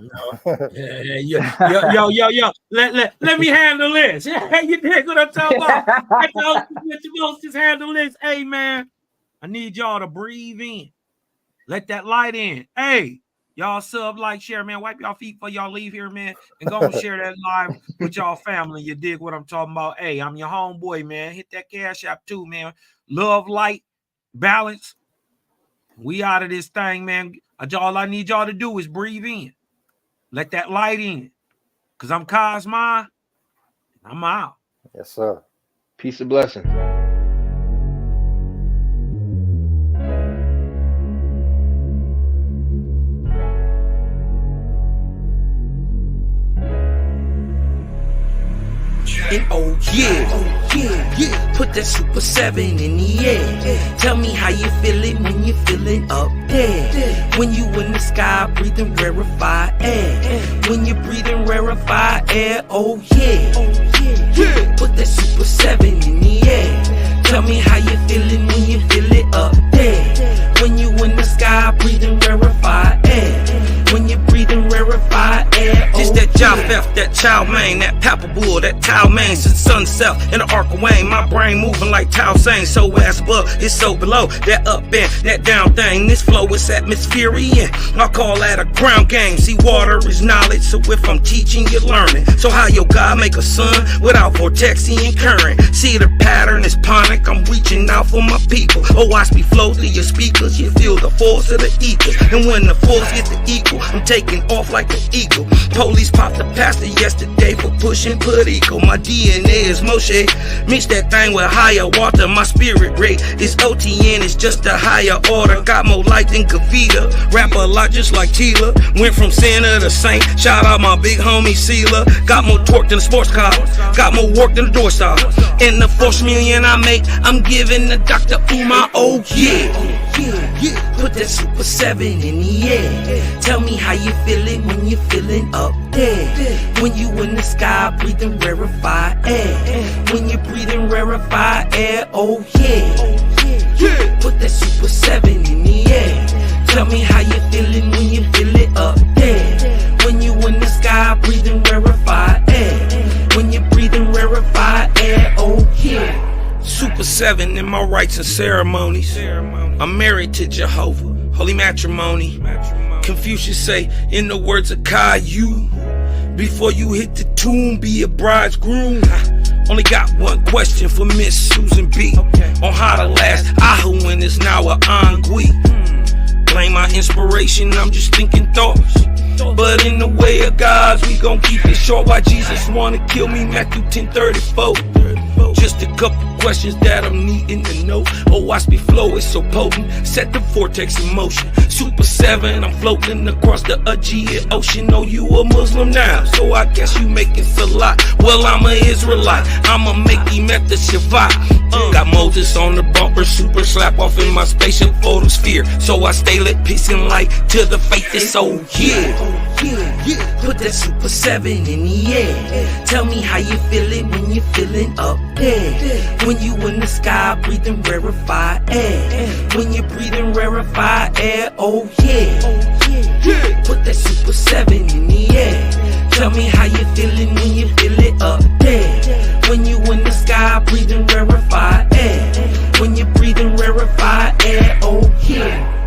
Yo. Let me handle this. You dig what I'm talking about? Just handle this. Hey, man, I need y'all to breathe in. Let that light in. Hey, y'all sub, like, share, man. Wipe y'all feet before y'all leave here, man. And go and share that live with y'all family. You dig what I'm talking about? Hey, I'm your homeboy, man. Hit that Cash App too, man. Love, light, balance. We out of this thing, man. All I need y'all to do is breathe in. Let that light in. Because I'm Cosmon. I'm out. Yes, sir. Peace and blessings. And oh yeah, put that Super 7 in the air. Tell me how you feeling when you're feeling up there. When you in the sky breathing rarefied air. When you're breathing rarefied air, oh yeah. Put that Super 7 in the air. Tell me how you feeling when you feel it up there. When you in the sky breathing rarefied air. When you're breathing rarefied air, oh, that Japheth, that Chow Mein, that Papa Bull, that Tao Mein, since sunset in the arc of Wayne, my brain moving like Tao Sang, so as above, it's so below, that up and that down thing, this flow is atmospheric, I call that a ground game, see water is knowledge, so if I'm teaching, you're learning, so how your God make a sun without vortexing and current, see the pattern is ponic, I'm reaching out for my people, oh watch me flow through your speakers, you feel the force of the ether, and when the force gets the equal, I'm taking off like an eagle. Police popped the pastor yesterday for pushing Puerto. My DNA is Moshe. Mix that thing with higher water. My spirit rate is OTN. It's just a higher order. Got more light than Kavita. Rap a lot just like Tila. Went from sinner to saint. Shout out my big homie Sela. Got more torque than a sports car. Got more work than a door star. And the 4 million I make, I'm giving the Dr. Umar. Oh yeah. Put that Super 7 in the air. Tell me how you feeling when you're feeling up there. When you in the sky breathing rarefied air. When you're breathing rarefied air, oh yeah. Put that Super 7 in the air. Tell me how you feeling when you feel it up there. When you in the sky breathing rarefied air. When you're breathing rarefied air, oh yeah. Super 7 in my rites and ceremonies. I'm married to Jehovah, holy matrimony. Confucius say, in the words of Caillou, before you hit the tomb, be a bridegroom. Only got one question for Miss Susan B. on how to last. Ahu when it's now a ennui. Blame my inspiration, I'm just thinking thoughts. But in the way of God's, we gon' keep it short. Why Jesus wanna kill me, Matthew 10:34. Just a couple questions that I'm needing to know. Oh, WOSP flow is so potent, set the vortex in motion. Super 7, I'm floating across the Aegean Ocean. Oh, you a Muslim now, so I guess you making salat. Well, I'm an Israelite, I'ma make him at the Shabbat. Got Moses on the bumper, super slap off in my spaceship photosphere. So I stay lit, peace and light to the faith is so yeah. Put that super 7 in the air. Tell me how you feeling when you're feeling up there. When you in the sky breathing rarefied air. When you're breathing rarefied air, oh yeah. Put that super 7 in the air. Tell me how you feeling when you feel it up there. When you in the sky breathing rarefied air. When you're breathing rarefied air, oh yeah.